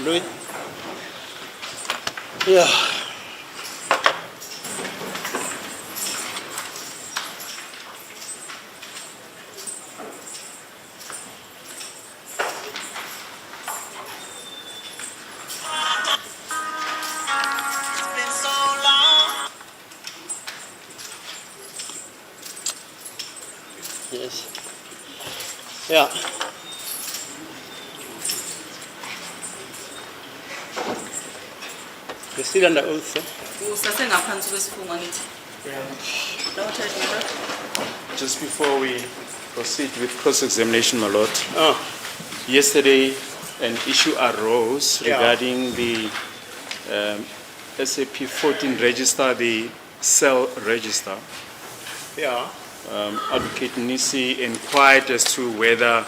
Louis? Yeah. Yes. Yeah. You're still under oath, sir? Just before we proceed with cross-examination, my lord, Oh, yesterday an issue arose Yeah. regarding the SAP 14 register, the cell register. yeah. Advocate Nisi inquired as to whether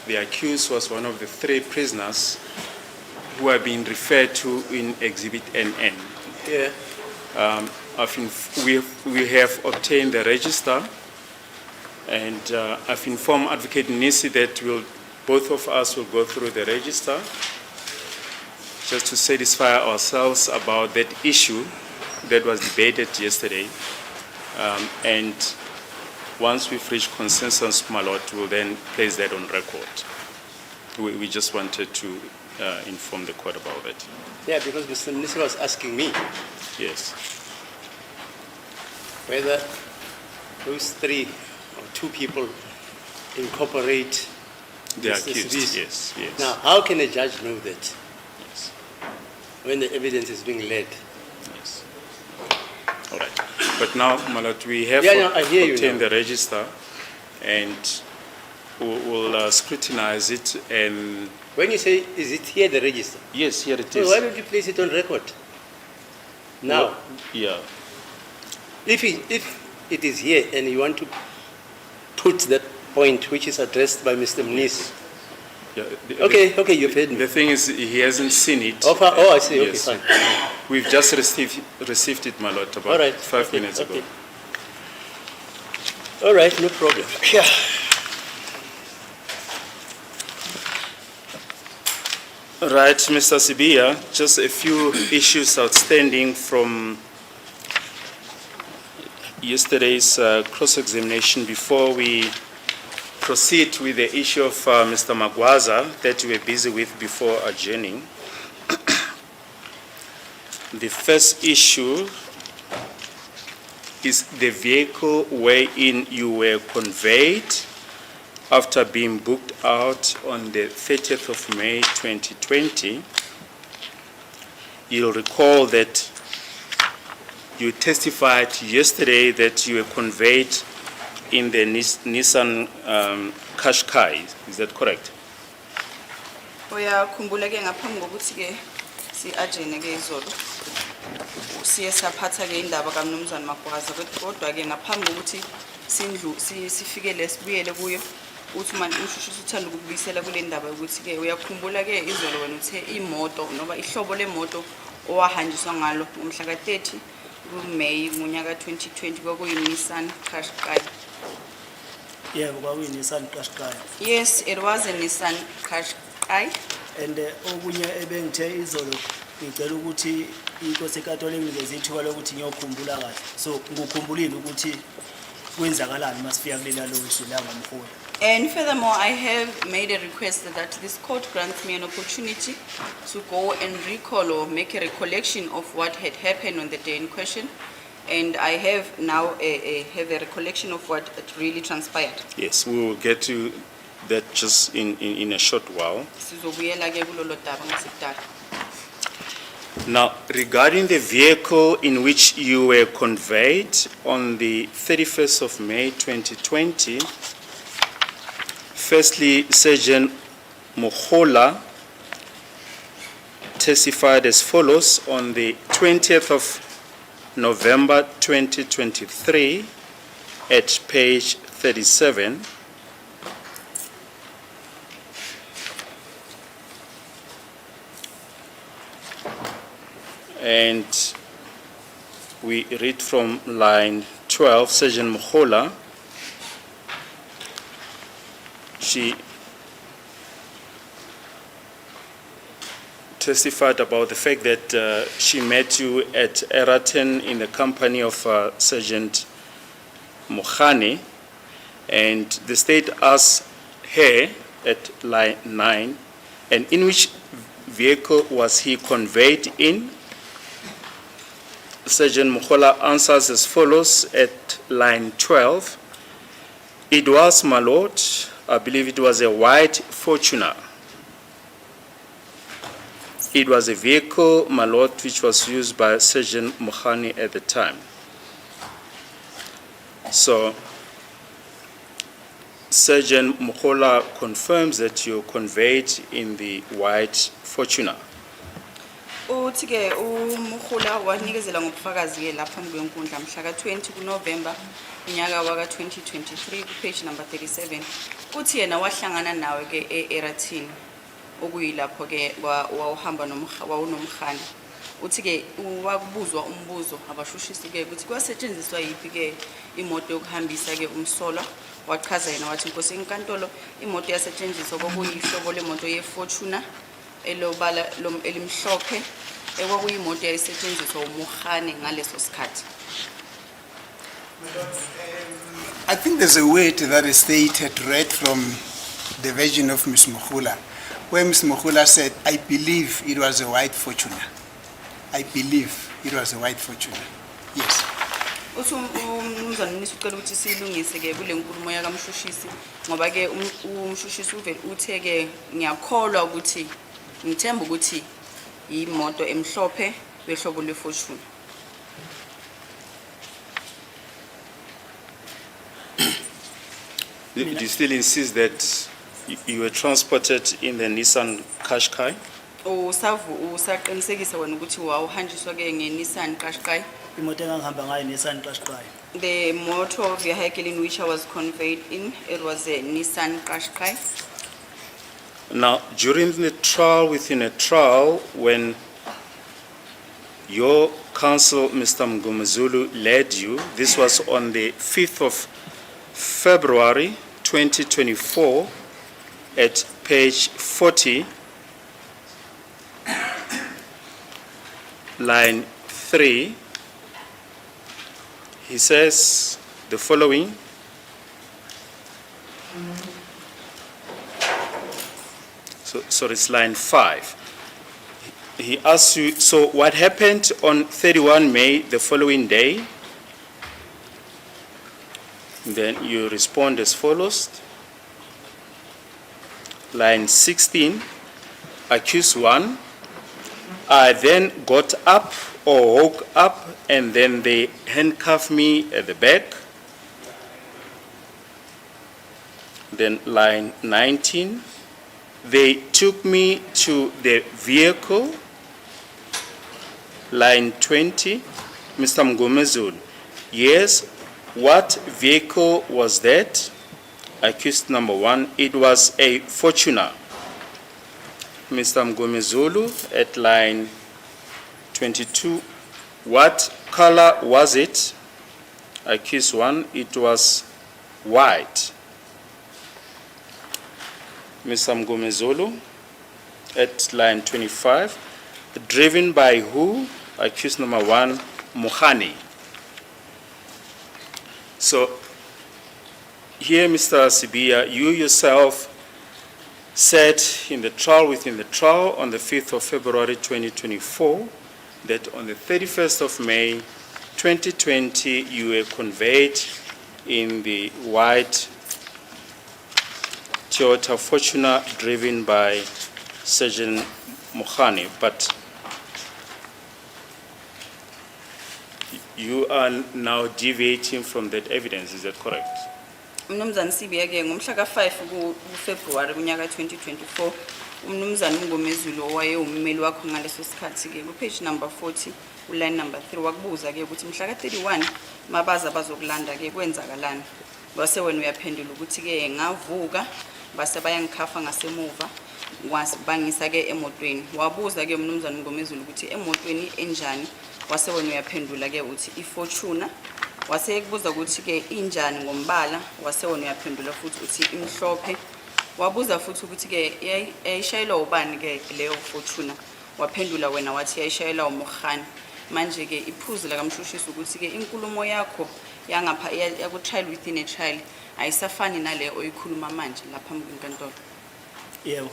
the accused was one of the 3 prisoners who are being referred to in Exhibit NN. Yeah. We have obtained the register, and I've informed Advocate Nisi that both of us will go through the register just to satisfy ourselves about that issue that was debated yesterday. And once we've reached consensus, my lord, we'll then place that on record. We just wanted to inform the court about that. Yeah, because Mr. Minister was asking me Yes. whether those 3 or 2 people incorporate The Yes, accused, this. yes, yes. Now, how can a judge know that Yes, when the evidence is being led? yes. All right. But now, my lord, we have Yeah, I hear you obtained now. the register, and we'll scrutinize it. And When you say, is it here, the register? yes, here it So is. why don't you place it on record? Now, Well, yeah. if it is here and you want to put that point which is addressed by Mr. Mnis, Yeah, okay, you've heard me. The thing is, he hasn't seen it. I see, okay, Yes. fine. We've just received it, my lord, about All right. 5 okay, minutes okay. ago. All right, no problem. Yeah. Right, Mr. Sibia, just a few issues outstanding from yesterday's cross-examination before we proceed with the issue of Mr. Magwaza that we were busy with before adjourning. The first issue is the vehicle wherein you were conveyed after being booked out on the 30th of May 2020. You'll recall that you testified yesterday that you were conveyed in the Nissan Qashqai. Is that correct? Uyakhumbula ke ngaphambi kokuthi ke si-ajene ke izolo siye saphatha ke indaba kaMnumzane Magwaza kodwa ke ngaphambi kokuthi sifikele sibuyele kuyo uthi manje umshushu uthanda ukubuyisela kule ndaba ukuthi ke uyakhumbula ke izolo wena uthe imoto noma ihlobo lemoto owahanjiswa ngalo ngomhla ka-30 kuMay ngonyaka 2020 kwakuyi-Nissan Qashqai. Yebo, kwakuyi-Nissan Qashqai. Yes, it was a Nissan Qashqai. And okunye ebengithe izolo ngicela ukuthi inkosi enkantolo inginikeze ithuba lokuthi ngiyokhumbula kahle. So ngikukhumbulile ukuthi kwenzakalani masifika kulela lokusho la ngamholi. And furthermore, I have made a request that this court grants me an opportunity to go and recall or make a recollection of what had happened on the day in question. And I have now have a recollection of what it really transpired. Yes, we will get to that just in a short while. Sizobuyela ke kulolo daba ngasekudala. Now, regarding the vehicle in which you were conveyed on the 31st of May 2020, firstly, Sergeant Mohola testified as follows on the 20th of November 2023 at page 37. And we read from line 12, Sergeant Mohola. She testified about the fact that she met you at Eraten in the company of Sergeant Mohane, and the state asked her at line 9, and in which vehicle was he conveyed in? Sergeant Mukhola answers as follows at line 12. It was, my lord, I believe it was a white Fortuner. It was a vehicle, my lord, which was used by Sergeant Mohane at the time. So, Sergeant Mukhola confirms that you conveyed in the white Fortuner. Uthi-ke uMkhula wanikezela ngobufakazi ke lapha kwenkundla mhla ka-20 kuNovember unyaka waka-2023 page number 37. Uthi yena wahlangana nawe ke e-Eratin okuyilapho ke wawuhamba wawunomkhana. Uthi ke wakubuzwa umbuzo abashushisi ke ukuthi kwasetshenziswa yipi ke imoto yokuhambisa ke umsolwa. Wachaza yena wathi inkosi enkantolo imoto yasetshenziswa kokuyihlobo lemoto ye-Fortuner elobala elimhlophe ekwakuyimoto yayisetshenziswa uMohane ngaleso sikhathi. I think there's a word that the state had read from the version of Ms. Mukhola, where Ms. Mukhola said, I believe it was a white Fortuner. I believe it was a white Fortuner. Yes. Uthi umnumzana Mnisi ucela ukuthi silungise ke kule nkulumo yakamshushisi ngoba ke umshushisi uvele uthe ke ngiyakholwa ukuthi ngithemba ukuthi imoto emhlophe behlobo leFortune. Do you still insist that you were transported in the Nissan Qashqai? Usaqinisekisa wena ukuthi wawuhanjiswa ke ngeNissan Qashqai. Imoto engangihamba ngayo Nissan Qashqai. The motor vehicle in which I was conveyed in, it was a Nissan Qashqai. Now, during the trial, within a trial, when your counsel, Mr. Mngumezulu, led you, this was on the 5th of February 2024 at page 40, line 3, he says the following. So it's line 5. He asks you, so what happened on 31 May, the following day? Then you respond as follows. Line 16, accused 1, I then got up or woke up and then they handcuffed me at the back. Then line 19, they took me to the vehicle. Line 20, Mr. Mngumezulu, yes, what vehicle was that? Accused number 1, it was a Fortuner. Mr. Mngumezulu at line 22, what color was it? Accused 1, it was white. Mr. Mngumezulu at line 25, driven by who? Accused number 1, Mohane. So here, Mr. Sibiya, you yourself said in the trial, within the trial on the 5th of February 2024, that on the 31st of May 2020, you were conveyed in the white Toyota Fortuner driven by Sergeant Mohane. But you are now deviating from that evidence, is that correct? Umnumzana Sibiya ke ngomhla ka-5 kuFebruary kunyaka 2024 umnumzana Mngumezulu owaye ummeli wakho ngaleso sikhathi ke ku page number 40 line number 3 wakubuza ke ukuthi mhla ka-31 mabaza bazokulanda ke kwenzakalani. Base wena uyaphendula ukuthi ke ngavuka base bayangikhafa ngasemuva wasibangisa ke emotweni. Wabuza ke umnumzana Mngumezulu ukuthi emotweni enjani. Wase wena uyaphendula ke uthi iFortuner. Wase kubuza ukuthi ke injani ngombala. Wase wena uyaphendula futhi uthi imhlophe. Wabuza futhi ukuthi ke yayishayelwa ubani ke leyo Fortuner. waphendula wena wathi yayishayela uMogani. Manje ke iphuzu la kamshushisi ukuthi ke inkulumo yakho yangapha yaku trial within a trial ayisafani nale oyikhuluma manje lapha enkantolo. Yebo,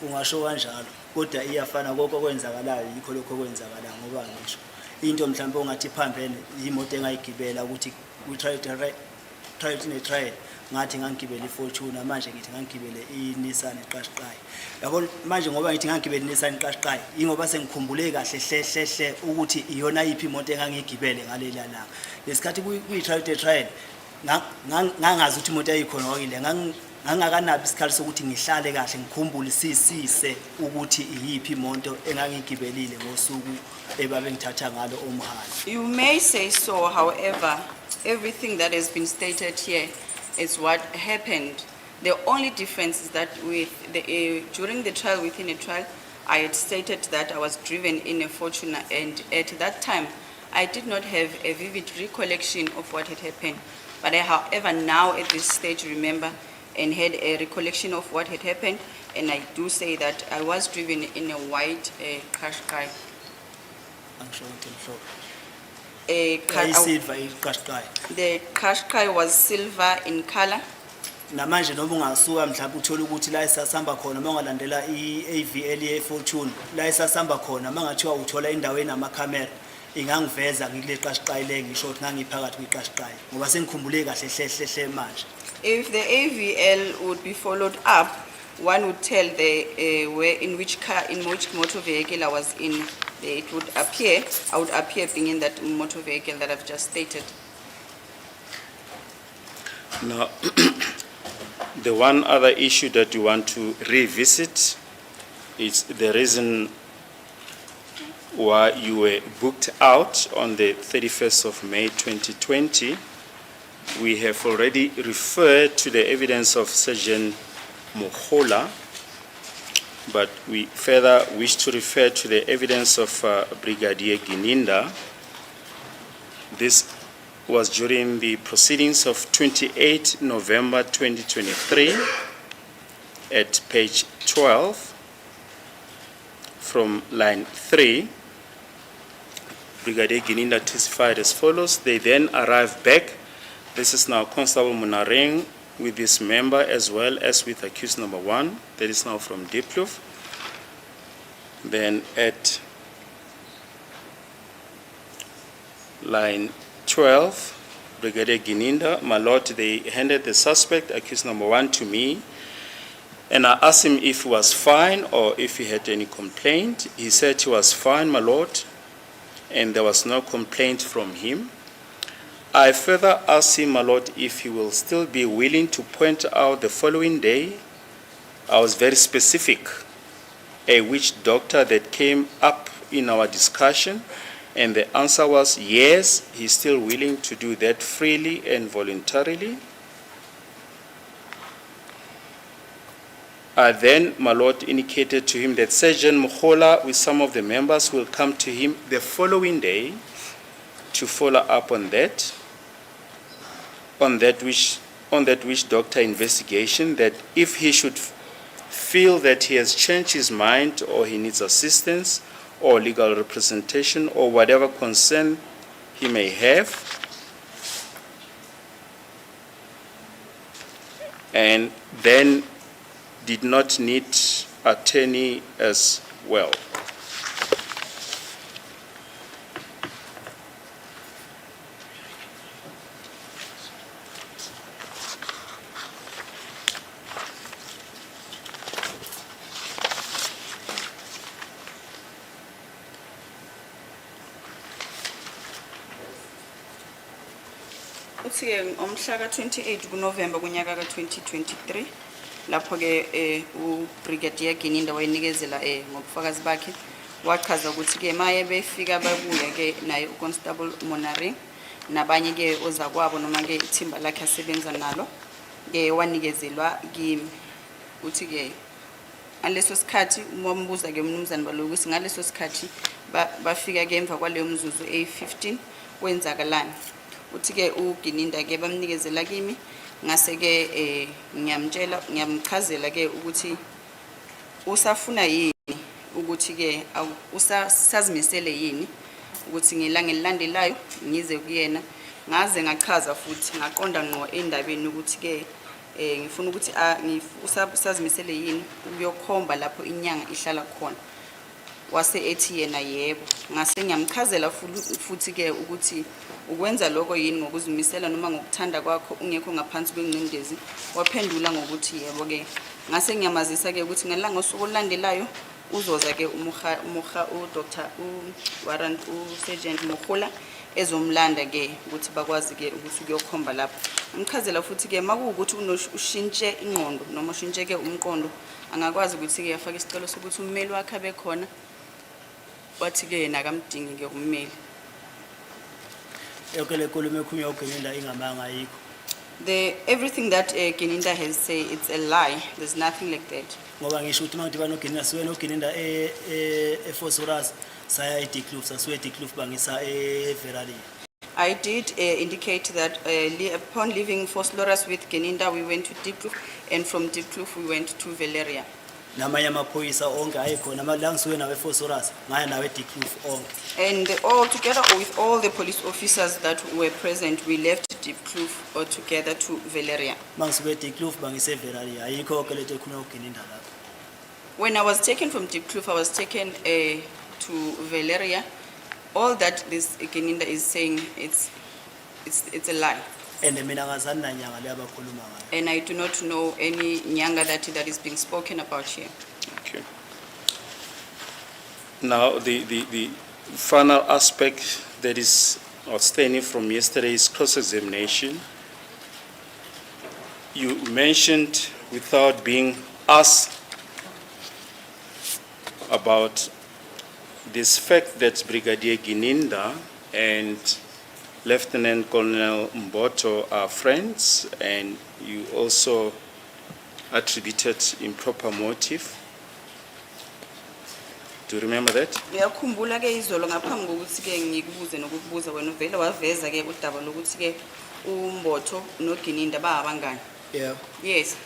ungasho kanjalo. Kodwa iyafana konke okwenzakalayo yikho lokho okwenzakala ngoba ngisho into mhlawumbe ongathi phambene imoto engayigibela ukuthi we tried in a trial ngathi ngangigibela iFortuna manje ngithi ngangigibele iNissan eqashqayi. Yabo manje ngoba ngithi ngangigibela iNissan eqashqayi ingoba sengikhumbule kahle hlehle ukuthi iyona iphi imoto engangigibele ngalela langa. Lesikhathi kuyi trial ngangazi ukuthi imoto yayikhona wakile ngangakanabi isikhathi sokuthi ngihlale kahle ngikhumbule ukuthi iyiphi imonto engangigibelile ngosuku ebabe ngithatha ngalo uMhali. You may say so, however, everything that has been stated here is what happened. The only difference is that with during the trial within a trial, I had stated that I was driven in a Fortuna, and at that time, I did not have a vivid recollection of what had happened. But I, however, now at this stage remember and had a recollection of what had happened, and I do say that I was driven in a white Qashqai. Silver iqashqayi. The Qashqai was silver in color. Namanje noma ungasuka mhlawumbe uthola ukuthi la isasamba khona mangalandela iAVL yeFortune la isasamba khona mangathiwa uthola indawo enamakhamera ingangiveza ngikule Qashqayi le ngisho ukuthi ngangiphakathi kwiQashqayi ngoba sengikhumbule kahle hlehle manje. If the AVL would be followed up, one would tell the where in which motor vehicle I was in. It would appear, I would appear being in that motor vehicle that I've just stated. Now, the one other issue that you want to revisit is the reason why you were booked out on the 31st of May 2020. We have already referred to the evidence of Sergeant Mohola, but we further wish to refer to the evidence of Brigadier Gininda. This was during the proceedings of 28 November 2023 at page 12 from line 3. Brigadier Gininda testified as follows. They then arrived back. This is now Constable Munareng with this member as well as with accused number 1. That is now from Diplov. Then at line 12, Brigadier Gininda, my lord, they handed the suspect, accused number 1, to me, and I asked him if he was fine or if he had any complaint. He said he was fine, my lord, and there was no complaint from him. I further asked him, my lord, if he will still be willing to point out the following day. I was very specific, a witch doctor that came up in our discussion, and the answer was yes, he's still willing to do that freely and voluntarily. I then, my lord, indicated to him that Sergeant Mohola with some of the members will come to him the following day to follow up on that witch doctor investigation, that if he should feel that he has changed his mind or he needs assistance or legal representation or whatever concern he may have, and then did not need attorney as well. Uthi omhla ka-28 kuNovember kunyaka ka-2023 lapho ke uBrigadier Gininda wayenikezela ngobufakazi bakhe wachaza ukuthi ke maye befika babuya ke naye uConstable Monari nabanye ke ozakwabo noma ke ithimba lakhe asebenza nalo ke wanikezelwa kimi uthi ke ngaleso sikhathi umbuza ke umnumzane baloku ukuthi ngaleso sikhathi bafika ke emva kwaleyo mzuzu A15 kwenzakalani. Uthi ke uGininda ke bamnikezela kimi ngase ke ngiyamchazela ke ukuthi usafuna yini ukuthi ke usazimisele yini ukuthi ngelanga elilandelayo ngize kuyena ngaze ngachaza futhi ngaqonda ngqo endabeni ukuthi ke ngifuna ukuthi usazimisele yini ukuyokhomba lapho inyanga ihlala khona wase ethi yena yebo ngase ngiyamchazela futhi ke ukuthi ukwenza lokho yini ngokuzimisela noma ngokuthanda kwakho ungekho ngaphansi kwengcindezi waphendula ngokuthi yebo ke ngase ngiyamazisa ke ukuthi ngelanga osuku olandelayo uzoza ke uDr Warrant uSergeant Mokhula ezomlanda ke ukuthi bakwazi ke ukuthi kuyokhomba lapho ngimchazela futhi ke makuwukuthi ushintshe ingqondo noma ushintshe ke umqondo angakwazi ukuthi ke yafaka isicelo sokuthi ummeli wakhe abe khona wathi ke yena akamdingi ke ummeli. yonke le nkulumo ekhulunywa uGeninda ingamanga ayikho. Everything that Geninda has said, it's a lie. There's nothing like that. Ngoba ngisho ukuthi mangidibana noGeninda siwe noGeninda eFosforas saya eDikloof sasuwe eDikloof bangisa eVerali. I did indicate that upon leaving Phosphorus with Geninda, we went to Dikloof, and from Dikloof we went to Valeria. Namanye amaphoyisa onke ayekhona la ngisuwe nawe eFosforas ngaya nawe eDikloof onke. And all together with all the police officers that were present, we left Dikloof all together to Valeria. Mangisuke eDikloof bangise eVerali ayikho ke letho ekhulunywa uGeninda lapho. When I was taken from Dikloof, I was taken to Valeria. All that this Geninda is saying, it's a lie. And mina ngazani nanyanga le abakhuluma ngayo. And I do not know any nyanga that is being spoken about here. Okay. Now, the final aspect that is outstanding from yesterday's cross-examination, you mentioned without being asked about this fact that Brigadier Geninda and Lieutenant Colonel Mboto are friends, and you also attributed improper motive. Do you remember that? Ngiyakhumbula ke izolo ngaphambi kokuthi ke ngikubuze nokukubuza wena vele waveza ke udaba lokuthi ke uMbotho noGeninda bayabangani. Yeah. Yes.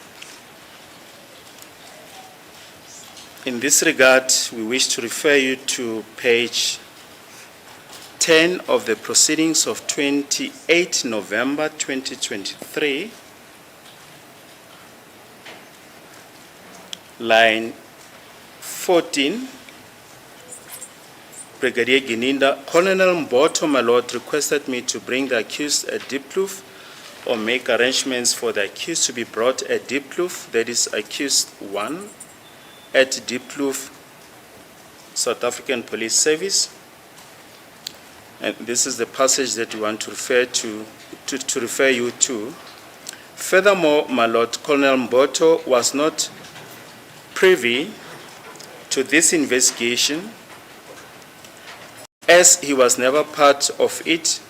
In this regard, we wish to refer you to page 10 of the proceedings of 28 November 2023, line 14. Brigadier Geninda, Colonel Mboto, my lord, requested me to bring the accused at Dikloof or make arrangements for the accused to be brought at Dikloof, that is accused 1, at Dikloof, South African Police Service. And this is the passage that we want to refer to refer you to. Furthermore, my lord, Colonel Mboto was not privy to this investigation, as he was never part of it,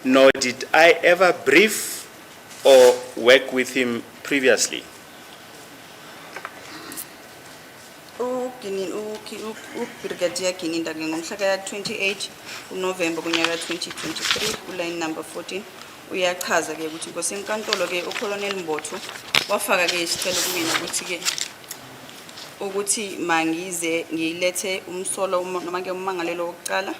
nor did I ever brief or work with him previously. Brigadier Geninda ngomhla ka 28 November kunyaka 2023 line number 14 uyachaza ke ukuthi ngosenkantolo ke uColonel Mboto wafaka ke isicelo kumina ukuthi mangize ngilethe umsolo noma ke umangalelo wokuqala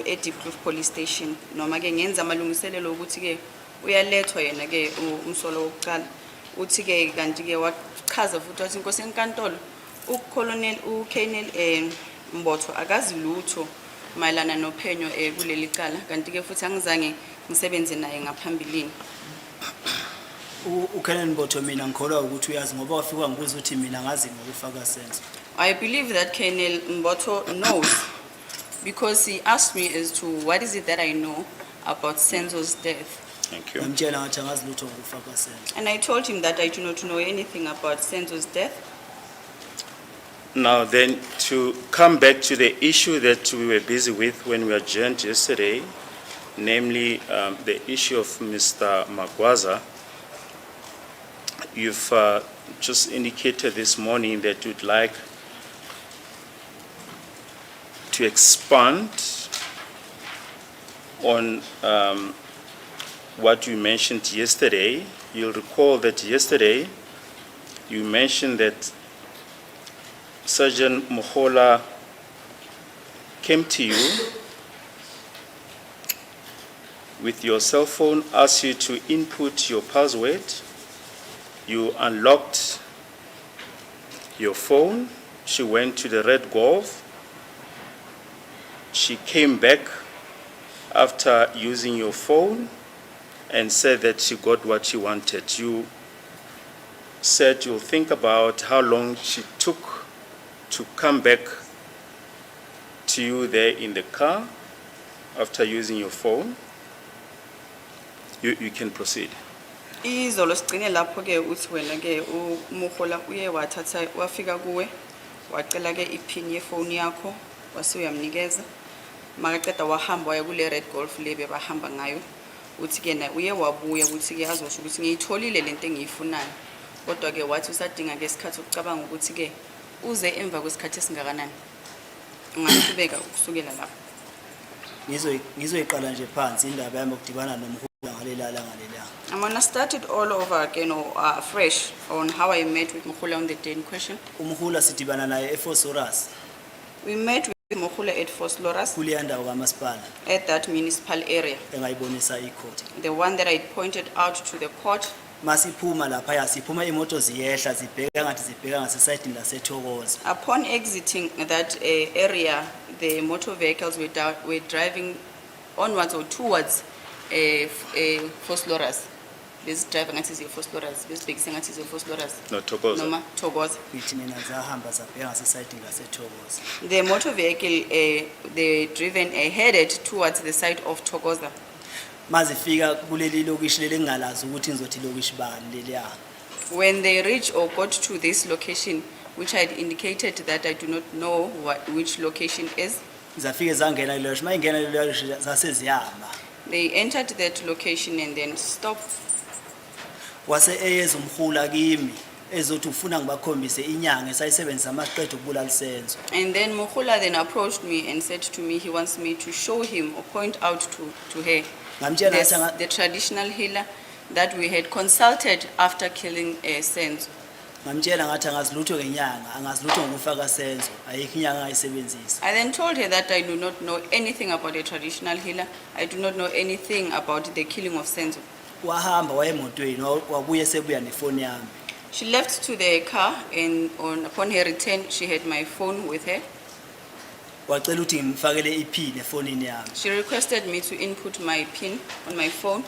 eDikloof Police Station noma ke ngenza amalungiselelo ukuthi ke uyalethwa yena ke umsolo wokuqala uthi ke kanti ke wachaza futhi wathi ngosenkantolo uColonel uKolonel Mboto akazi lutho mayelana nophenyo kuleli cala kanti ke futhi angizange ngisebenze naye ngaphambilini. uKolonel Mboto mina ngikholwa ukuthi uyazi ngoba wafika ngibuza ukuthi mina ngazi ngokufaka Senzo. I believe that Colonel Mboto knows because he asked me as to what is it that I know about Senzo's death. Thank you. Ngamtshela ngathi angazi lutho ngokufaka Senzo. And I told him that I do not know anything about Senzo's death. Now then, to come back to the issue that we were busy with when we adjourned yesterday, namely the issue of Mr. Magwaza, you've just indicated this morning that you'd like to expand on what you mentioned yesterday. You'll recall that yesterday you mentioned that Sergeant Mohola came to you with your cell phone, asked you to input your password. You unlocked your phone. She went to the Red Golf. She came back after using your phone and said that she got what she wanted. You said you'll think about how long she took to come back to you there in the car after using your phone. You can proceed. Izolo sigcine lapho ke uthi wena ke uMogola uye wathatha wafika kuwe wacela ke iPin yefoni yakho wase uyamnikeza makaqeda wahamba waya kule Red Golf lebe bahamba ngayo uthi ke na uye wabuya ukuthi ke azosho ukuthi ngiyitholile lento engiyifunayo kodwa ke wathi usadinga ke isikhathi ukucabanga ukuthi ke uze emva kwesikhathi esingakanani ungaqhubeka ukusukela lapho. Ngizoyiqala nje phansi indaba yami ukudibana nomholi ngalela. I'm gonna start it all over again or fresh on how I met with Mogola on the day in question. Umholi sidibana naye eFosorus We met with Mogola at Vosloorus kuleya ndawo kamasipala at that municipal area, engayibonisa icourt. the one that I pointed out to the court. Masiphuma lapha siphuma imoto ziyehla zibheka ngathi zibheka ngasesayidini laseThokoza. Upon exiting that area, the motor vehicles were driving onwards or towards Vosloorus. This driver ngathi is Vosloorus. This big thing ngathi is Vosloorus. No, Thokoza. Noma Thokoza. Kuthi mina zahamba zabheka ngasesayidini laseThokoza. The motor vehicle they driven headed towards the side of Thokoza. Mazifika kuleli lokishi leli ngalazi ukuthi ngizothi lokishi bani leliya. When they reached or got to this location, which I had indicated that I do not know which location is, Zafike zangena lelo mayingena lelo zaseziyama. they entered that location and then stopped. Wase eyeza umhula kimi ezothi ufuna ngibakhombise inyanga esayisebenzisa amaqedwe ukubulala Senzo. And then Mogola then approached me and said to me he wants me to show him or point out to her Ngamtshela the traditional healer that we had consulted after killing Senzo. ngamtshela ngathi angazilutho ngenyanga angazilutho ngokufaka Senzo ayikho inyanga ayisebenzisa. I then told her that I do not know anything about a traditional healer. I do not know anything about the killing of Senzo. Wahamba wayemotweni wabuye sebuya nefoni yami. She left to the car and upon her return she had my phone with her. Wacela ukuthi ngimfakele iPin efonini yami. She requested me to input my PIN on my phone.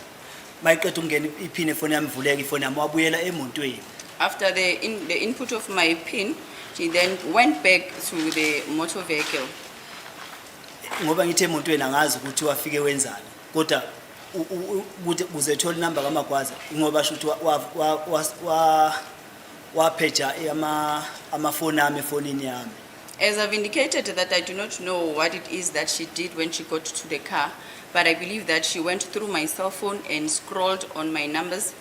Mayiqeda ukungena iPin efoni yami ivuleka ifoni yami wabuyela emotweni. After the input of my PIN, she then went back to the motor vehicle. Ngoba ngithe emotweni angazi ukuthi wafike wenzani. Kodwa ukuthi uzethola inamba kaMagwaza ngoba shuthi wapheja amafoni ami efonini yami. As I've indicated that I do not know what it is that she did when she got to the car, but I believe that she went through my cell phone and scrolled on my numbers.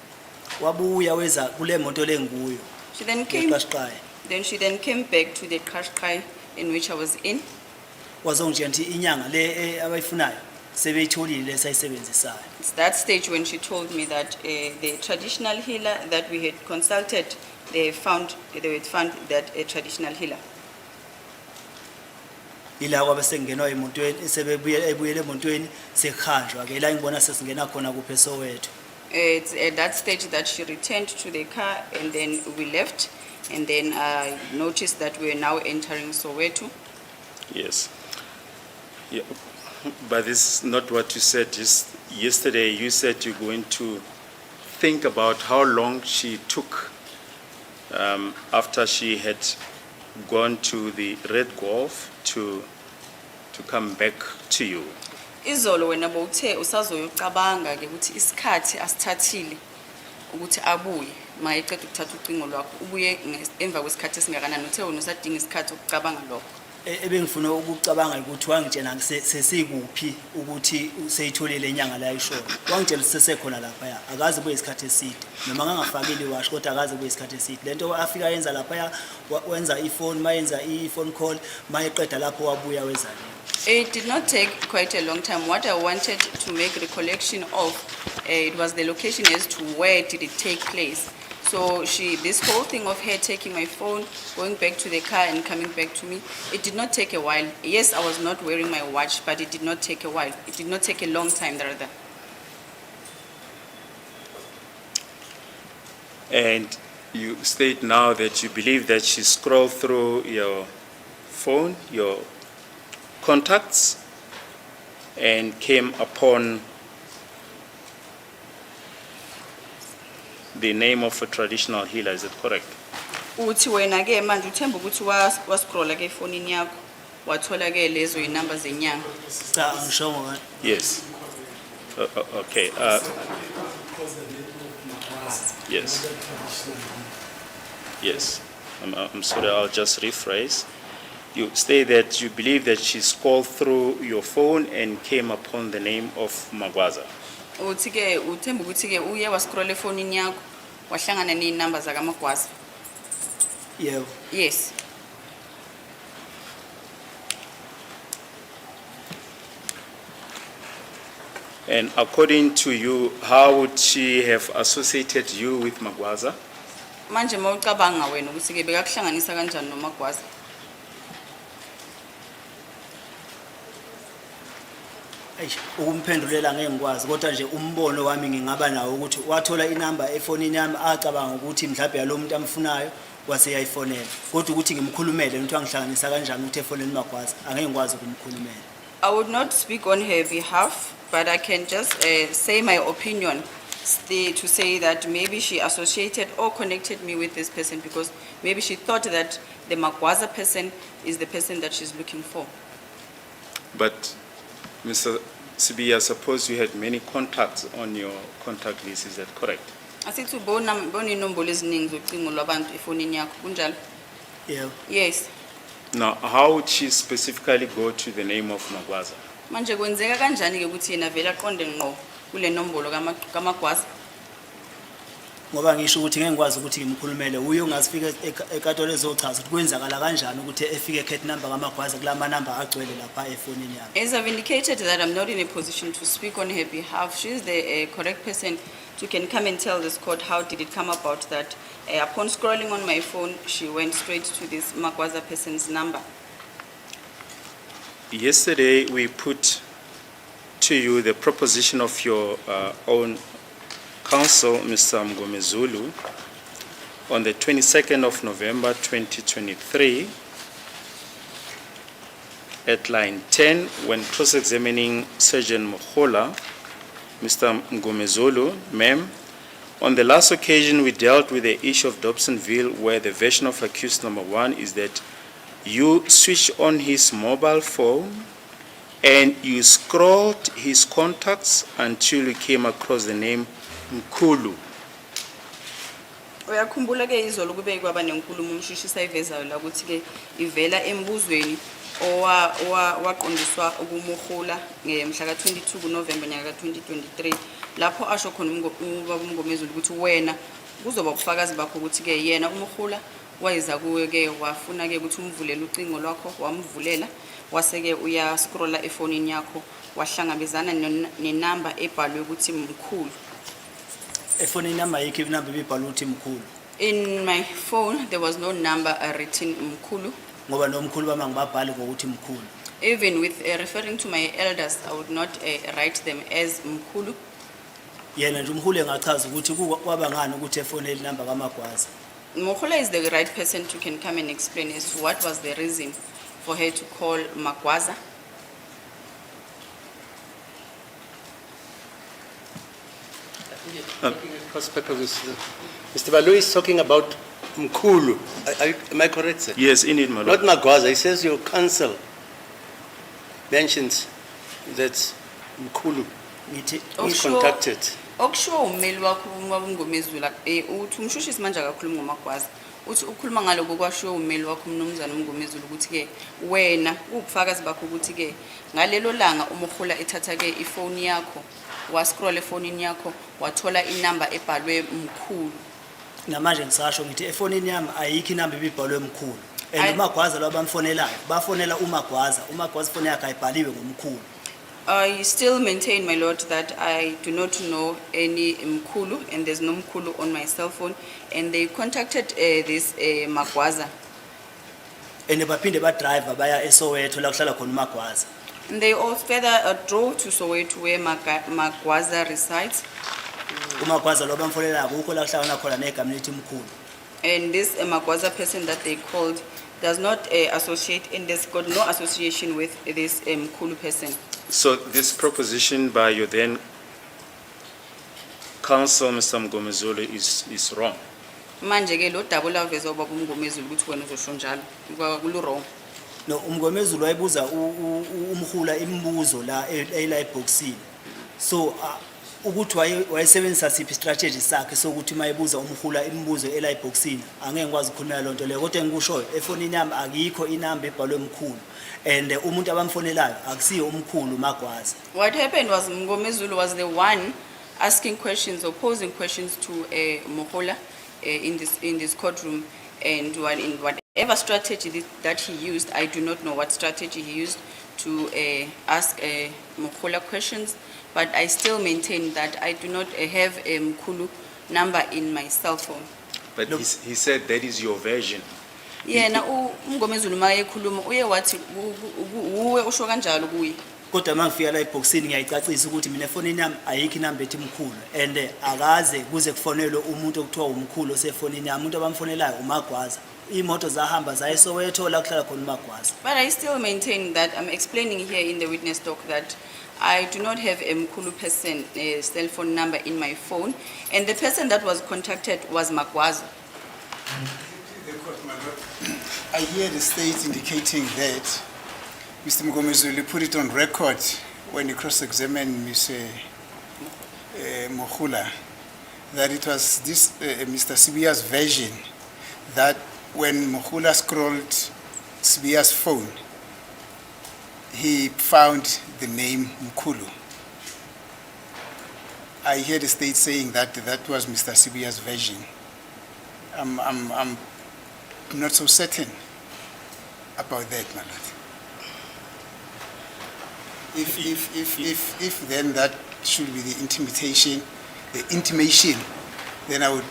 Wabuya weza kule moto lenguyo. She then came. Ngeqashqaye. Then she then came back to the Qashqai in which I was in. Wazongitshela ukuthi inyanga le abayifunayo sebeyitholile lesayisebenzisayo. It's that stage when she told me that the traditional healer that we had consulted, they had found that a traditional healer. Ila kwabe sengenwa emotweni sebebuyele emotweni sekhanjwa ke la ngibona sesingena khona kuphe Soweto. It's at that stage that she returned to the car and then we left and then I noticed that we are now entering Soweto. Yes. Yeah. But this is not what you said just yesterday. You said you're going to think about how long she took after she had gone to the Red Golf to come back to you. Izolo wena bowuthe usazoyocabanga ke ukuthi isikhathi asithathile ukuthi abuye mayeqeda ukuthatha ucingo lwakho ubuye emva kwesikhathi esingakanani uthe wena usadinga isikhathi ukucabanga lokho. Ebengifuna ukucabanga ukuthi wangitshela sesikuphi ukuthi useyitholile inyanga la ayishona. Wangitshela sesekhona lapha ya akaze kube isikhathi eside noma ngangafakile iwash kodwa akaze kube isikhathi eside. Lento afika yenza lapha ya wenza iphone mayenza iphone call mayeqeda lapho wabuya weza. It did not take quite a long time. What I wanted to make recollection of, it was the location as to where did it take place. So this whole thing of her taking my phone, going back to the car and coming back to me, it did not take a while. Yes, I was not wearing my watch, but it did not take a while. It did not take a long time rather. And you state now that you believe that she scrolled through your phone, your contacts, and came upon the name of a traditional healer. Is it correct? Uthi wena ke manje uthemba ukuthi wascrolla ke efonini yakho wathola ke lezo inamba zenyanga. Cha angishongo ngani. Yes. Okay. Yes. Yes. I'm sorry, I'll just rephrase. You state that you believe that she scrolled through your phone and came upon the name of Magwaza. Uthi ke uthemba ukuthi ke uye wascrolla efonini yakho wahlangana nezinamba zakaMagwaza. Yebo. Yes. And according to you, how would she have associated you with Magwaza? Manje mawucabanga wena ukuthi ke bekakuhlanganisa kanjani noMagwaza? Eish ukumphendulela ngeke ngikwazi kodwa nje umbono wami ngingaba nawo ukuthi wathola inamba efonini yami acabanga ukuthi mhlawumbe yalomuntu amfunayo wase yayifonela kodwa ukuthi ngimkhulumele ukuthi angihlanganisa kanjani ukuthi efonini Magwaza angeke ngikwazi ukumkhulumela. I would not speak on her behalf, but I can just say my opinion to say that maybe she associated or connected me with this person because maybe she thought that the Magwaza person is the person that she's looking for. But Mr. Sibi, I suppose you had many contacts on your contact list, is that correct? Asithi bona inombolo eziningi zocingo lwabantu efonini yakho kunjalo? Yebo. Yes. Now, how would she specifically go to the name of Magwaza? Manje kwenzeka kanjani ke ukuthi yena vele aqonde ngqo kule nombolo kaMagwaza? Ngoba ngisho ukuthi ngeke ngikwazi ukuthi ngimkhulumele uye ungazifika eKatolo ezochaza ukuthi kwenzakala kanjani ukuthi efike cat number kaMagwaza kulama number agcwele lapha efonini yakhe. As I've indicated that I'm not in a position to speak on her behalf, she's the correct person who can come and tell this court how did it come about that upon scrolling on my phone, she went straight to this Magwaza person's number. Yesterday, we put to you the proposition of your own counsel, Mr. Mngomezulu, on the 22nd of November 2023 at line 10 when cross-examining Surgeon Mohola, Mr. Mngomezulu, ma'am, on the last occasion we dealt with the issue of Dobsonville where the version of accused number 1 is that you switched on his mobile phone and you scrolled his contacts until you came across the name Mkhulu. Uyakhumbula ke izolo kube kwaba nenkulumo umshishisa ivezayo la ukuthi ke ivela embuzweni waqondiswa ukumuhula ngemhla ka22 kuNovember nyaka ka2023 lapho asho khona ubaba uMngomezulu ukuthi wena kuzoba ubufakazi bakho ukuthi ke yena umuhula wayeza kuwe ke wafuna ke ukuthi umvulele ucingo lwakho wamvulela waseke uya scrolla efonini yakho wahlangabezana nenamba ebhalwe ukuthi Mkhulu. Efonini number yikho inamba ibibhalwe ukuthi Mkhulu. In my phone there was no number written Mkhulu. Ngoba nomkhulu bama ngibabhali ngokuthi Mkhulu. Even with referring to my elders, I would not write them as Mkhulu. Yena nje umhule ngachaza ukuthi kwaba ngani ukuthi efoneli number kaMagwaza. Mohola is the right person who can come and explain as to what was the reason for her to call Magwaza. Cross purposes. Mr. Balu is talking about Mkhulu. Am I correct, sir? Yes, indeed, my Not lord. Magwaza. He says your counsel mentions that Mkhulu Ngithi was contacted. Okusho umeli wakho uMngomezulu uthi umshushisi manje akakhuluma ngoMagwaza. Uthi ukhuluma ngaloko kwasho umeli wakho uMnumzana uMngomezulu ukuthi ke wena ubufakazi bakho ukuthi ke ngalelo langa umuhula ethatha ke ifoni yakho wa scroll efonini yakho wathola inamba ebhalwe Mkhulu. namanje ngisasho ngithi efonini yami ayikho inamba ibibhalwe Mkhulu. And uMagwaza lwabamfonelayo bafonela uMagwaza. uMagwaza ifoni yakhe ayibhaliwe ngoMkhulu. I still maintain, my lord, that I do not know any Mkulu, and there's no Mkulu on my cell phone, and they contacted this Magwaza. And baphinde badrive baya eSoweto la kuhlala khona uMagwaza. And they all further drove to Soweto where Magwaza resides. uMagwaza lo bamfonela akukho la kuhlangana khona negama lithi Mkhulu. And this Magwaza person that they called does not associate, and there's got no association with this Mkulu person. So this proposition by your then counsel, Mr. Mgomezulu, is wrong. Manje ke lo dabula veza ubaba uMngomezulu ukuthi wena uzosho njalo kulu wrong. No uMngomezulu wayibuza umhula imibuzo la elayibhoxini. So ukuthi wayesebenzisa siphi strategy sakhe sokuthi mayibuza umhula imibuzo elayibhoxini angeke ngikwazi ukukhuluma lonto leyo kodwa engikushoyo efonini yami akikho inamba ebhalwe Mkhulu and umuntu abamfonelayo akusiyo uMkhulu Magwaza. What happened was Mngomezulu was the one asking questions or posing questions to Mohola in this courtroom, and in whatever strategy that he used, I do not know what strategy he used to ask Mohola questions, but I still maintain that I do not have a Mkulu number in my cell phone. But he said that is your version. Yeah, na Mngomezulu ma ekhuluma uye wathi uwe usho kanjalo kuye. Kodwa mangifika la ebhoxini ngiyayicacisa ukuthi mina efonini yami ayikho inamba ethi Mkhulu and akaze kuze kufonelwe umuntu okuthiwa uMkhulu osefonini yami umuntu abamfonelayo uMagwaza. Imoto zahamba zaye Soweto la kuhlala khona uMagwaza. But I still maintain that I'm explaining here in the witness doc that I do not have a Mkulu person cell phone number in my phone, and the person that was contacted was Magwaza. I hear the state indicating that Mr. Mgomezulu put it on record when he cross-examined Ms. Mohula that it was this Mr. Sibiya's version that when Mohula scrolled Sibiya's phone, he found the name Mkhulu. I hear the state saying that that was Mr. Sibiya's version. I'm not so certain about that, my lord. If then that should be the intimation, then I would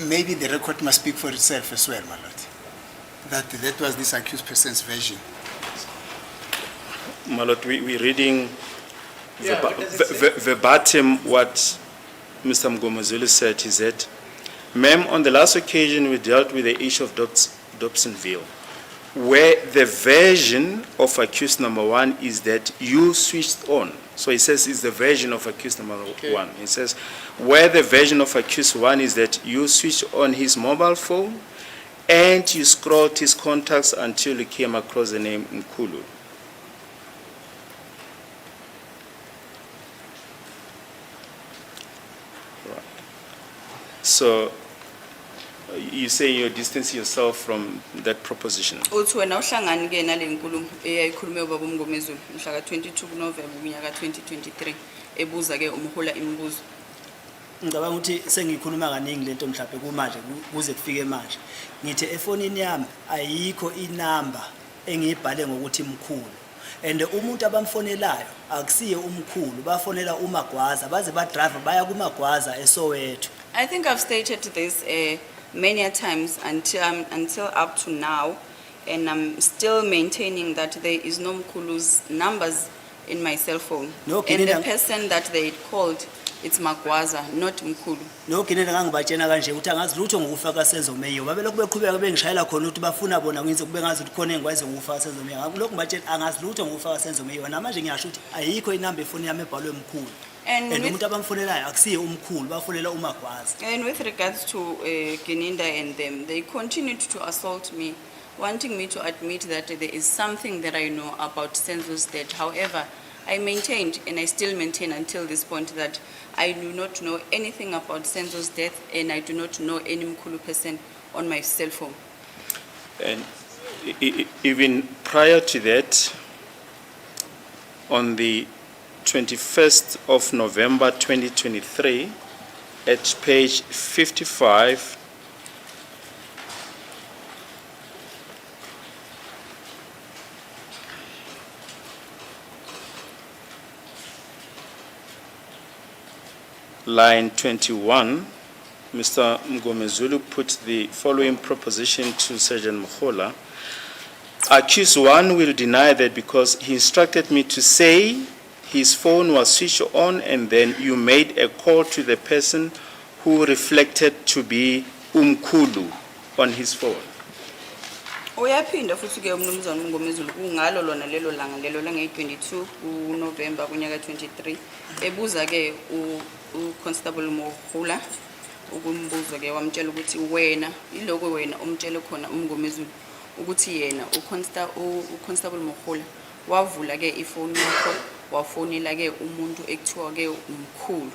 maybe the record must speak for itself as well, my lord. That was this accused person's version. My lord, we're reading Yeah, what does it say? verbatim what Mr. Mgomezulu said. He said, "Ma'am, on the last occasion we dealt with the issue of Dobsonville, where the version of accused number one is that you switched on." So he says it's the version of accused number one. He says, where the version of accused one is that you switched on his mobile phone and you scrolled his contacts until you came across the name Mkhulu. Right. So you say you distance yourself from that proposition. Uthi wena uhlangani ke nale nkulumo eyayikhulume ubaba uMngomezulu mhla ka-22 kuNovemba unyaka 2023 ebuza ke umhula imibuzo. Ngicabanga ukuthi sengikhuluma kaningi lento mhlawumbe kumanje kuze kufike manje. Ngithi efonini yami ayikho inamba engiyibhale ngokuthi Mkhulu. And umuntu abamfonelayo akusiye uMkhulu, bafonela uMagwaza baze badrive baya kuMagwaza eSoweto. I think I've stated this many a times until up to now, and I'm still maintaining that there is no Mkulu's numbers in my cell phone. No, and the Kinina- person that they called, it's Magwaza, not Mkulu. Noginene ngangibatshena kanje ukuthi angazi lutho ngokufaka Senzo Meyiwa. Babelokhu beqhubeka bengishayela khona ukuthi bafuna bona ngize kube ngazi ukuthi khona engikwazi ngokufaka Senzo Meyiwa. Lokhu ngibatshena angazi lutho ngokufaka Senzo Meyiwa. Namanje ngiyasho ukuthi ayikho inamba efoni yami ebhalwe Mkhulu. And And with, umuntu abamfonelayo akusiye uMkhulu, bafonela uMagwaza. and with regards to Gininda and them, they continued to assault me, wanting me to admit that there is something that I know about Senzo's death. However, I maintained, and I still maintain until this point, that I do not know anything about Senzo's death, and I do not know any Mkulu person on my cell phone. And even prior to that, on the 21st of November 2023, at page 55, line 21, Mr. Mgomezulu put the following proposition to Sergeant Mkhola. Accused 1 will deny that because he instructed me to say his phone was switched on and then you made a call to the person who reflected to be Umkhulu on his phone. Uyaphinda futhi ke umnumzana uMngomezulu kungalo lona lelo langa lelo lange-22 kuNovember kunyaka 23 ebuza ke uConstable Mohula ukumbuza ke wamtshela ukuthi wena iloko wena umtshele khona uMngomezulu ukuthi yena uConstable Mohula wavula ke ifoni yakho wafonela ke umuntu ekuthiwa ke umkhulu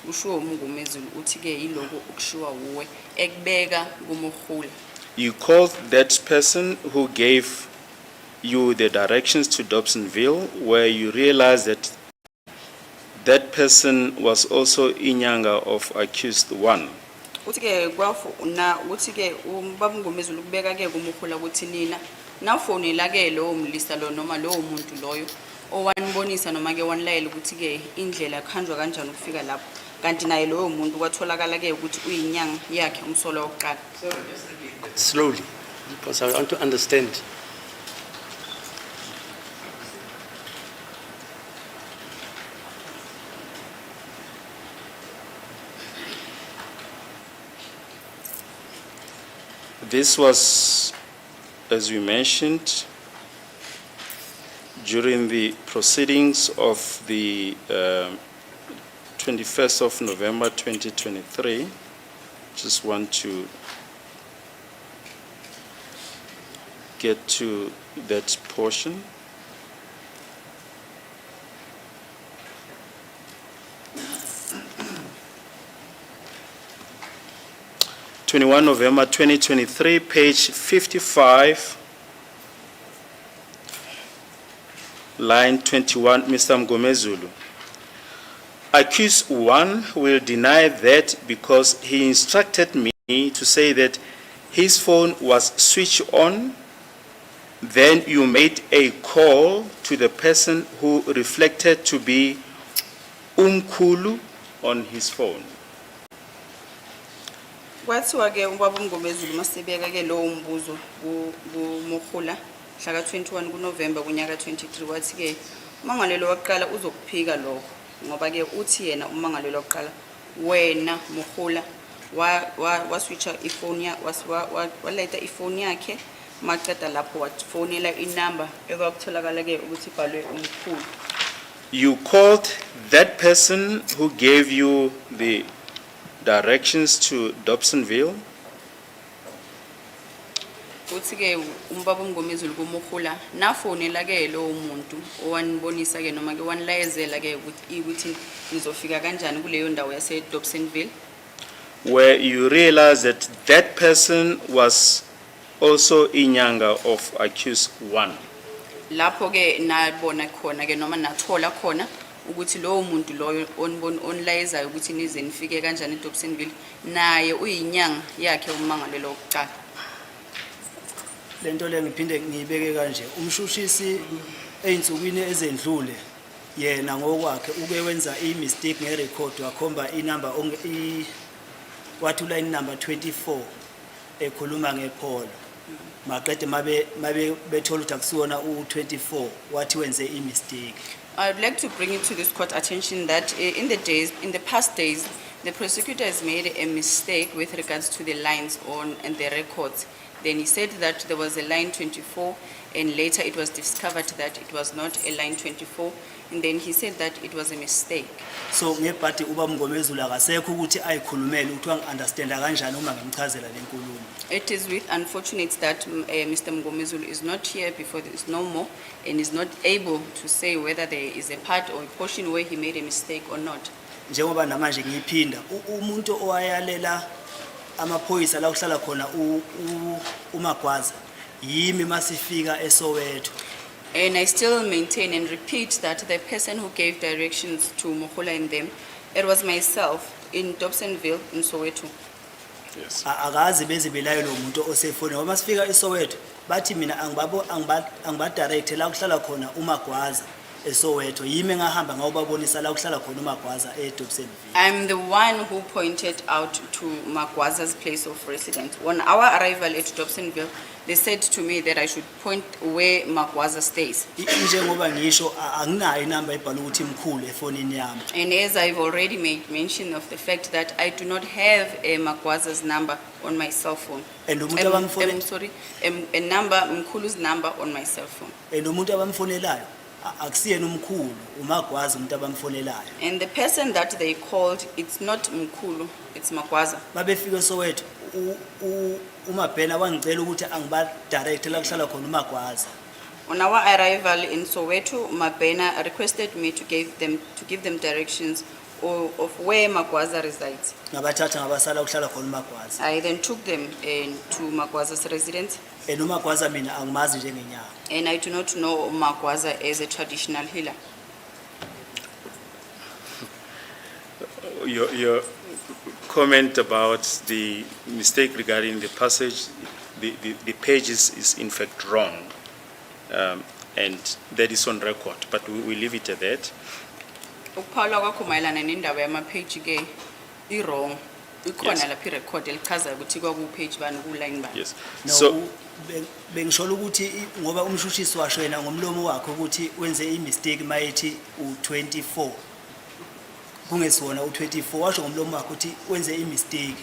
usho uMngomezulu uthi ke iloko ukushiwa uwe ekubeka kuMohula. You called that person who gave you the directions to Dobsonville, where you realized that that person was also inyanga of accused 1. Uthi ke kwafuna uthi ke ubaba uMngomezulu kubeka ke kuMohula ukuthi nina nafonela ke lo umlisa lo noma lo umuntu loyo owanibonisa noma ke wanilayela ukuthi ke indlela khanjwa kanjani ukufika lapho kanti naye lo umuntu kwatholakala ke ukuthi uyinyanga yakhe umsolo wokuqala. Slowly, because I want to understand. This was, as we mentioned, during the proceedings of the 21st of November 2023. Just want to get to that portion. November 2023, page 55, line 21, Mr. Mgomezulu. Accused 1 will deny that because he instructed me to say that his phone was switched on. Then you made a call to the person who reflected to be Umkhulu on his phone. Kwathiwa ke ubaba uMngomezulu masebeka ke lo umbuzo kuMohula mhla ka-21 kuNovember kunyaka 23 wathi ke umangalelo waqala uzokuphika lokho ngoba ke uthi yena umangalelo waqala wena Mohula waswitcha ifoni walayita ifoni yakhe maqeda lapho wafonela inamba ekwakutholakala ke ukuthi ibhalwe Umkhulu. You called that person who gave you the directions to Dobsonville. Uthi ke umbaba uMngomezulu kuMohula nafonela ke lo umuntu owanibonisa ke noma ke wanilayezela ke ukuthi nizofika kanjani kuleyo ndawo yase Dobsonville, where you realize that that person was also inyanga of accused 1. lapho ke nabona khona ke noma nathola khona ukuthi lo umuntu loyo onilayezayo ukuthi nize nifike kanjani eDobsonville naye uyinyanga yakhe umangalelo wokuqala. Lento le ngiphinde ngiyibeke kanje umshushisi einsukwini ezendlule yena ngokwakhe uke wenza imistake ngerecord wakhomba inamba wathi line number 24 ekhuluma ngepholo maqede mabe bethola ukuthi akusiwona u24 wathi wenze imistake. I would like to bring it to this court attention that in the past days, the prosecutor has made a mistake with regards to the lines and the records. Then he said that there was a line 24, and later it was discovered that it was not a line 24, and then he said that it was a mistake. So ngebhadi uba Mngomezulu akasekho ukuthi ayikhulumele ukuthi angiunderstanda kanjani uma ngimchazela lenkulumo. It is with unfortunate that Mr. Mngomezulu is not here before there is no more and is not able to say whether there is a part or a portion where he made a mistake or not. Njengoba namanje ngiyiphinda umuntu owayalela amaphoyisa la kuhlala khona uMagwaza yimi masifika eSoweto. And I still maintain and repeat that the person who gave directions to Mohola and them, it was myself in Dobsonville in Soweto. Yes. Akazi bezibelayo lo muntu osefoni ngoba masifika eSoweto bathi mina angiba direct la kuhlala khona uMagwaza eSoweto yimi engahamba ngawubabonisa la kuhlala khona uMagwaza eDobsonville. I'm the one who pointed out to Magwaza's place of residence. On our arrival at Dobsonville, they said to me that I should point where Magwaza stays. Njengoba ngisho anginayo inamba ebhala ukuthi imkhulu efonini yami. And as I've already made mention of the fact that I do not have a Magwaza's number on my cell phone. And umuntu abamfonela Sorry, a number, Mkulu's number on my cell phone. and umuntu abamfonelayo akusiyena umkhulu uMagwaza umuntu abamfonelayo. And the person that they called, it's not Mkulu, it's Magwaza. Babefika eSoweto uMabhena wangicela ukuthi angiba direct la kuhlala khona uMagwaza. On our arrival in Soweto, Mabena requested me to give them directions of where Magwaza resides. Ngabathatha ngabasala kuhlala khona uMagwaza. I then took them to Magwaza's residence, And uMagwaza mina angimazi njengenyanga. and I do not know Magwaza as a traditional healer. Your comment about the mistake regarding the passage, the page is in fact wrong, and that is on record, but we leave it at that. Ukuphawula kwakho mayelana nendaba yama-page ke i-wrong. Ikhona lapha i-record elichazayo ukuthi kwaku-page bani ku-line bani. Yes. No, So, bengishola ukuthi ngoba umshushisi washo yena ngomlomo wakhe ukuthi wenze imistake mayethi u24 kungesiwona u24 washo ngomlomo wakhe ukuthi wenze imistake.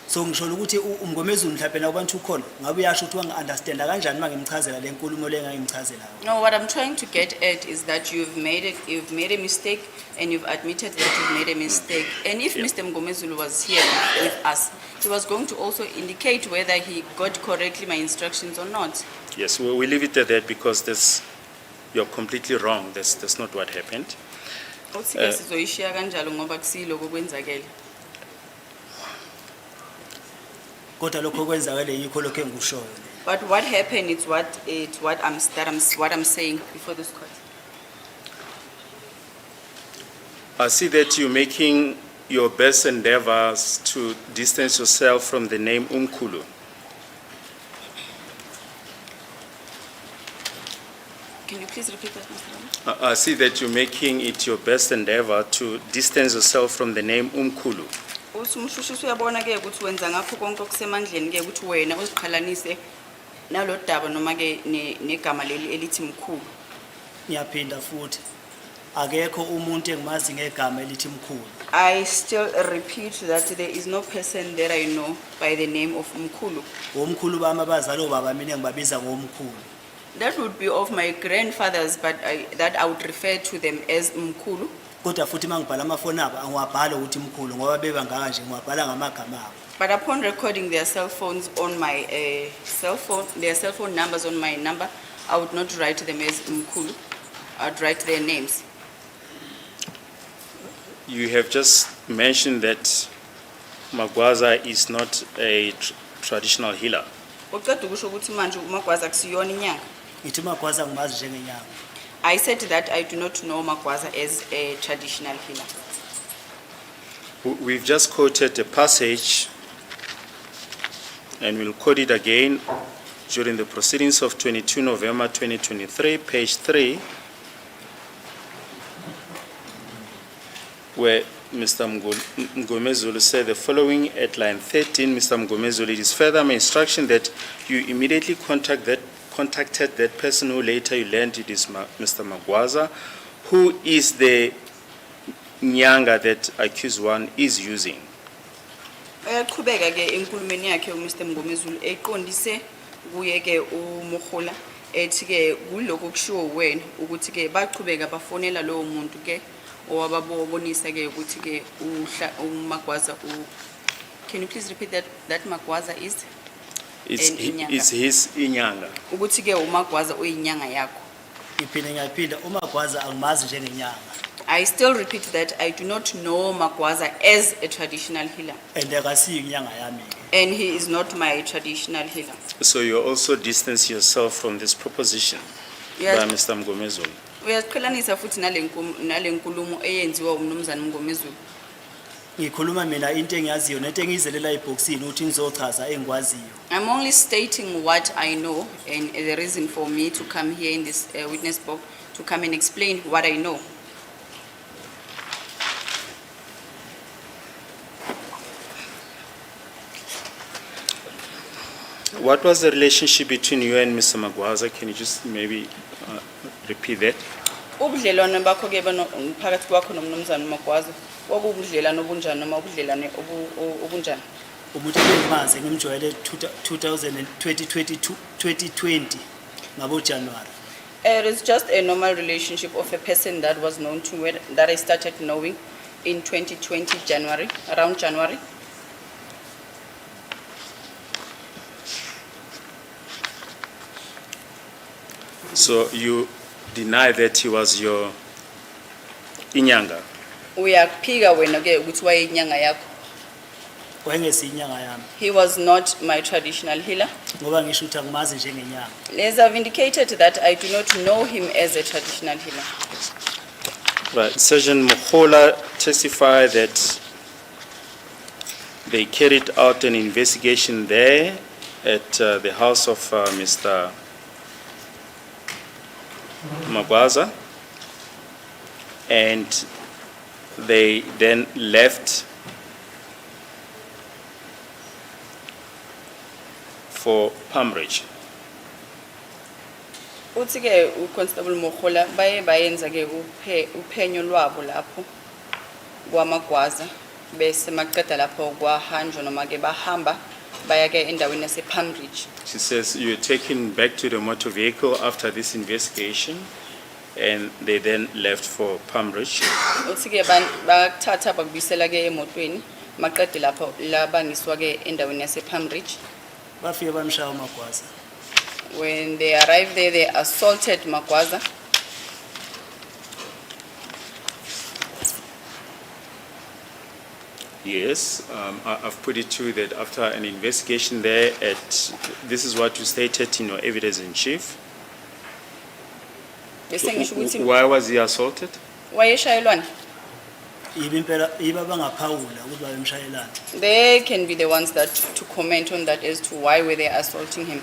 So ngishola ukuthi umngomezulu mhlawumbe nabantu ukhona ngabe uyasho ukuthi wangi-understanda kanjani mangimchazela le nkulumo le engayimchazela. No, what I'm trying to get at is that you've made a mistake, and you've admitted that you've made a mistake. And if Mr. Mngomezulu was here with us, he was going to also indicate whether he got correctly my instructions or not. yes, we leave it at that because you're completely wrong. That's not what happened. Uthi ke sizoyishiya kanjalo ngoba kusiyiloko kwenzakele. Kodwa lokho kwenzakale yikho lokho engikushoyo. But what happened is what I'm saying before this court. I see that you're making your best endeavors to distance yourself from the name Umkulu. Can you please repeat that, Mr. Rama? I see that you're making it your best endeavor to distance yourself from the name Umkulu. Uthi umshushisi uyabona ke ukuthi wenza ngakho konke okusemandleni ke ukuthi wena uziqhalanise nalo daba noma ke negama leli elithi mkhulu. Ngiyaphinda futhi akekho umuntu engimazi ngegama elithi mkhulu. I still repeat that there is no person that I know by the name of Mkulu. Omkhulu bami abazali baba mina ngibabiza ngomkhulu. That would be of my grandfathers, but that I would refer to them as Mkulu. Kodwa futhi mangibhala amafoni abo angiwabhala ukuthi mkhulu ngoba beba ngaka nje ngiwabhala ngamagama abo. But upon recording their cell phones on my their cell phone numbers on my number, I would not write them as Mkulu. I'd write their names. You have just mentioned that Magwaza is not a traditional healer. Uqeda ukusho ukuthi manje uMagwaza kusiyona inyanga. Ngithi Magwaza ngimazi njengenyanga. I said that I do not know Magwaza as a traditional healer. We've just quoted a passage, and we'll quote it again during the proceedings of 22 November 2023, page 3, where Mr. Mngomezulu said the following at line 13. Mr. Mngomezulu, it is further my instruction that you immediately contacted that person who later you learned it is Mr. Magwaza, who is the nyanga that accused one is using. Uyaqhubeka ke enkulumeni yakhe uMr. Mngomezulu eqondise kuye ke uMogola ethi ke kuloko kushiwo wena ukuthi ke baqhubeka bafonela lo muntu ke owababonisa ke ukuthi ke uMagwaza Can you please repeat that Magwaza is? It's his inyanga. Ukuthi ke uMagwaza uyinyanga yakho. Ngiphinde ngiyaphinda uMagwaza angimazi njengenyanga. I still repeat that I do not know Magwaza as a traditional healer. And akasiyo inyanga yami. And he is not my traditional healer. So you also distance yourself from this proposition by Mr. Mngomezulu. Uyaziqhelanisa futhi nale nkulumo eyenziwa uMnumzane Mngomezulu. Ngikhuluma mina into engiyaziyo nento engiyizelela ebhoxini ukuthi ngizochaza engikwaziyo. I'm only stating what I know, and the reason for me to come here in this witness box to come and explain what I know. What was the relationship between you and Mr. Magwaza? Can you just maybe repeat that? Ubudlelwane bakho ke phakathi kwakho nomnumzana Magwaza obubudlelane obunjani noma ubudlelane obunjani? umuntu engimazi ngimjwayele 2020 ngabo January. It is just a normal relationship of a person that was known to me, that I started knowing in 2020 January, around January. So you deny that he was your inyanga? Uyaphika wena ke ukuthi wayeyinyanga yakho. Wayengesinyanga yami He was not my traditional healer. ngoba ngisho ukuthi angimazi njengenyanga. As I've indicated that I do not know him as a traditional healer. Right. Sergeant Mohola testified that they carried out an investigation there at the house of Mr. Magwaza, and they then left for Pambridge. Uthi ke uConstable Mohola bayenza ke uphenyo lwabo lapho kwaMagwaza bese maqeda lapho kwahanjwa noma ke bahamba baya ke endaweni yase Pambridge. She says you were taken back to the motor vehicle after this investigation, and they then left for Pambridge. Uthi ke bathatha bakubisela ke emotweni maqeda lapho labangiswa ke endaweni yase Pambridge. Bafike bamshaya uMagwaza. When they arrived there, they assaulted Magwaza. Yes, I've put it to you that after an investigation there this is what you stated in your evidence in chief. Bese ngisho ukuthi Why was he assaulted? wayeshayelwana. Iba bangaphawula ukuthi bayemshayelana. They can be the ones that to comment on that as to why were they assaulting him.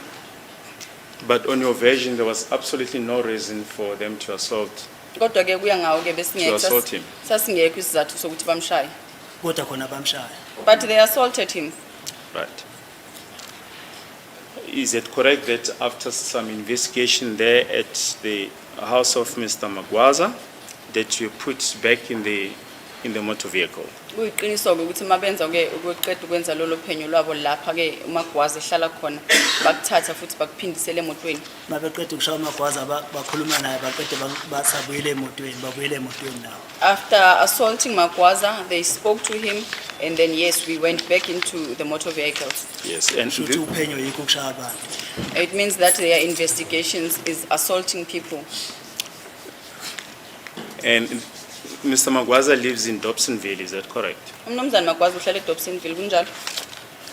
But on your version, there was absolutely no reason for them to assault Kodwa ke kuya ngawo ke To assault him. sasingekho isizathu sokuthi bamshaye. Kodwa khona bamshaya. But they assaulted him. Right. Is it correct that after some investigation there at the house of Mr. Magwaza, that you put back in the motor vehicle? Kuyiqiniso ke ukuthi mabenza ke ukuqeda ukwenza lolo phenyo lwabo lapha ke uMagwaza ehlala khona bakuthatha futhi bakuphindisele emotweni. Mabeqeda ukushaya uMagwaza bakhuluma naye baqede basabuyele emotweni nawo. After assaulting Magwaza, they spoke to him, and then yes, we went back into the motor vehicles. Yes. And Shuthi uphenyo yikho ukushaya abantu. It means that their investigations is assaulting people. and Mr. Magwaza lives in Dobsonville, is that correct? Umnumzana Magwaza uhlala eDobsonville kunjalo.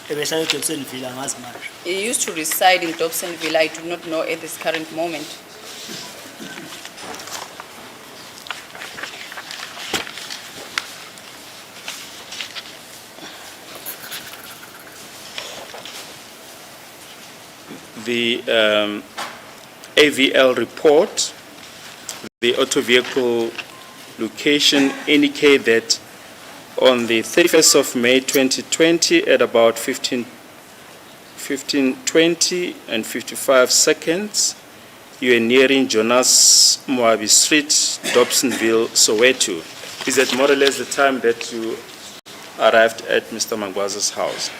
Ebehlala eDobsonville angazi manje. He used to reside in Dobsonville. I do not know at this current moment. The AVL report, the auto vehicle location indicate that on the 31st of May 2020 at about 15:20 and 55 seconds, you are nearing Jonas Moabi Street, Dobsonville, Soweto. Is that more or less the time that you arrived at Mr. Magwaza's house?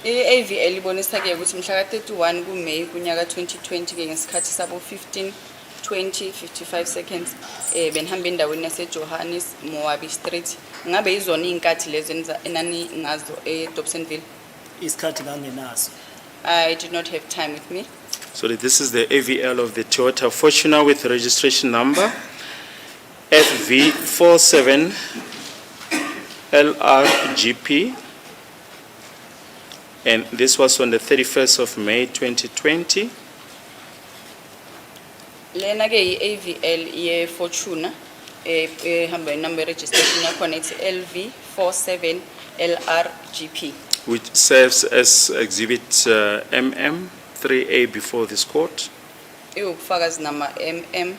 I-AVL ibonisa ke ukuthi mhla ka-31 kuMay kunyaka 2020 ke ngesikhathi sabo 15:20 55 seconds benihamba endaweni yaseJohannes Moabi Street. Ngabe izona inkathi lezi enani ngazo eDobsonville? Isikhathi ngangenaso. I did not have time with me. So this is the AVL of the Toyota Fortuner with registration number FV47 LRGP, and this was on the 31st of May 2020. Lena ke i-AVL ye-Fortuna ehamba inumber registration yakhona ithi LV47 LRGP. Which serves as exhibit MM3A before this court. Iwubufakazi nama MM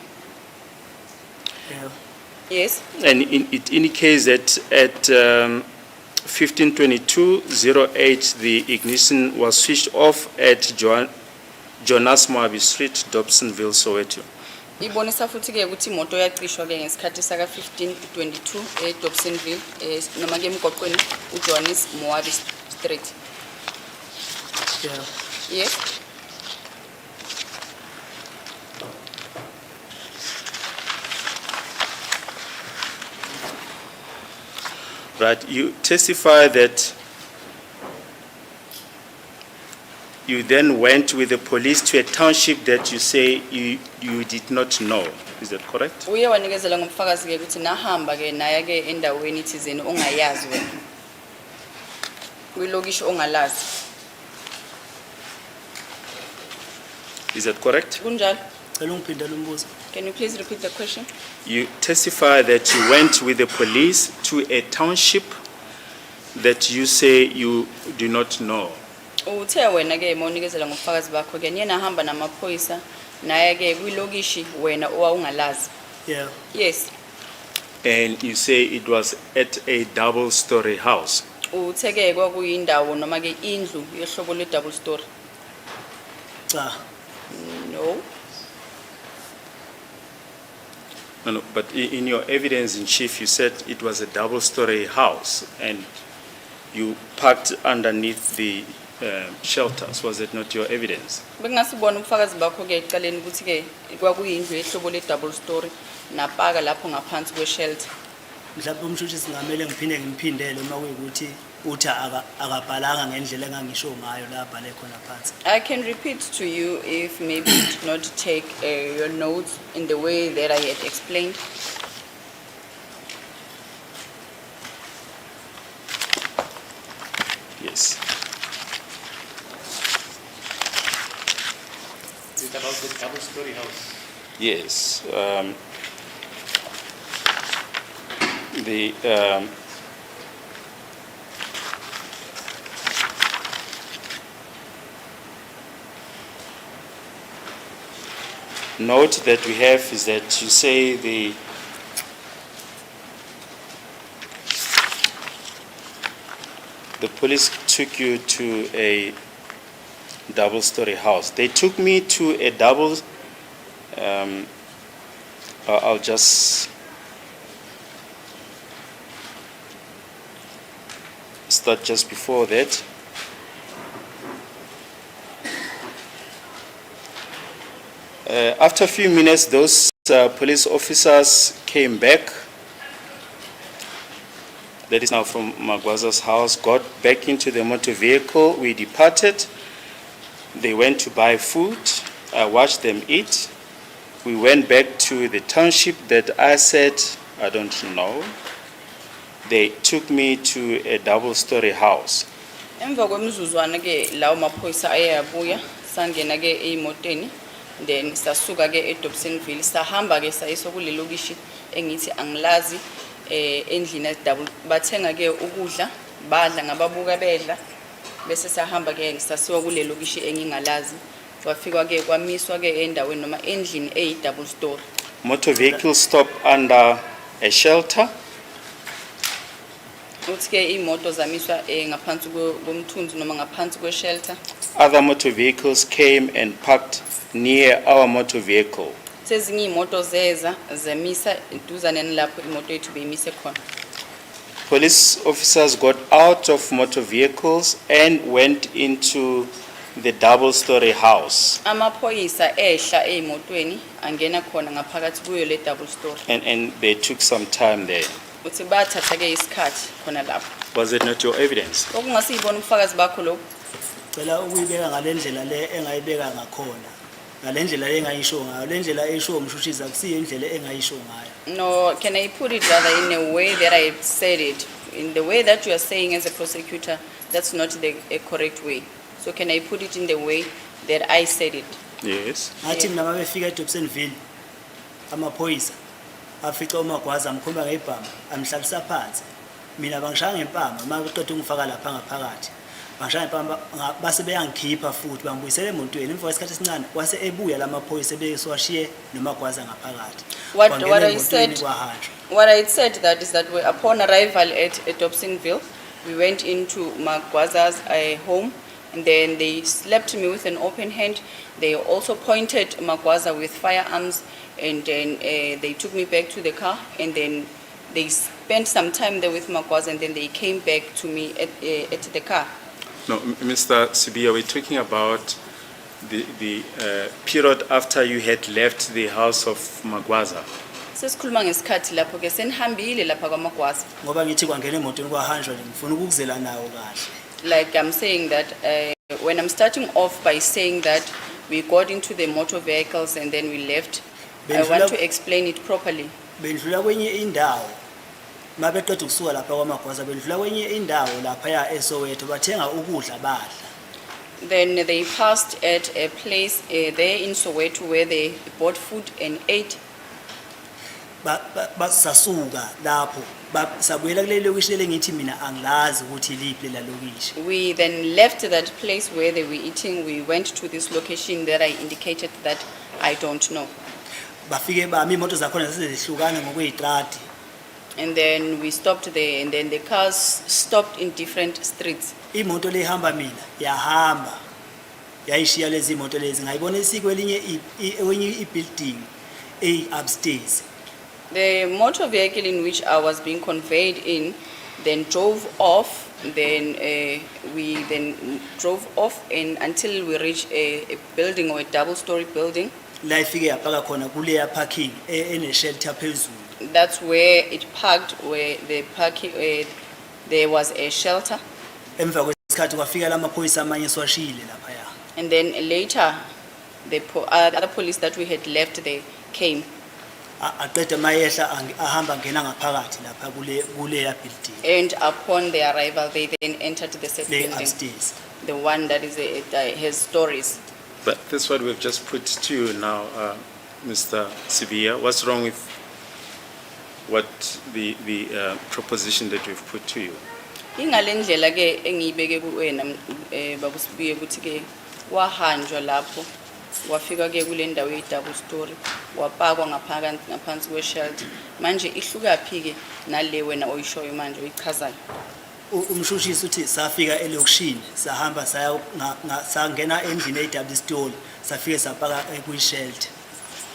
Yeah. Yes. And it indicates that at 15:22:08, the ignition was switched off at Jonas Moabi Street, Dobsonville, Soweto. Ibonisa futhi ke ukuthi imoto yaqishwa ke ngesikhathi saka 15:22 eDobsonville noma ke emgwaqweni uJohannes Moabi Street. Yeah. Yes. Right, you testify that you then went with the police to a township that you say you did not know. Is that correct? Uye wanikezela ngomfakazi ke ukuthi nahamba ke naya ke endaweni ithizeni ongayazi wena. Kwilokishi ongalazi. Is that correct? Kunjalo? Cela ungiphindele umbuzo. Can you please repeat the question? You testify that you went with the police to a township that you say you do not know. Uthe wena ke mawunikezela ngomfakazi bakho ke niyena hamba namaphoyisa naya ke kwilokishi wena owawungalazi. Yeah. Yes. And you say it was at a double-story house. Uthe ke kwakuyindawo noma ke indlu yehlobo le double story. Cha. No. No, but in your evidence in chief, you said it was a double-story house and you parked underneath the shelters. Was it not your evidence? Bengasibona umfakazi bakho ke ecaleni ukuthi ke kwakuyindlu yehlobo le double story napaka lapho ngaphansi kwe shelter. Mhlawumbe umshuthi singamele ngiphindele uma kuyikuthi uthi akabhalanga ngendlela engangisho ngayo la bhale khona phansi. I can repeat to you if maybe you did not take your notes in the way that I had explained. Yes. Is it about the double-story house? Yes. The note that we have is that you say the police took you to a double-story house. They took me to a I'll just start just before that. After a few minutes, those police officers came back. That is now from Magwaza's house, got back into the motor vehicle. We departed. They went to buy food. I watched them eat. We went back to the township that I said I don't know. They took me to a double-story house. Emva kwemizuzwana ke lawo maphoyisa ayabuya sangena ke emoteni then sasuka ke eDobsonville sahamba ke sayiswa kule lokishi engithi angilazi endlini double bathenga ke ukudla badla ngababuka bedla bese sahamba ke sasiwa kule lokishi engingalazi wafika ke kwamiswa ke endaweni noma endlini eyi double story. Motor vehicles stop under a shelter. Uthi ke imoto zamiswa ngaphansi komthunzi noma ngaphansi kwe shelter. Other motor vehicles came and parked near our motor vehicle. Sezinye imoto zeza zemisa eduzane nalapho imoto yethu beyimise khona. Police officers got out of motor vehicles and went into the double-story house. Amaphoyisa ehla emotweni angena khona ngaphakathi kuyo le double story. And they took some time there. Uthi bathatha ke isikhathi khona lapho. Was it not your evidence? Okungasiyibona umfakazi bakho lo. Cela ukuyibeka ngalendlela le engayibeka ngakhona. Ngalendlela le engayisho ngayo. Lendlela esho umshushiza akusiyo indlela engayisho ngayo. No, can I put it rather in a way that I said it? In the way that you are saying as a prosecutor, that's not the correct way. So can I put it in the way that I said it? Yes. Athi mina mabefika eDobsonville amaphoyisa afica uMagwaza amkhomba ngebhama amhlalisa phansi. Mina bangishaya ngempama maqeda ungifaka lapha ngaphakathi. ngashaya pamba base beyangikhipha futhi bangibuyisele emotweni emva kwesikhathi esincane wase ebuya lamaphoyisa ebeswashiye noMagwaza ngaphakathi. What Kwangena I emotweni said, kwahanjwa. what I said that is that upon arrival at Dobsonville, we went into Magwaza's home, and then they slapped me with an open hand. They also pointed Magwaza with firearms, and then they took me back to the car, and then they spent some time there with Magwaza, and then they came back to me at the car. No, Mr. Sibiya, we're talking about the period after you had left the house of Magwaza. Sesikhuluma ngesikhathi lapho ke senihambile lapha kwaMagwaza. Ngoba ngithi kwangena emotweni kwahanjwa ngifuna ukuzela nawo kahle. Like I'm saying that when I'm starting off by saying that we got into the motor vehicles and then we left, I want to explain it properly. Bendlula kwenye indawo mabeqeda ukusuka lapha kwaMagwaza bendlula kwenye indawo lapha ya eSoweto bathenga ukudla badla. Then they passed at a place there in Soweto where they bought food and ate. Basasuka lapho sabuyela kuleli lokishi lengithi mina angilazi ukuthi iliphi lela lokishi. We then left that place where they were eating. We went to this location that I indicated that I don't know. Bafike bami imoto zakhona sezihlukana ngokweyitrati. And then we stopped there, and then the cars stopped in different streets. Imoto lehamba mina yahamba yayishiya lezi imoto lezi ngayibona isikwelinye kwenye ibuilding upstairs. The motor vehicle in which I was being conveyed in then drove off. Then we then drove off and until we reached a building or a double-story building. La ifike yapaka khona kuleya parking ene shelter phezulu. That's where it parked, where the parking there was a shelter. Emva kwesikhathi kwafika lamaphoyisa amanye swashile lapha ya. And then later, the other police that we had left there came. Aqeda mayehla ahamba ngena ngaphakathi lapha kuleya building. And upon their arrival, they then entered the said Le building, upstairs. the one that is has stories. But that's what we've just put to you now, Mr. Sibiya. What's wrong with what the proposition that we've put to you? Ingalendlela ke engiyibeke kuwena bakusibiye ukuthi ke wahanjwa lapho wafika ke kule ndawo ye-double story wapakwa ngaphansi kwe-shelter manje ihlukaphi ke nale wena oyishoyo manje oyichazayo. Umshushisi uthi safika elokishini sahamba sangena endlini ye-double story safike sapaka kwi-shelter.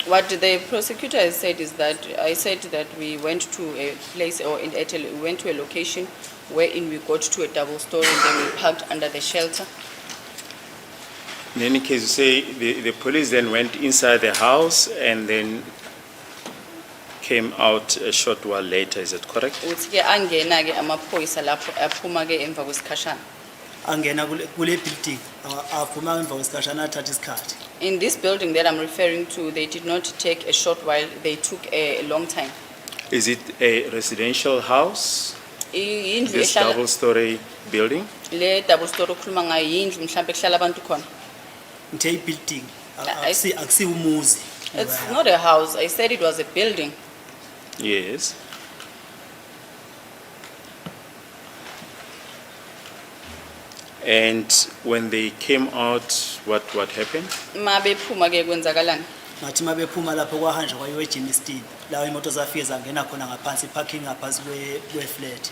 What the prosecutor has said is that I said that we went to a place or we went to a location wherein we got to a double story and then we parked under the shelter. In any case, you say the police then went inside the house and then came out a short while later, is that correct? Uthi ke angena ke amaphoyisa lapho aphuma ke emva kwesikhashana. Angena kule building aphuma emva kwesikhatshana athatha isikhathi. In this building that I'm referring to, they did not take a short while, they took a long time. Is it a residential house, Indlu this ehlala double-story building? le double story okhuluma ngayo indlu mhlambe kuhlala abantu khona. Ngithe ibuilding I- akusi umuzi. It's not a house. I said it was a building. Yes. And when they came out, what happened? Mabe phuma ke kwenzakalani? Ngathi mabephuma lapho kwahanjwa kwayiwe eGemiston la imoto zafike zangena khona ngaphansi parking ngaphansi kwe-flat.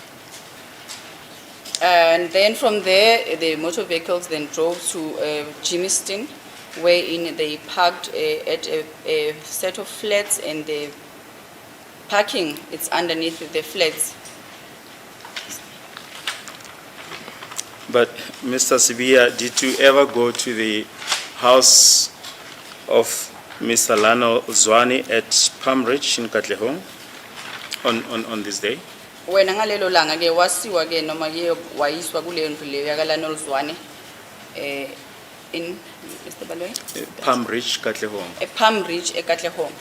And then from there, the motor vehicles then drove to Jimiston, wherein they parked at a set of flats, and the parking it's underneath the flats. But Mr. Sibiya, did you ever go to the house of Mr. Lano Zwane at Palm Ridge in Katlehong on this day? Wena ngalelo langa ke wasiwa ke noma ke wayiswa kule ndlu leyo yakalano Zwane in Mr. Baloyi? Palm Ridge, Katlehong. A Palm Ridge eKatlehong.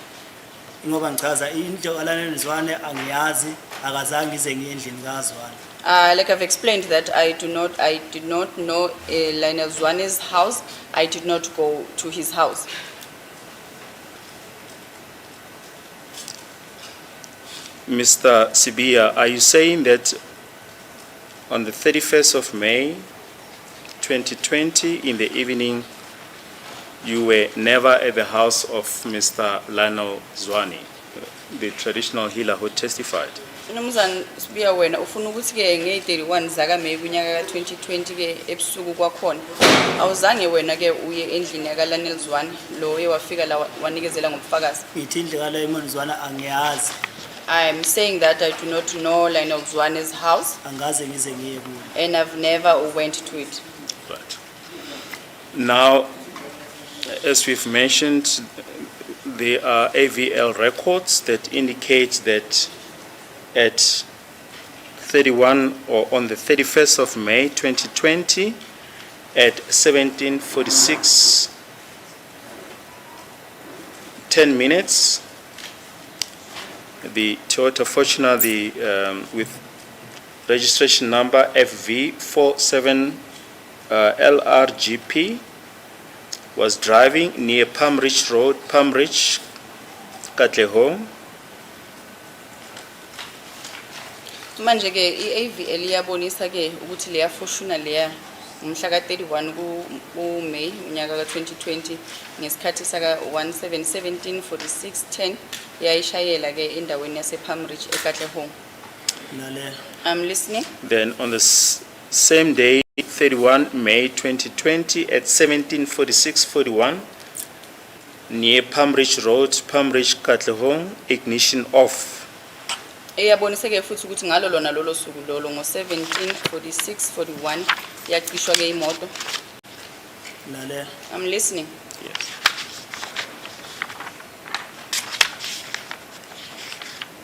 Ngoba ngichaza into alanelizwane angiyazi akazange ize ngendlini kaZwane. Like I've explained that I did not know Lionel Zwane's house. I did not go to his house. Mr. Sibiya, are you saying that on the 31st of May, 2020 in the evening, you were never at the house of Mr. Lionel Zwane, the traditional healer who testified. Mnumzane Sibiya wena ufuna ukuthi ke nge31 zaka May kunyaka ka2020 ke ebusuku kwakhona awuzange wena ke uye endlini yaka Lionel Zwane lo wafika la wanikezela ngobufakazi. Ngithi indlu ka Lionel Zwane angiyazi, I am saying that I do not know Lionel Zwane's house angaze ngize ngiye kuyo. and I've never went to it. Right. Now, as we've mentioned, there are AVL records that indicate that at 31 or on the 31st of May 2020 at 17:46 10 minutes, the Toyota Fortuner, with registration number FV47 LRGP, was driving near Palm Ridge Road, Palm Ridge, Katlehong. Manje ke iAVL iyabonisa ke ukuthi leya Fortuna leya umhla ka31 ku May unyaka ka2020 ngesikhathi saka 17:46:10 yayishayela ke endaweni yase Palm Ridge eKatlehong. Nale I'm listening. Then on the same day, 31 May 2020 at 17:46:41 near Palm Ridge Road, Palm Ridge, Katlehong, ignition off. Eyabonisa ke futhi ukuthi ngalo lona lolo suku lolo ngo17:46:41 yaqishwa ke imoto. nale I'm listening. Yes.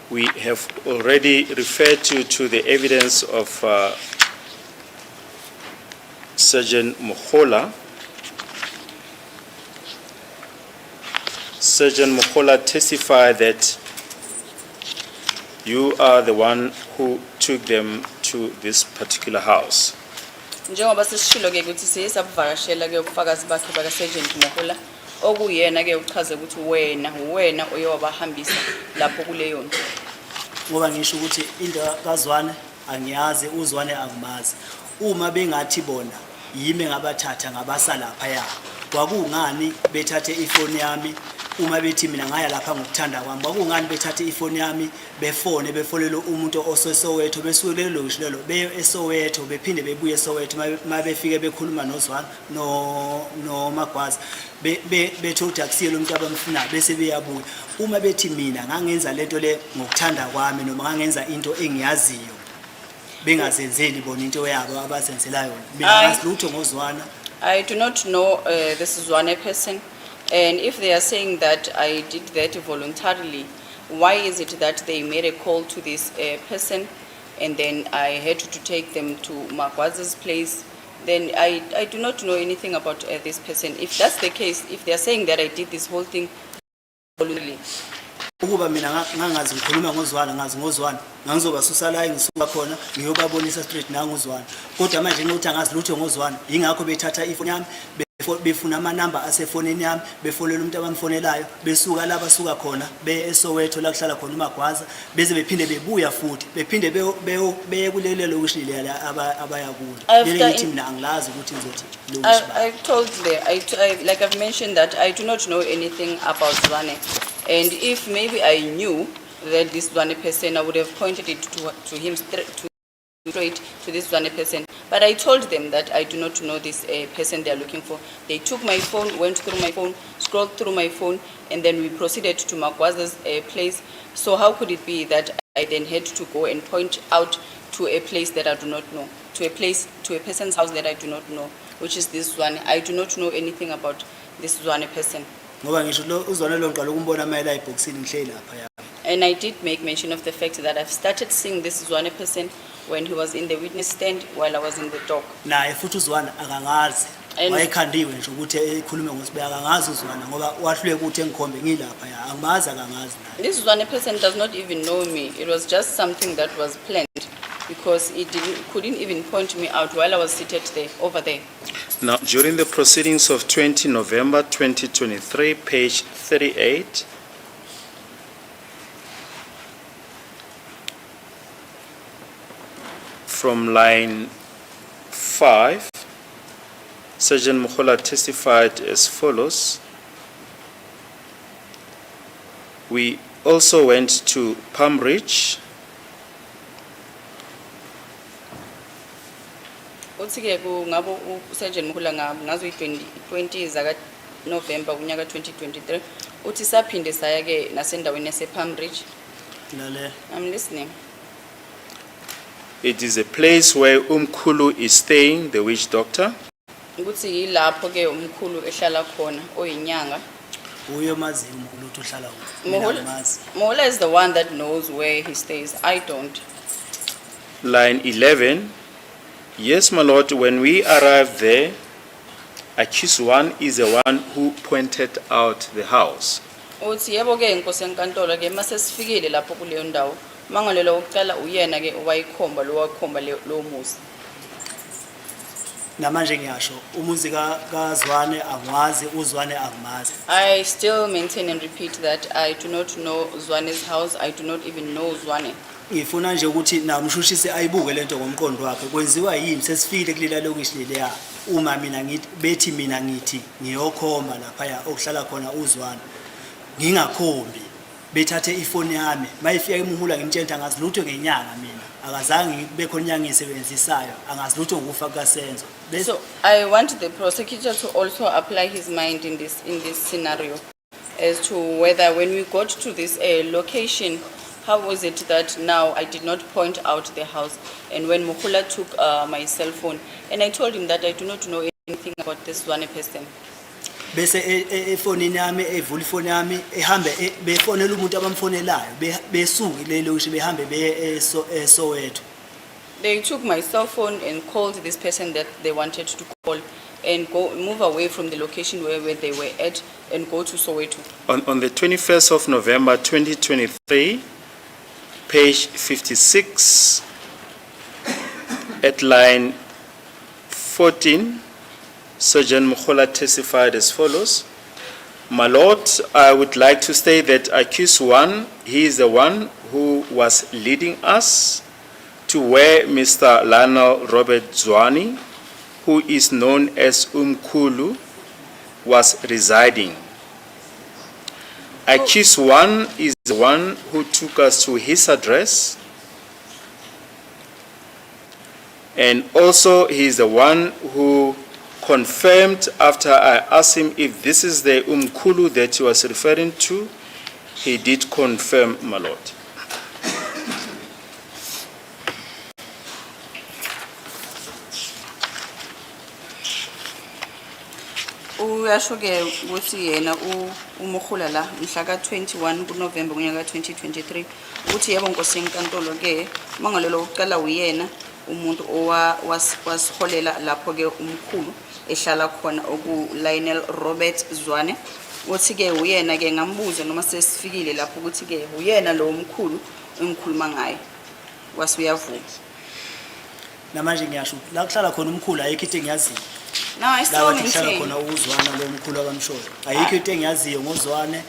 We have already referred you to the evidence of Sergeant Mohola. Sergeant Mohola testified that you are the one who took them to this particular house. Njengoba sisishilo ke ukuthi siyesabuvakashela ke ubufakazi bakhe baka Sergeant Mohola okuyena ke uchaze ukuthi wena oyowabahambisa lapho kuleyo nto. ngoba ngisho ukuthi into kaZwane angiyazi, uZwane angimazi. Uma bengathi bona yimi ngabathatha ngabasa lapha ya, kwakungani bethathe ifoni yami? Uma bethi mina ngaya lapha ngokuthanda kwami, kwakungani bethathe ifoni yami befonele umuntu osesowetho besuke lelo ngishilo beye eSoweto bephinde bebuye eSoweto mabefike bekhuluma noZwane no Magwaza bethu ukuthi akusiyelo umuntu abamfuna bese beyabuya. Uma bethi mina ngangenza lento le ngokuthanda kwami noma ngangenza into engiyaziyo bengazenzeli bona into yabo abazenzela yona, mina ngasilutho ngoZwane. I do not know this Zwane person, and if they are saying that I did that voluntarily, why is it that they made a call to this person and then I had to take them to Magwaza's place? Then I do not know anything about this person. If that's the case, if they are saying that I did this whole thing voluntarily. Ukuba mina ngangazi ngikhuluma ngoZwane, ngazi ngoZwane ngangizobasusa la engisuka khona ngiyobabonisa straight nangoZwane, kodwa manje ngokuthi angazi lutho ngoZwane ingakho bethatha ifoni yami befuna ama number asefonini yami befonela umuntu abamfonelayo besuka la basuka khona eSoweto la kuhlala khona uMagwaza beze bephinde bebuya futhi bephinde beye kulelelo kushilela abaya kulo. Ngithi mina angilazi ukuthi ngizothi lo I told them, like I've mentioned, that I do not know anything about Zwane. And if maybe I knew that this Zwane person, I would have pointed it to him straight to this Zwane person. But I told them that I do not know this person they are looking for. They took my phone, went through my phone, scrolled through my phone, and then we proceeded to Magwaza's place. So how could it be that I then had to go and point out to a place that I do not know, to a person's house that I do not know, which is this Zwane? I do not know anything about this Zwane person. ngoba ngisho lo uZwane lo ngiqala ukumbona mayela ibhoxini ngihleli lapha ya. And I did make mention of the fact that I've started seeing this Zwane person when he was in the witness stand while I was in the dock. Naye futhi uZwane akangazi. And- Wayekhandiwe nje ukuthi ekhulume ngosibeka akangazi uZwane ngoba wahlule ukuthi engikhombe ngilapha ya, angimazi akangazi naye. This Zwane person does not even know me. It was just something that was planned because it couldn't even point me out while I was seated there, over there. Now, during the proceedings of 20 November 2023, page 38, from line 5, Sergeant Mukhola testified as follows. We also went to Palm Ridge. Uthi-ke ngabo uSergeant Mkhula ngazo 20 zaka November kunyaka 2023 uthi saphinde saya-ke nasendaweni yase-Palm Ridge. Lale. I'm listening. It is a place where Umkhulu is staying, the witch doctor. Ukuthi yilapho-ke umkhulu ehlala khona oyinyanga. Uye mazi umkhulu uthi uhlala kuphi. Mohole Mohole is the one that knows where he stays. I don't. Line 11. Yes, my lord, when we arrived there, accused one is the one who pointed out the house. Uthi yebo-ke inkosi enkantolo-ke mase sifikile lapho kuleyo ndawo mangalelo wokuqala uyena-ke owayikhomba lo muzi. Namanje ngiyasho umuzi kaZwane angwazi uZwane angimazi. I still maintain and repeat that I do not know Zwane's house. I do not even know Zwane. Ngifuna nje ukuthi namshushise ayibuke lento ngomqondo wakhe kwenziwa yini sesifikile kulela lokishi leleya uma mina ngithi bethi mina ngithi ngiyokhomba lapha okuhlala khona uZwane ngingakhombi bethathe ifoni yami mayifika emuhula ngimtshela ngazi lutho ngenyanga mina akazange ngibe khona inyanga ngisebenzisayo angazi lutho ngokufa kaSenzo. So I want the prosecutor to also apply his mind in this scenario as to whether when we got to this location, how was it that now I did not point out the house, and when Mukula took my cell phone and I told him that I do not know anything about this one person. Bese efonini yami evula ifoni yami ehambe befonela umuntu abamfonelayo besuki lelo ukuthi behambe beye eSoweto. They took my cell phone and called this person that they wanted to call and move away from the location where they were at and go to Soweto. On the 21st of November 2023, page 56, at line 14, Sergeant Mukhola testified as follows. My lord, I would like to state that accused one, he is the one who was leading us to where Mr. Lionel Robert Zwane, who is known as Umkhulu, was residing. Accused one is the one who took us to his address, and also he is the one who confirmed after I asked him if this is the Umkhulu that he was referring to, he did confirm, my lord. Uyasho-ke ukuthi yena uMukhola la mhla ka 21 kuNovember kunyaka 2023 ukuthi yebo nkosi enkantolo-ke mangalelo wokuqala uyena umuntu wasiholela lapho-ke umkhulu ehlala khona Lionel Robert Zwane. Uthi-ke uyena-ke ngambuza noma sesifikile lapho ukuthi-ke uyena lo umkhulu engikhuluma ngaye wase uyavuma. Namanje ngiyasho la kuhlala khona umkhulu ayikho into engiyaziyo. Now I still Kuhlala maintain. khona uZwane lo mkhulu abamshoyo. Ayikho into engiyaziyo ngoZwane.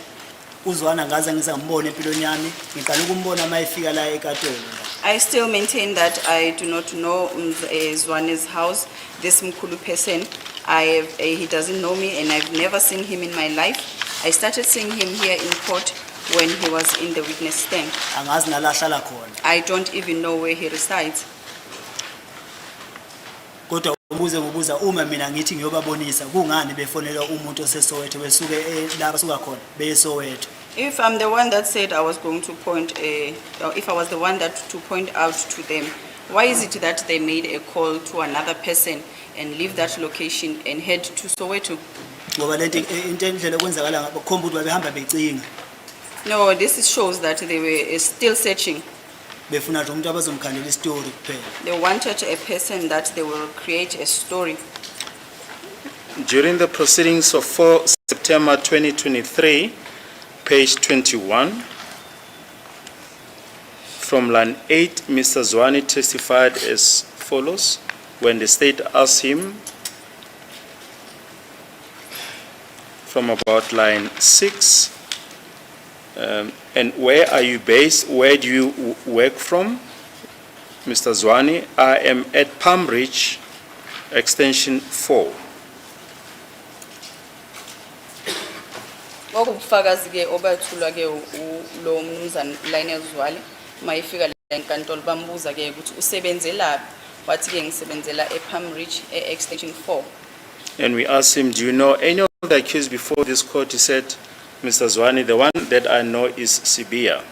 uZwane angaze ngizambone empilweni yami ngiqala ukumbona mayifika la eKatolo. I still maintain that I do not know Zwane's house, this Mkhulu person. He doesn't know me and I've never seen him in my life. I started seeing him here in court when he was in the witness stand. Angazi nala hlala khona. I don't even know where he resides. Kodwa ngobuza uma mina ngithi ngiyobabonisa kungani befonela umuntu oseSoweto besuke la basuka khona beSoweto. If I'm the one that said I was going to if I was the one that to point out to them, why is it that they made a call to another person and leave that location and head to Soweto? Ngoba lento into endlela kwenzakala ngabakhomba ukuthi babehamba becinga. No, this shows that they were still searching. Befuna nje umuntu abazomkhandela istory kuphela. They wanted a person that they will create a story. During the proceedings of 4 September 2023, page 21, from line 8, Mr. Zwane testified as follows. When the state asked him from about line 6, and where are you based? Where do you work from? Mr. Zwane, I am at Palm Ridge, extension 4. Okubufakazi ke obathulwa ke lo mnumzane Lionel Zwali mayifika la enkantolo bambuza ke ukuthi usebenzela wathi ke ngisebenzela ePalm Ridge extension 4. And we asked him, do you know any of the accused before this court? He said, Mr. Zwani, the one that I know is Sibia.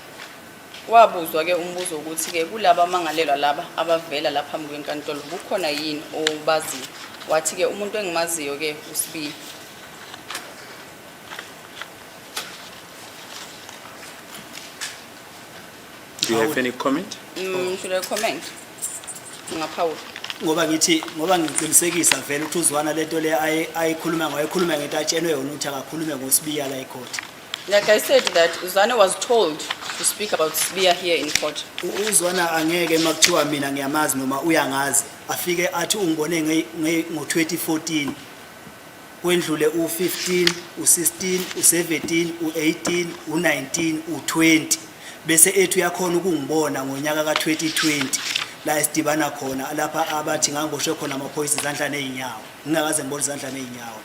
Wabuzwa ke umbuzo ukuthi ke kulaba amangalelwa laba abavela lapha phambi kwenkantolo kukhona yini obazi. Wathi ke umuntu engimaziyo ke uSibia. Do you have any comment? Should I comment? Ngaphawu. ngoba ngicinisekisa vele ukuthi uzwana lento le ayikhuluma ngento atshenwe yona ukuthi akakhulume ngosibiya la ecourt. Like I said, that Uzwane was told to speak about Sibia here in court. Uzwana angeke makuthiwa mina ngiyamazi noma uyangazi afike athi ungibone ngo2014 kwendlule u15 u16 u17 u18 u19 u20 bese ethu yakhona ukungibona ngonyaka ka2020 la esidibana khona lapha abathi ngangosho khona amaphoyisa izandla nezinyawo ngingakaze ngibone izandla nezinyawo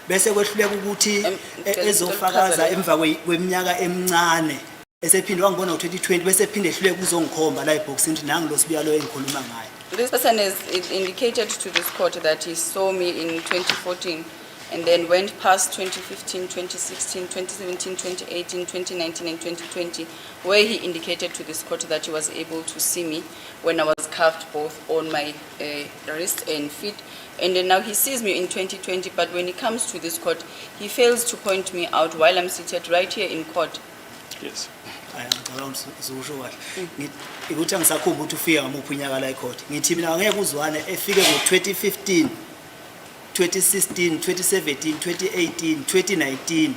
bese kwehluleka ukuthi ezofakaza emva kweminyaka emincane esephinde wangibona ngo2020 bese ephinde ehluleka uzongikhomba la eboxini ukuthi nangi lo Sibia lo engikhuluma ngayo. This person has indicated to this court that he saw me in 2014 and then went past 2015, 2016, 2017, 2018, 2019 and 2020 where he indicated to this court that he was able to see me when I was cuffed both on my wrist and feet. And then now he sees me in 2020, but when he comes to this court, he fails to point me out while I'm seated right here in court. Yes. Ukuthi angisakhumba ukuthi ufika ngamuphi unyaka la ecourt ngithi mina angeke uzwane efike ngo2015 2016 2017 2018 2019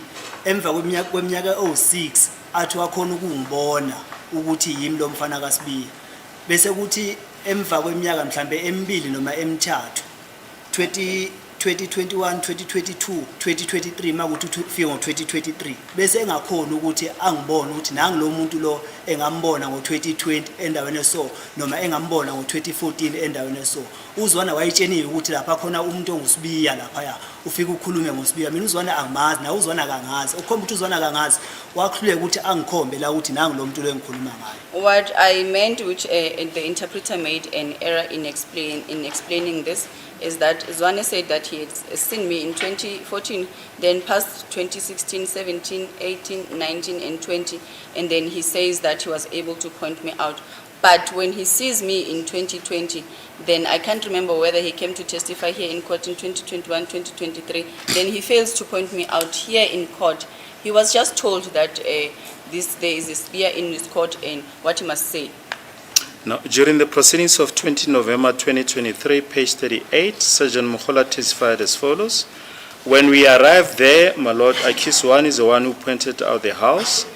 emva kweminyaka o6 athi wakhona ukungibona ukuthi yimi lo mfana kaSibia bese kuthi emva kweminyaka mhlambe emibili noma emithathu 2021 2022 2023 makuthi ufike ngo2023 bese engakhona ukuthi angibone ukuthi nangi lo muntu lo engambona ngo2020 endaweni eso noma engambona ngo2014 endaweni eso uzwana wayitsheniwe ukuthi lapha khona umuntu onguSibia lapha ya ufika ukukhulume ngoSibia mina uzwana angimazi na uzwana kangazi okhomba ukuthi uzwana kangazi wakhuleka ukuthi angikhombe la ukuthi nangi lo muntu lo engikhuluma ngayo. What I meant, which the interpreter made an error in explaining this, is that Zwane said that he had seen me in 2014, then past 2016, 17, 18, 19, and 20, and then he says that he was able to point me out. But when he sees me in 2020, then I can't remember whether he came to testify here in court in 2021, 2023, then he fails to point me out here in court. He was just told that there is a Sibia in this court and what he must say. Now, during the proceedings of 20 November 2023, page 38, Sergeant Mukhola testified as follows. When we arrived there, my lord, accused one is the one who pointed out the house.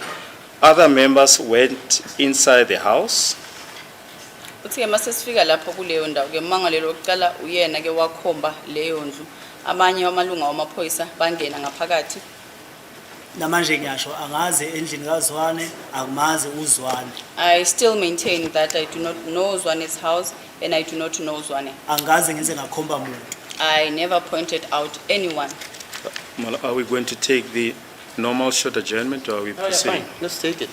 Other members went inside the house. Uthi mase sifika lapho kuleyo ndawo ke mangalelo oqala uyena ke wakhomba leyo ndlu abanye amalunga wamaphoyisa bangena ngaphakathi. Namanje ngiyasho angaze endlini kaZwane akumazi uZwane. I still maintain that I do not know Zwane's house and I do not know Zwane. Angaze ngize ngakhomba umuntu. I never pointed out anyone. Are we going to take the normal short adjournment or are we proceeding? Fine, let's take it.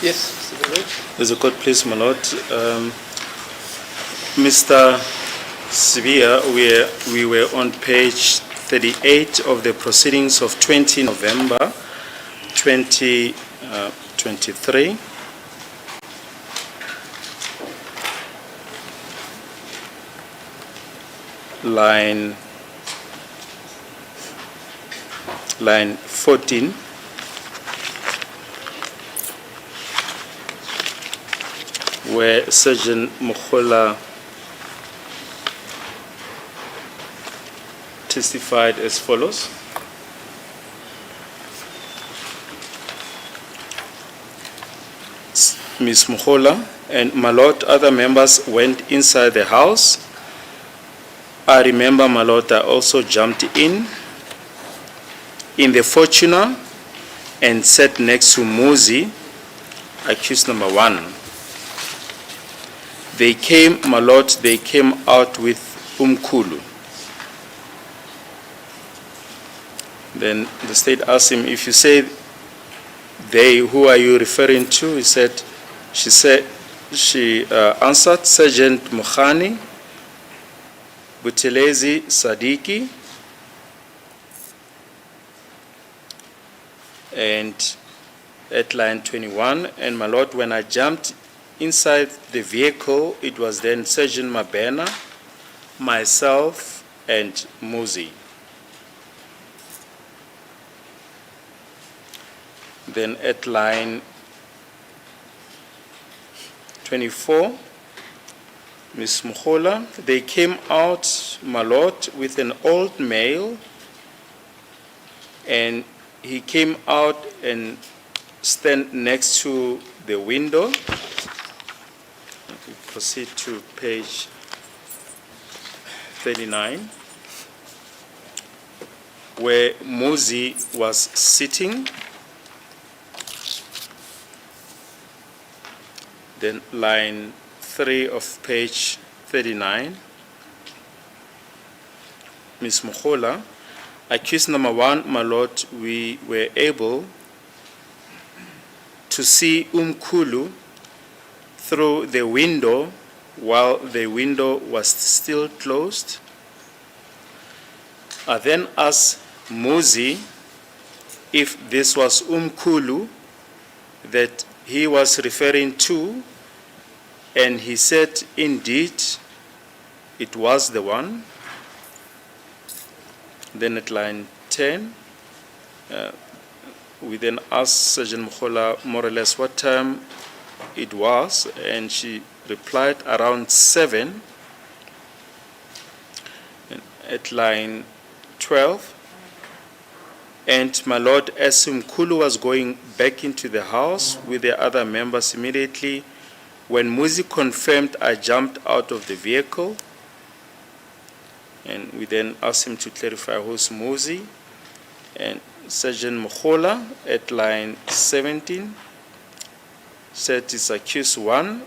Yes, Mr. President. There's a court, please, my lord. Mr. Sibia, we were on page 38 of the proceedings of 20 November 2023. Line 14. Where Sergeant Mokhola testified as follows. Ms. Mokhola and my lord, other members went inside the house. I remember, my lord, I also jumped in the Fortuner and sat next to Muzi, accused number 1. They came, my lord, they came out with Umkulu. Then the state asked him, if you say they, who are you referring to? He said, she answered, Sergeant Mukhani, Butelezi Sadiki, and at line 21, and my lord, when I jumped inside the vehicle, it was then Sergeant Mabena, myself, and Muzi. Then at line 24, Ms. Mokhola, they came out, my lord, with an old male, and he came out and stand next to the window. We proceed to page 39, where Muzi was sitting. Then line 3 of page 39, Ms. Mokhola, accused number 1, my lord, we were able to see Umkulu through the window while the window was still closed. I then asked Muzi if this was Umkulu that he was referring to, and he said, indeed, it was the one. Then at line 10, we then asked Sergeant Mokhola more or less what time it was, and she replied around 7. And at line 12, and my lord, as Umkulu was going back into the house with the other members immediately, when Muzi confirmed, I jumped out of the vehicle, and we then asked him to clarify who's Muzi. And Sergeant Mokhola at line 17 said it's accused 1.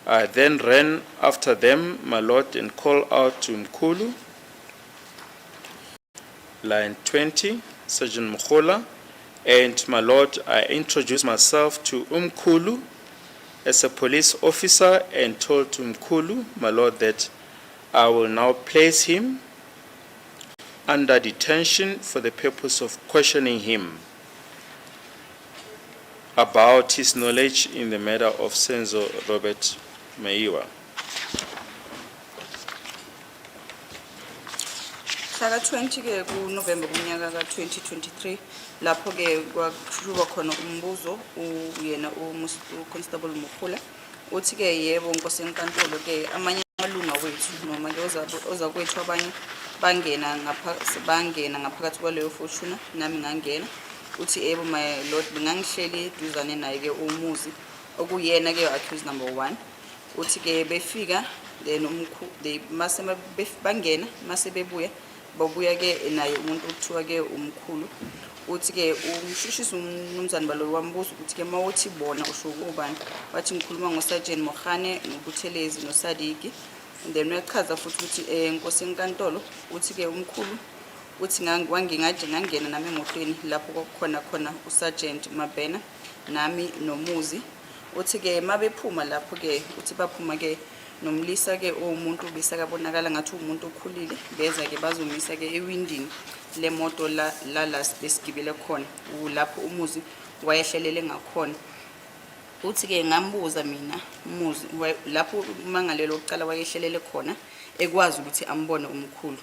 I then ran after them, my lord, and called out to Umkulu. Line 20, Sergeant Mokhola, and my lord, I introduced myself to Umkulu as a police officer and told Umkulu, my lord, that I will now place him under detention for the purpose of questioning him about his knowledge in the matter of Senzo Meyiwa. Saka 20 ke ku November kunyaka ka 2023 lapho ke kwakhulwa khona umbuzo uyena uConstable Mokhola uthi ke yebo Nkosi enkantolo ke amanye amalunga wethu noma ke ozakwethu abanye bangena ngaphakathi kwaleyo Fortuna nami ngangena uthi yebo my lord bengangihleli duzane naye ke uMuzi okuyena ke accused number 1 uthi ke befika then mase bangena mase bebuya babuya ke naye umuntu okuthiwa ke umkhulu uthi ke umshushisi umnumzane balo wambuza ukuthi ke mawuthi bona usho ubani wathi ngikhuluma ngoSergeant Mohane noButhelezi noSadiki and then uyachaza futhi ukuthi inkosi enkantolo uthi ke umkhulu uthi ngangena nami emotweni lapho khona uSergeant Mabena nami noMuzi uthi ke mabephuma lapho ke uthi baphuma ke nomlisa ke umuntu bisakabonakala ngathi umuntu okhulile beza ke bazomisa ke ewindini lemoto la besigibele khona lapho umuzi wayehlelele ngakhona uthi ke ngambuza mina umuzi lapho umangalelo oqala wayehlelele khona ekwazi ukuthi ambone umkhulu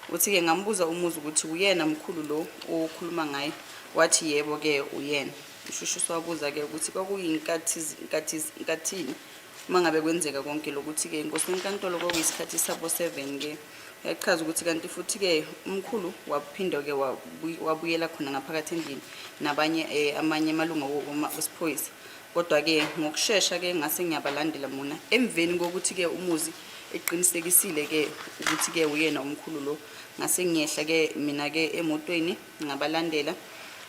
uthi ke ngambuza umuzi ukuthi uyena mkhulu lo okhuluma ngaye wathi yebo ke uyena ushushu wabuza ke ukuthi kwakuyinkathini mangabe kwenzeka konke lokuthi ke inkosi enkantolo kwakuyisikhathi sabo 7 ke yachaza ukuthi kanti futhi ke umkhulu waphinda ke wabuyela khona ngaphakathi endlini nabanye amanye amalunga wesiphoyisa kodwa ke ngokusheshsha ke ngase ngiyabalandela mina emveni kokuthi ke umuzi eqinisekisile ke ukuthi ke uyena umkhulu lo ngase ngiyehla ke mina ke emotweni ngabalandela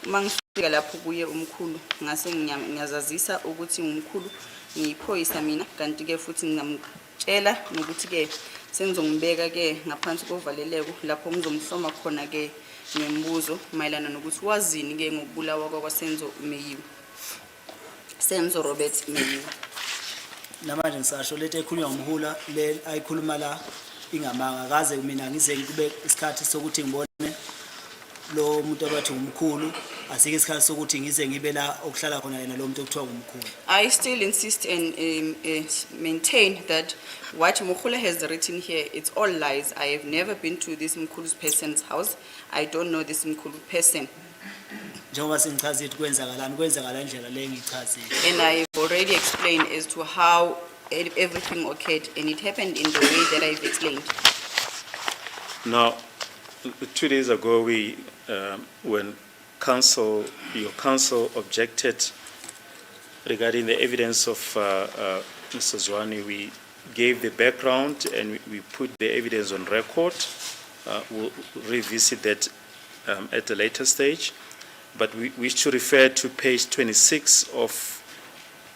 uma ngifika lapho kuye umkhulu ngase ngiyazazisa ukuthi umkhulu ngiyiphoyisa mina kanti ke futhi ngamtshela nokuthi ke sengizongibeka ke ngaphansi kovaleleko lapho ngizomhloma khona ke nembuzo mayelana nokuthi wazini ke ngokubulawa kwaSenzo Meyiwa Senzo Robert Meyiwa namanje ngisasho lethe ekhulunywa ngomhula le ayikhuluma la ingamanga kaze mina ngize kube isikhathi sokuthi ngibone lo muntu abathi umkhulu asike isikhathi sokuthi ngize ngibe la okuhlala khona yena lo muntu okuthiwa umkhulu. I still insist and maintain that what Mkhulu has written here, it's all lies. I have never been to this Mkhulu's person's house. I don't know this Mkhulu person. Njengoba sengichazile kwenzakala indlela le ngichazile. And I have already explained as to how everything occurred, and it happened in the way that I've explained. Now, 2 days ago, when your counsel objected regarding the evidence of Mr. Zwane, we gave the background and we put the evidence on record. We'll revisit that at a later stage. But we wish to refer to page 26 of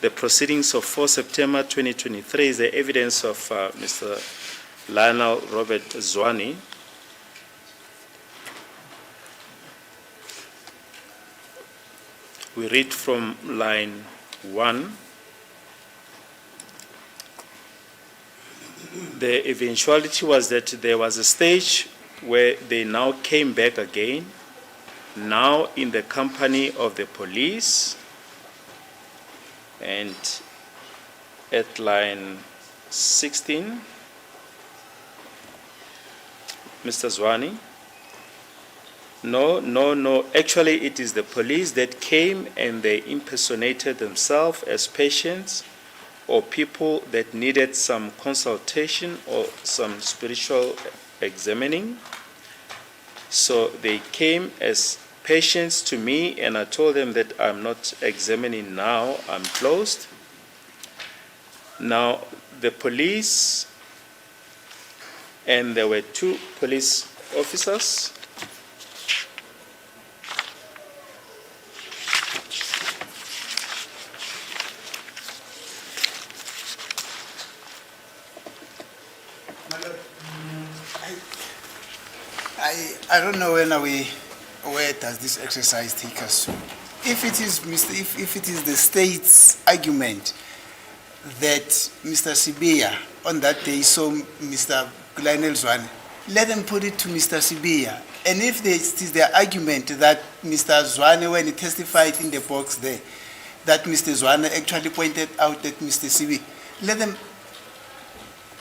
the proceedings of 4 September 2023 is the evidence of Mr. Lionel Robert Zwane. We read from line 1. The eventuality was that there was a stage where they now came back again, now in the company of the police, and at line 16, Mr. Zwane, no, actually it is the police that came and they impersonated themselves as patients or people that needed some consultation or some spiritual examining. So they came as patients to me and I told them that I'm not examining now, I'm closed. Now the police, and there were 2 police officers, I don't know where does this exercise take us to. If it is the state's argument that Mr. Sibiya on that day saw Mr. Lionel Zwane, let them put it to Mr. Sibiya. And if it is their argument that Mr. Zwane, when he testified in the box there, that Mr. Zwane actually pointed out that Mr. Sibiya, let them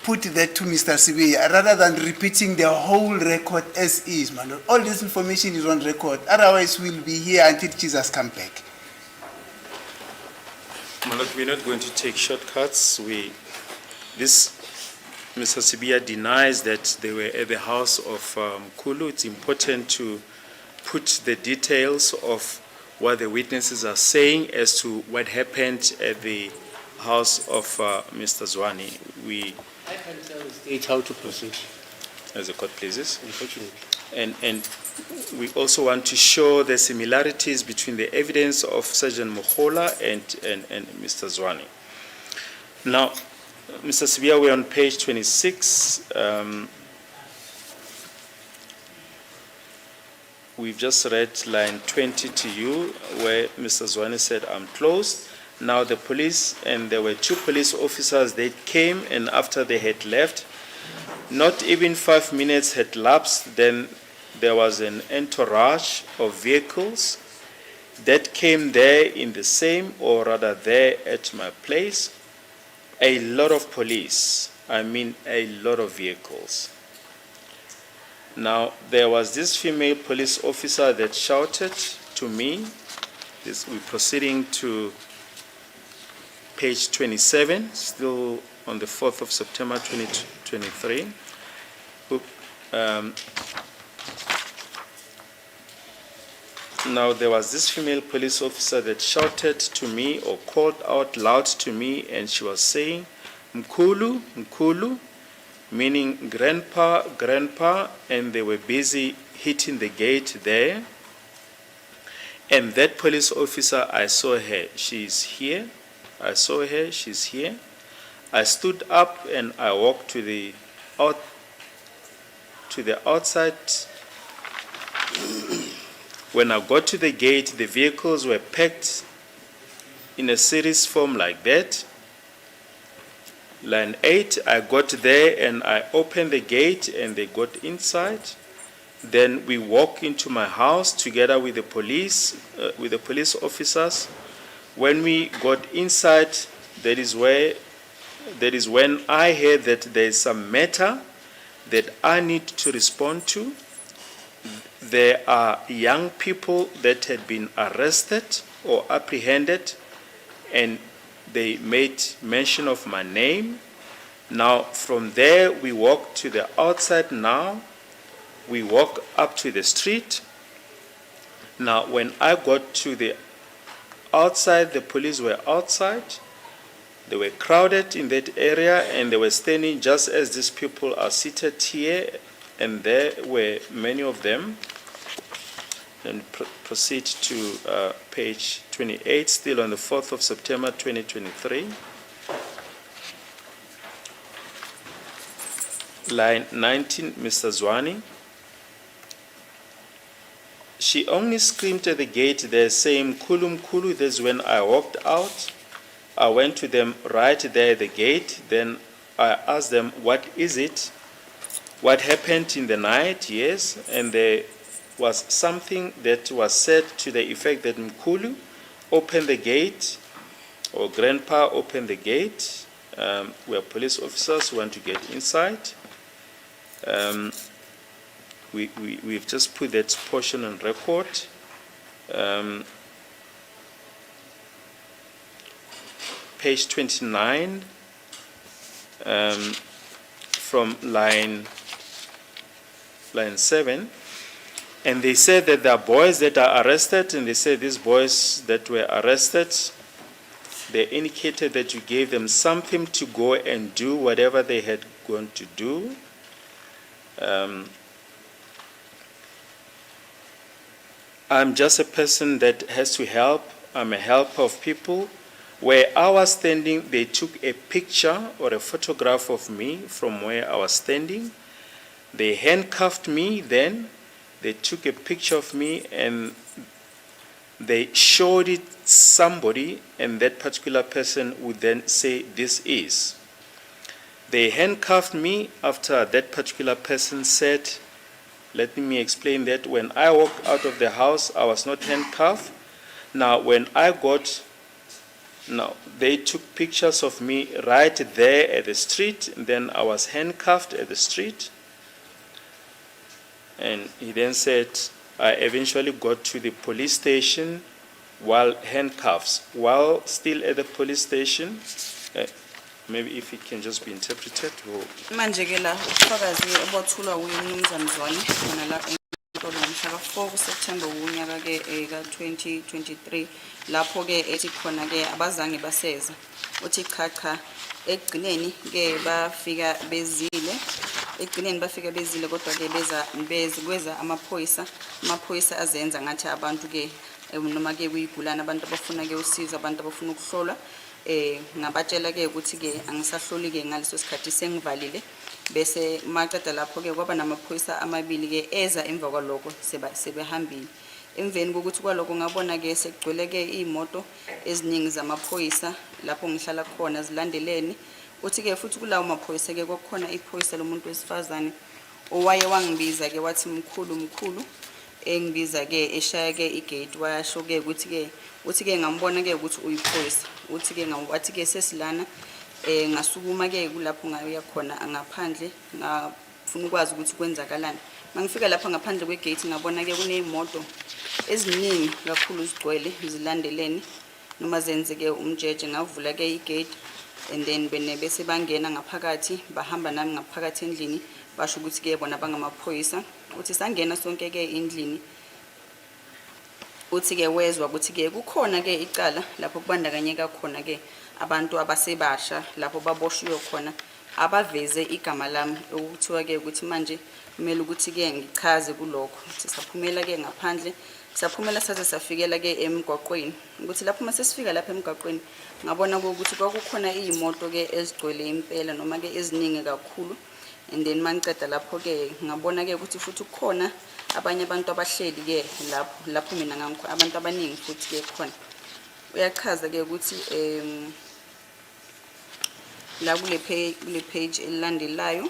put that to Mr. Sibiya rather than repeating the whole record as is, my lord. All this information is on record. Otherwise, we'll be here until Jesus comes back. My lord, we're not going to take shortcuts. Mr. Sibiya denies that they were at the house of Mkhulu. It's important to put the details of what the witnesses are saying as to what happened at the house of Mr. Zwane. We, I can't tell the state how to proceed, as the court pleases. unfortunately. And we also want to show the similarities between the evidence of Sergeant Mohola and Mr. Zwane. Now, Mr. Sibia, we're on page 26. We've just read line 20 to you, where Mr. Zwane said, "I'm closed." Now the police, and there were 2 police officers, they came, and after they had left, not even 5 minutes had lapsed, then there was an entourage of vehicles that came there in the same, or rather there at my place. A lot of police, I mean a lot of vehicles. Now, there was this female police officer that shouted to me. We're proceeding to page 27, still on the 4th of September 2023. Now, there was this female police officer that shouted to me or called out loud to me, and she was saying, "Mkulu, Mkulu," meaning grandpa, grandpa, and they were busy hitting the gate there. And that police officer, I saw her, she's here. I saw her, she's here. I stood up and I walked to the outside. When I got to the gate, the vehicles were packed in a series form like that. Line 8, I got there and I opened the gate and they got inside. Then we walked into my house together with the police officers. When we got inside, that is when I heard that there is some matter that I need to respond to. There are young people that had been arrested or apprehended, and they made mention of my name. Now, from there, we walk to the outside now. We walk up to the street. Now, when I got to the outside, the police were outside. They were crowded in that area, and they were standing just as these people are seated here, and there were many of them. And proceed to page 28, still on the 4th of September 2023. Line 19, Mr. Zwane. She only screamed at the gate there saying, "Mkulu, Mkulu." That's when I walked out. I went to them right there at the gate. Then I asked them, "What is it? What happened in the night?" Yes, and they was something that was said to the effect that Mkulu opened the gate, or grandpa opened the gate, where police officers want to get inside. We've just put that portion on record. Page 29, from line 7. And they said that there are boys that are arrested, and they said these boys that were arrested, they indicated that you gave them something to go and do whatever they had gone to do. I'm just a person that has to help. I'm a helper of people. Where I was standing, they took a picture or a photograph of me from where I was standing. They handcuffed me then. They took a picture of me and they showed it somebody, and that particular person would then say, "This is." They handcuffed me after that particular person said, let me explain that. When I walked out of the house, I was not handcuffed. Now, they took pictures of me right there at the street, and then I was handcuffed at the street. And he then said, I eventually got to the police station while handcuffs. While still at the police station, maybe if it can just be interpreted. Manje ke la ubufakazi obathulwa uMnumzane Zwane khona la uhlolo ngomhla ka-4 kuSeptember wonyaka ke ka-2023 lapho ke ethi khona ke abazange baseza uthi cha ekugcineni ke bafika bezile kodwa ke kweza amaphoyisa azenza ngathi abantu ke noma ke kuyigulana abantu abafuna ke usizo abantu abafuna ukuhlolwa ngabatshela ke ukuthi ke angisahloli ke ngaleso sikhathi sengivalile bese maqeda lapho ke kwaba namaphoyisa amabili ke eza emva kwaloko sebehambile emveni kokuthi kwaloko ngabona ke sekugcwele ke imoto eziningi zamaphoyisa lapho ngihlala khona zilandelene uthi ke futhi kulawo maphoyisa ke kokukhona iphoyisa lomuntu wesifazane owaye wangibiza ke wathi mkhulu engibiza ke eshaya ke igate washo ke uthi ke ngambona ke ukuthi uyiphoyisa uthi ke wathi ke sesilana ngasukuma ke kulapho ngayoya khona ngaphandle ngafuna ukwazi ukuthi kwenzakalani mangifika lapha ngaphandle kwegate ngabona ke kunezimoto eziningi kakhulu zigcwele zilandelene noma zenze ke umjeje ngavula ke igate and then bese bangena ngaphakathi bahamba nami ngaphakathi endlini basho ukuthi ke bona bangamaphoyisa uthi sangena sonke ke endlini uthi ke wezwa ukuthi ke kukhona ke icala lapho kubandakanyeka khona ke abantu abasebasha lapho baboshiwe khona abaveze igama lami ukuthiwa ke ukuthi manje kumele ukuthi ke ngichaze kulokho sisaphumela ke ngaphandle saphumela saze safikela ke emgwaqweni ukuthi lapho mase sifika lapha emgwaqweni ngabona ukuthi kwakukhona izimoto ke ezigcwele impela noma ke eziningi kakhulu and then mangiceda lapho ke ngabona ke ukuthi futhi kukhona abanye abantu abahleli ke lapho mina ngakho abantu abaningi futhi ke khona uyachaza ke ukuthi la kule page elandelayo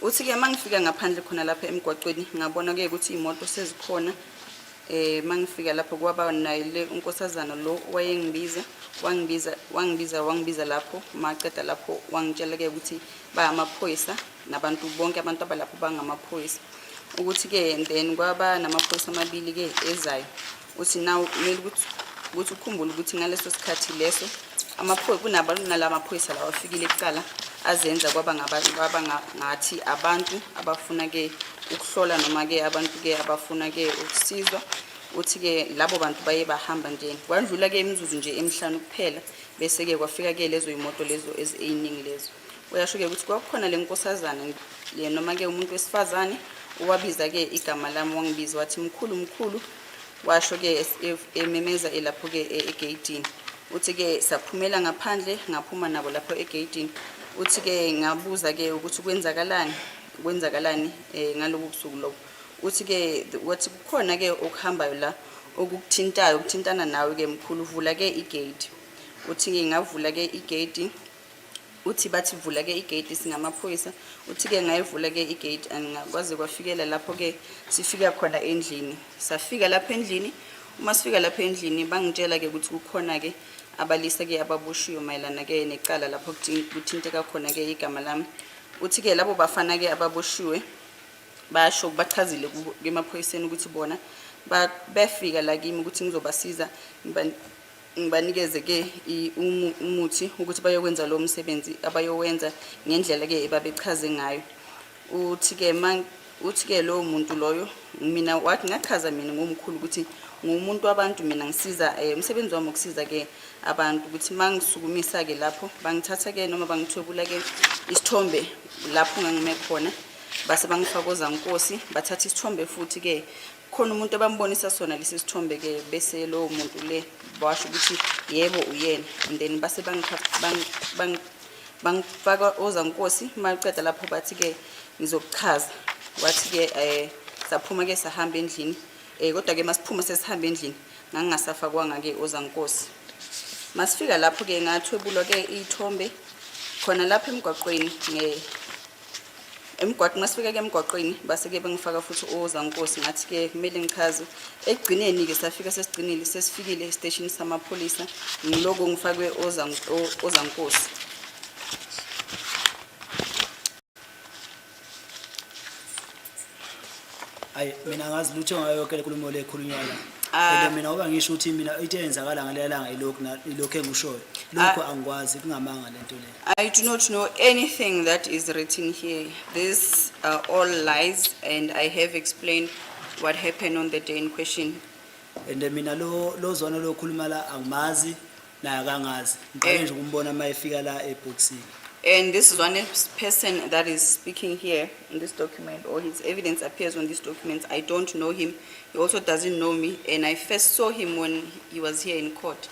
uthi ke mangifika ngaphandle khona lapha emgwaqweni ngabona ke ukuthi imoto sezikhona mangifika lapho kwaba nayile unkosazana lo wayengibiza wangibiza lapho maqeda lapho wangitshela ke ukuthi bayamaphoyisa nabantu bonke abantu abalapho bangamaphoyisa ukuthi ke and then kwaba namaphoyisa amabili ke ezayo uthi now kumele ukuthi ukhumbule ukuthi ngaleso sikhathi leso amaphoyisa kunabantu nalamaphoyisa lawa afikile ekuqala azenza kwaba ngathi abantu abafuna ke ukuhlola noma ke abantu ke abafuna ke ukusizwa uthi ke labo bantu baye bahamba nje kwadlula ke imizuzu nje emihlanu kuphela bese ke kwafika ke lezo imoto lezo eziningi lezo uyasho ke ukuthi kwakukhona lenkosazana le noma ke umuntu wesifazane owabiza ke igama lami wangibiza wathi mkhulu washo ke ememeza elapho ke egate uthi ke saphumela ngaphandle ngaphuma nabo lapho egate uthi ke ngabuza ke ukuthi kwenzakalani ngalobu busuku lobo uthi ke wathi kukhona ke okuhambayo la ukuthintana nawe ke mkhulu vula ke igate uthi ke ngavula ke igate uthi bathi vula ke igate singamaphoyisa uthi ke ngayivula ke igate angakwazi kwafikela lapho ke sifika khona endlini safika lapha endlini uma sifika lapha endlini bangitshela ke ukuthi kukhona ke abalisa ke ababoshiwe mayelana ke necala lapho kuthinteka khona ke igama lami uthi ke labo bafana ke ababoshiwe basho bachazile kumaphoyiseni ukuthi bona befika la kimi ukuthi ngizobasiza ngibanikeze ke umuthi ukuthi bayokwenza lo msebenzi abayowenza ngendlela ke ebabechaze ngayo uthi ke lo muntu loyo mina wathi ngachaza mina ngomkhulu ukuthi ngumuntu wabantu mina ngisiza umsebenzi wami ukusiza ke abantu ukuthi mangisukumisa ke lapho bangithatha ke noma bangithwebula ke isithombe lapho ngangime khona base bangifakoza Nkosi bathatha isithombe futhi ke khona umuntu abambonisa sona lesi sithombe ke bese lo muntu le basho ukuthi yebo uyena and then base bangifaka ozaNkosi maqeda lapho bathi ke ngizokuchaza wathi ke saphuma ke sahamba endlini kodwa ke masiphuma sesihamba endlini ngangasafakwanga ke ozaNkosi masifika lapho ke ngathwebulwa ke ithombe khona lapha emgwaqweni masifika ke emgwaqweni base ke bengifaka futhi ozaNkosi ngathi ke kumele ngichaze ekugcineni ke safika sesifikile estation samapholisa ngiloko ngifakwe ozaNkosi hayi mina ngazi lutho ngayo yonke lenkulumo lekhulunywa la mina ngoba ngisho ukuthi mina into eyenzakala ngalelanga ilokho engushoyo lokho angikwazi kungamanga lento le. I do not know anything that is written here. These are all lies, and I have explained what happened on the day in question. And mina lo zwana lo khuluma la angimazi naye akangazi. Ngicela nje ukumbona mayefika la eboxini. And this is one person that is speaking here in this document, or his evidence appears on this document. I don't know him. He also doesn't know me, and I first saw him when he was here in court.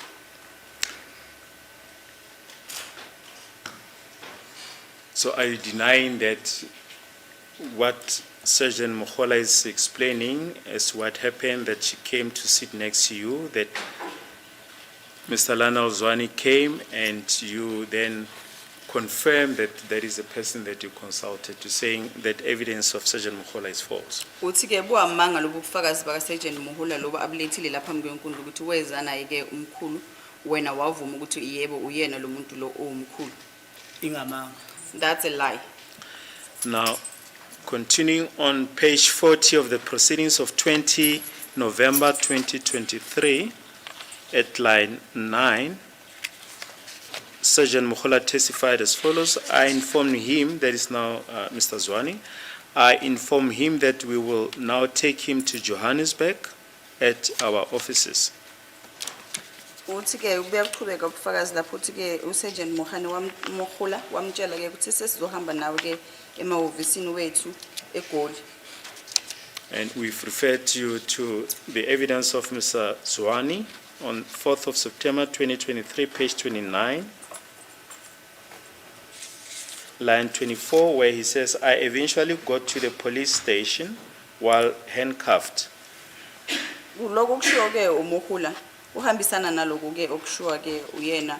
So are you denying that what Sergeant Mohola is explaining as what happened, that she came to sit next to you, that Mr. Lana Zwani came and you then confirmed that there is a person that you consulted, to saying that evidence of Sergeant Mohola is false? Uthi ke buhamanga lobu bufakazi baka Sergeant Mohula lobu abulethile lapha mkwenkundla ukuthi weza naye ke umkhulu wena wavuma ukuthi yebo uyena lo muntu lo omkhulu. Ingamanga. That's a lie. Now, continuing on page 40 of the proceedings of 20 November 2023, at line 9, Sergeant Mohola testified as follows. I informed him, that is now Mr. Zwani, I informed him that we will now take him to Johannesburg at our offices. Uthi ke ubuyakuqhubeka ubufakazi lapho uthi ke uSergeant Mohula wamtshela ke ukuthi sesizohamba nawe ke emahhovisini wethu eGoli. And we've referred you to the evidence of Mr. Zwani on 4th of September 2023, page 29, line 24, where he says, I eventually got to the police station while handcuffed. Lokho kushiwo ke uMohula uhambisana naloko ke okushiwa ke uyena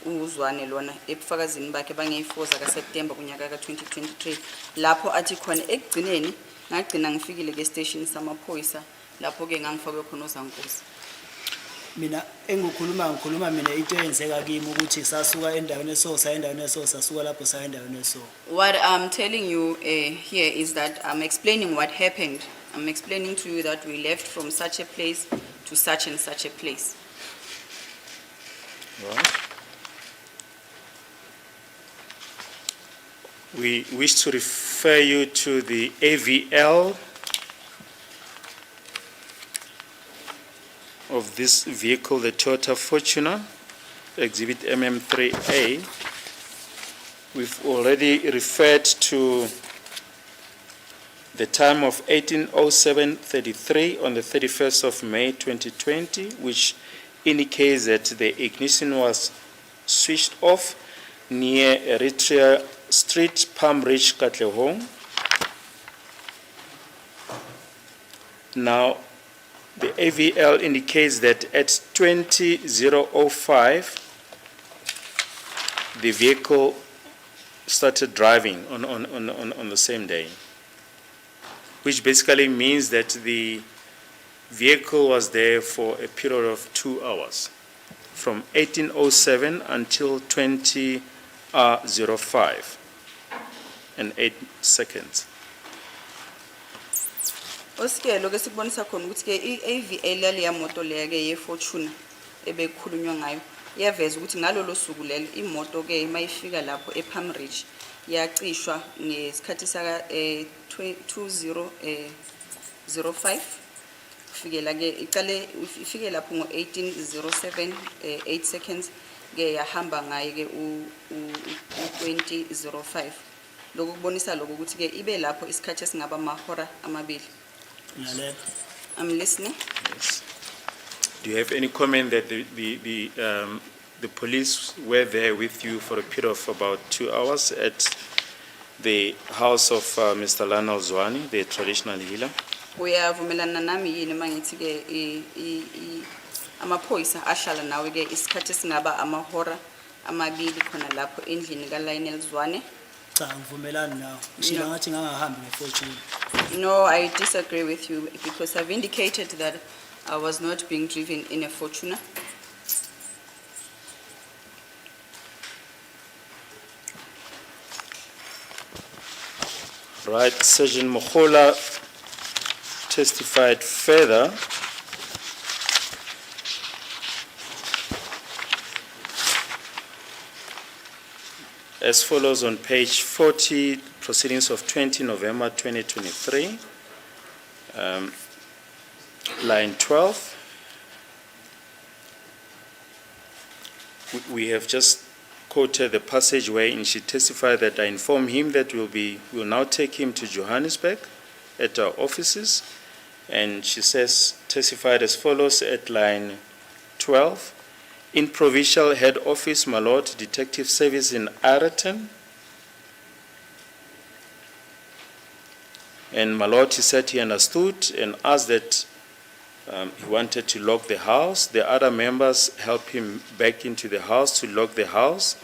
uZwane lona ebufakazini bakhe bange-4 zakaSeptember kunyaka ka-2023 lapho athi khona ekugcineni ngagcina ngifikile ke station samaphoyisa lapho ke ngangifakwe khona uZankosi. Mina ngikhuluma mina into eyenzeka kimi ukuthi sasuka endaweni esosa endaweni esosa sasuka lapho saya endaweni eso. What I'm telling you here is that I'm explaining what happened. I'm explaining to you that we left from such a place to such and such a place. Right. We wish to refer you to the AVL of this vehicle, the Toyota Fortuner, exhibit MM3A. We've already referred to the time of 18:07:33 on the 31st of May 2020, which indicates that the ignition was switched off near Eritrea Street, Palm Ridge, Katlehong. Now, the AVL indicates that at 20:05, the vehicle started driving on the same day, which basically means that the vehicle was there for a period of 2 hours, from 18:07 until 20:05 and 8 seconds. Osike lokho sikubonisa khona ukuthi ke iAVL yale yamoto leya ke yeFortuna ebekukhulunywa ngayo iyaveza ukuthi ngalolo suku lelo imoto ke mayifika lapho ePalm Ridge yacishwa ngesikhathi saka 20:05 kufikela ke iqale ifike lapho ngo-18:07 8 seconds ke yahamba ngaye ke u-20:05 lokho kubonisa lokho ukuthi ke ibe lapho isikhathi esingaba amahora amabili. Ngalelo. I'm listening. Yes. Do you have any comment that the police were there with you for a period of about 2 hours at the house of Mr. Lana Zwani, the traditional healer? Uyavumelana nami yini mangithi ke amaphoyisa ahlala nawe ke isikhathi singaba amahora amabili khona lapho endlini kaLionel Zwane? Cha ngivumelani nawe. Ngishila ngathi ngangahambi ngeFortune. No, I disagree with you because I've indicated that I was not being driven in a Fortuner. Right, Sergeant Mohola testified further as follows on page 40, proceedings of 20 November 2023, line 12. We have just quoted the passage wherein she testified that I informed him that we'll now take him to Johannesburg at our offices. And she says, testified as follows at line 12. In Provincial Head Office, my Lord, Detective Service in Ireton. And my Lord, he said he understood and asked that he wanted to lock the house. The other members helped him back into the house to lock the house.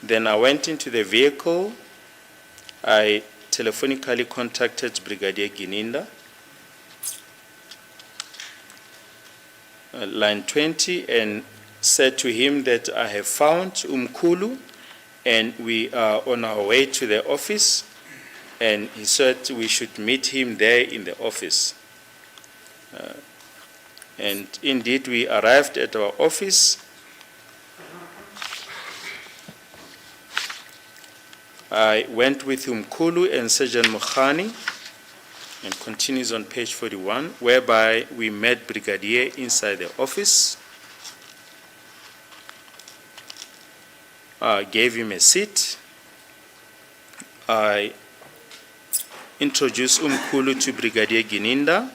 Then I went into the vehicle. I telephonically contacted Brigadier Gininda. Line 20, and said to him that I have found Umkhulu and we are on our way to the office, and he said we should meet him there in the office. And indeed we arrived at our office. I went with Umkhulu and Sergeant Mokhani, and continues on page 41, whereby we met Brigadier inside the office. I gave him a seat. I introduced Umkhulu to Brigadier Gininda.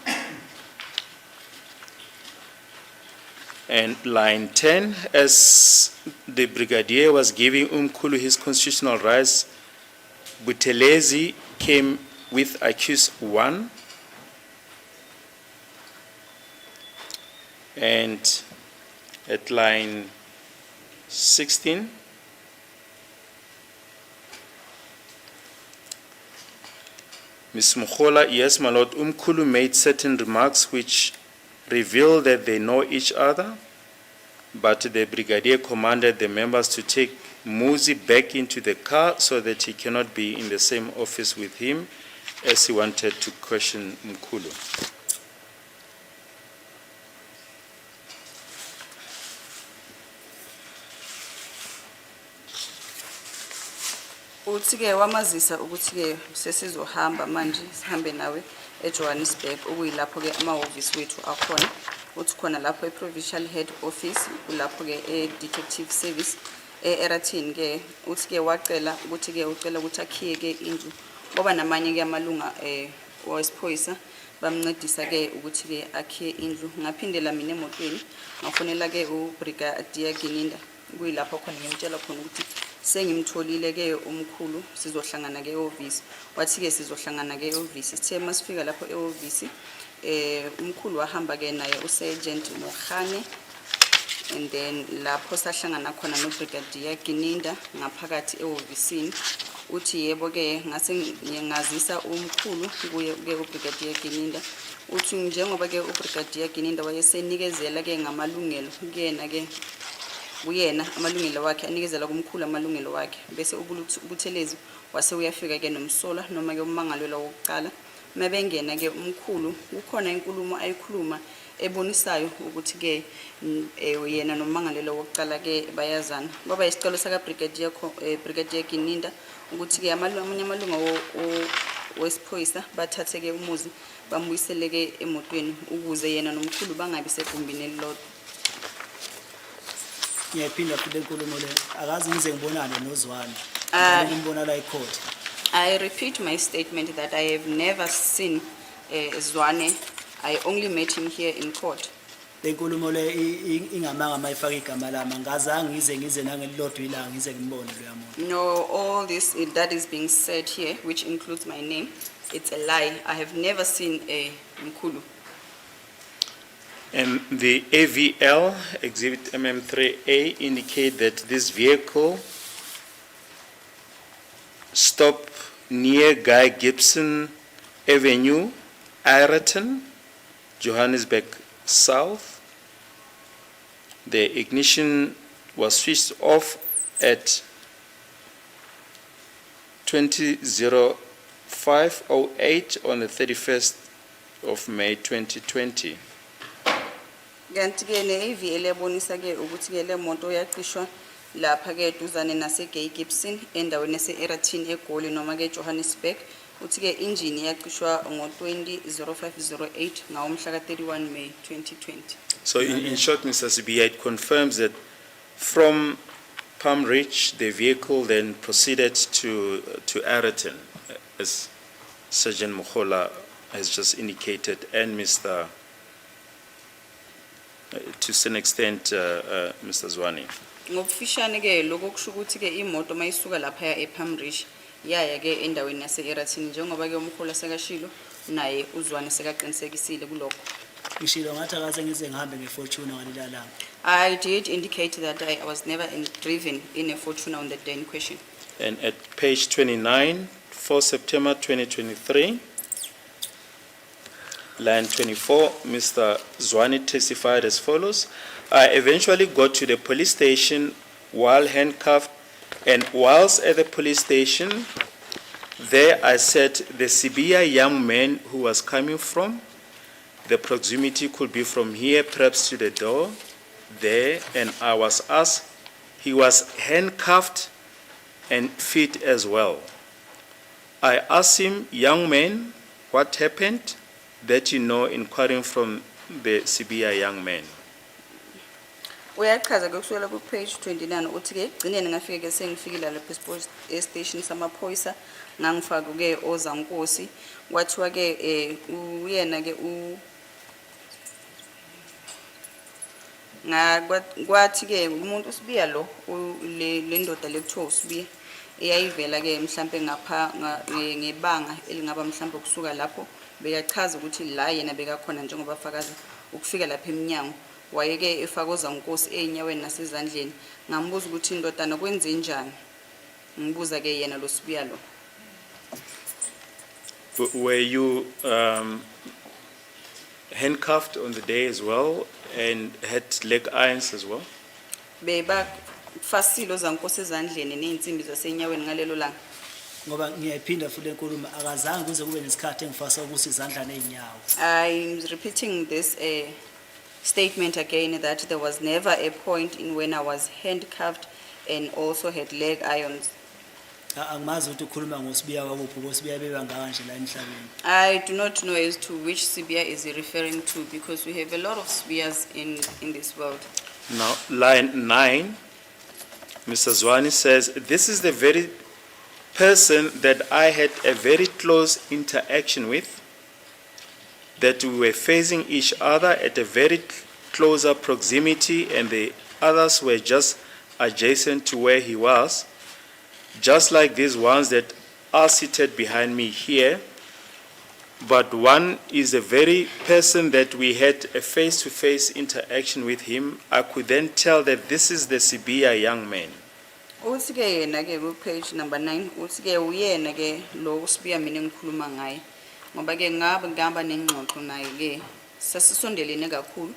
And line 10, as the Brigadier was giving Umkhulu his constitutional rights, Buthelezi came with accused 1, and at line 16, Ms. Mukhola, yes, my Lord, Umkhulu made certain remarks which reveal that they know each other, but the Brigadier commanded the members to take Muzi back into the car so that he cannot be in the same office with him, as he wanted to question Umkhulu. Uthi-ke wamazisa ukuthi-ke sesizohamba manje sihambe nawe eJohannesburg okuyilapho-ke amahhovisi wethu akhona. Uthi khona lapho e-Provincial Head Office kulapho-ke e-Detective Service e-Ireton-ke. Uthi-ke wacela ukuthi-ke ucela ukuthi akhiye-ke indlu ngoba namanye-ke amalunga wesiphoyisa bamncedisa-ke ukuthi-ke akhiye indlu. Ngaphindela mina emotweni ngafonela-ke uBrigadier Gininda kuyilapho khona ngimtshela khona ukuthi sengimtholile-ke Umkhulu sizohlangana-ke e-office. Wathi-ke sizohlangana-ke e-office. Sithe masifika lapho e-office Umkhulu wahamba-ke naye uSergeant Mokhane, and then lapho sahlangana khona noBrigadier Gininda ngaphakathi e-office. Uthi yebo-ke ngase ngiyazisa Umkhulu kuye-ke uBrigadier Gininda. Uthi njengoba-ke uBrigadier Gininda wayesenikezela-ke ngamalungelo kuyena-ke uyena amalungelo wakhe anikezela kuMkhulu amalungelo wakhe, bese uButhelezi wase uyafika-ke nomsola noma-ke ummangalelwa wokuqala. Mabengena-ke Umkhulu kukhona inkulumo ayikhuluma ebonisayo ukuthi-ke yena nommangalelwa wokuqala-ke bayazana. Kwaba yisicelo saka-Brigadier Gininda ukuthi-ke amanye amalunga wesiphoyisa bathathe-ke umuzi bambuyisele-ke emotweni ukuze yena nomkhulu bangabi segumbini elilodwa. Ngiyaphinda futhi enkulumo le akazi ngize ngibonane noZwane ngimbona la ecourt. I repeat my statement that I have never seen Zwane. I only met him here in court. Lenkulumo le ingamanga mayifaka igama lami ngazange ngize nangelilodwa ilanga ngize ngimbone lo yamuntu. No, all this that is being said here, which includes my name, it's a lie. I have never seen a Mkhulu. And the AVL, Exhibit MM3A, indicate that this vehicle stopped near Guy Gibson Avenue, Ireton, Johannesburg South. The ignition was switched off at 20:05:08 on the 31st of May 2020. Kanti-ke ne-AVL yabonisa-ke ukuthi-ke le moto yaqishwa lapha ke duzane nase Gay Gibson endaweni ese Eratin eGoli noma ke Johannesburg. Uthi ke injini yaqishwa ngo-200508 ngawomhla ka-31 May 2020. So in short, Mr. Sibiya, it confirms that from Palm Ridge, the vehicle then proceeded to Araton, as Sergeant Mohola has just indicated, and Mr. To some extent, Mr. Zwane. Ngokufishane ke lokho kusho ukuthi ke imoto mayisuka lapha ePalm Ridge yaya ke endaweni yase Eratin njengoba ke umkhulu sekashilo naye uZwane sekaqinisekisile kulokho. Ngishilo ngathi akase ngize ngihambe ngefortune ngalila langa. I did indicate that I was never driven in a Fortuna on the day in question. And at page 29, 4 September 2023, line 24, Mr. Zwane testified as follows. I eventually got to the police station while handcuffed, and whilst at the police station, there I said the Sibiya young man who was coming from, the proximity could be from here, perhaps to the door, there, and I was asked, he was handcuffed and feet as well. I asked him, young man, what happened? That you know, inquiring from the Sibiya young man. Uyachaza ke kusukela ku page 29 uthi ke gcineni ngafike ke sengifikile lapha station samaphoyisa ngangifaka ke ozankosi kwathiwa ke uyena ke kwathi ke umuntu usibiya lo le ndoda lekuthiwa usibiya eyayivela ke mhlambe ngapha ngebanga elingaba mhlambe kusuka lapho beyachaza ukuthi la yena bekakhona njengoba fakazi ukufika lapha eminyango wayeke efakoza nkosi einyaweni nasezandleni ngambuza ukuthi indodana kwenze njani ngibuza ke yena lo sibiya lo. Were you handcuffed on the day as well and had leg irons as well? Beba fasilo zankosi ezandleni neinsimbi zasenyaweni ngalelo langa. Ngoba ngiyayiphinda futhi enkulumo akazange kuze kube nesikhathi engifasa ukuthi izandla neenyawo. I'm repeating this statement again that there was never a point in when I was handcuffed and also had leg irons. Angimazi ukuthi ukhuluma ngosibiya wakuphi ngosibiya bebangaka nje la emhlabeni. I do not know as to which Sibiya is he referring to because we have a lot of Sibiyas in this world. Now, line 9, Mr. Zwane says, this is the very person that I had a very close interaction with, that we were facing each other at a very closer proximity, and the others were just adjacent to where he was, just like these ones that are seated behind me here. But one is the very person that we had a face-to-face interaction with him. I could then tell that this is the Sibiya young man. Uthi ke yena ke ku page number 9 uthi ke uyena ke lo Sibiya mina ngikhuluma ngaye ngoba ke ngaba nengxoxo naye ke sasisondelene kakhulu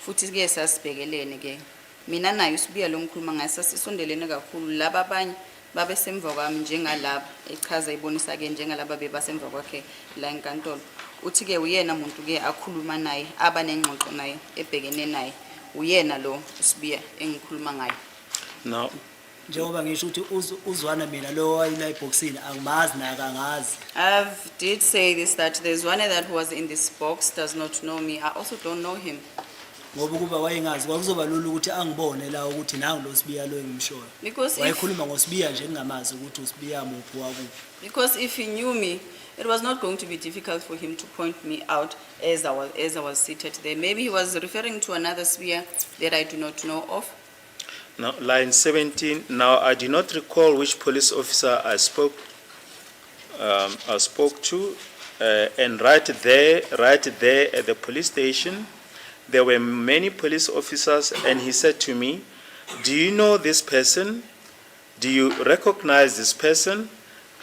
futhi ke sasibhekelene ke mina naye uSibiya lo ngikhuluma ngaye sasisondelene kakhulu laba abanye babe semva kwami njengalaba echaza ibonisa ke njengalaba bebasemva kwakhe la enkantolo uthi ke uyena umuntu ke akhuluma naye aba nengxoxo naye ebhekene naye uyena lo uSibiya engikhuluma ngaye. Now, njengoba ngisho ukuthi uzwana mina lo wayila eboxini angimazi naka ngazi. I did say this that there's one that was in this box does not know me. I also don't know him. Ngoba kuba wayengazi kwakuzoba lula ukuthi angibone la ukuthi nangu lo Sibiya lo engimshoyo. Because wayekhuluma ngosibiya nje ngingamazi ukuthi uSibiya muphi wakuphi. Because if he knew me, it was not going to be difficult for him to point me out as I was seated there. Maybe he was referring to another Sibiya that I do not know of. now, line 17. Now, I do not recall which police officer I spoke to, and right there at the police station, there were many police officers, and he said to me, "Do you know this person? Do you recognize this person?"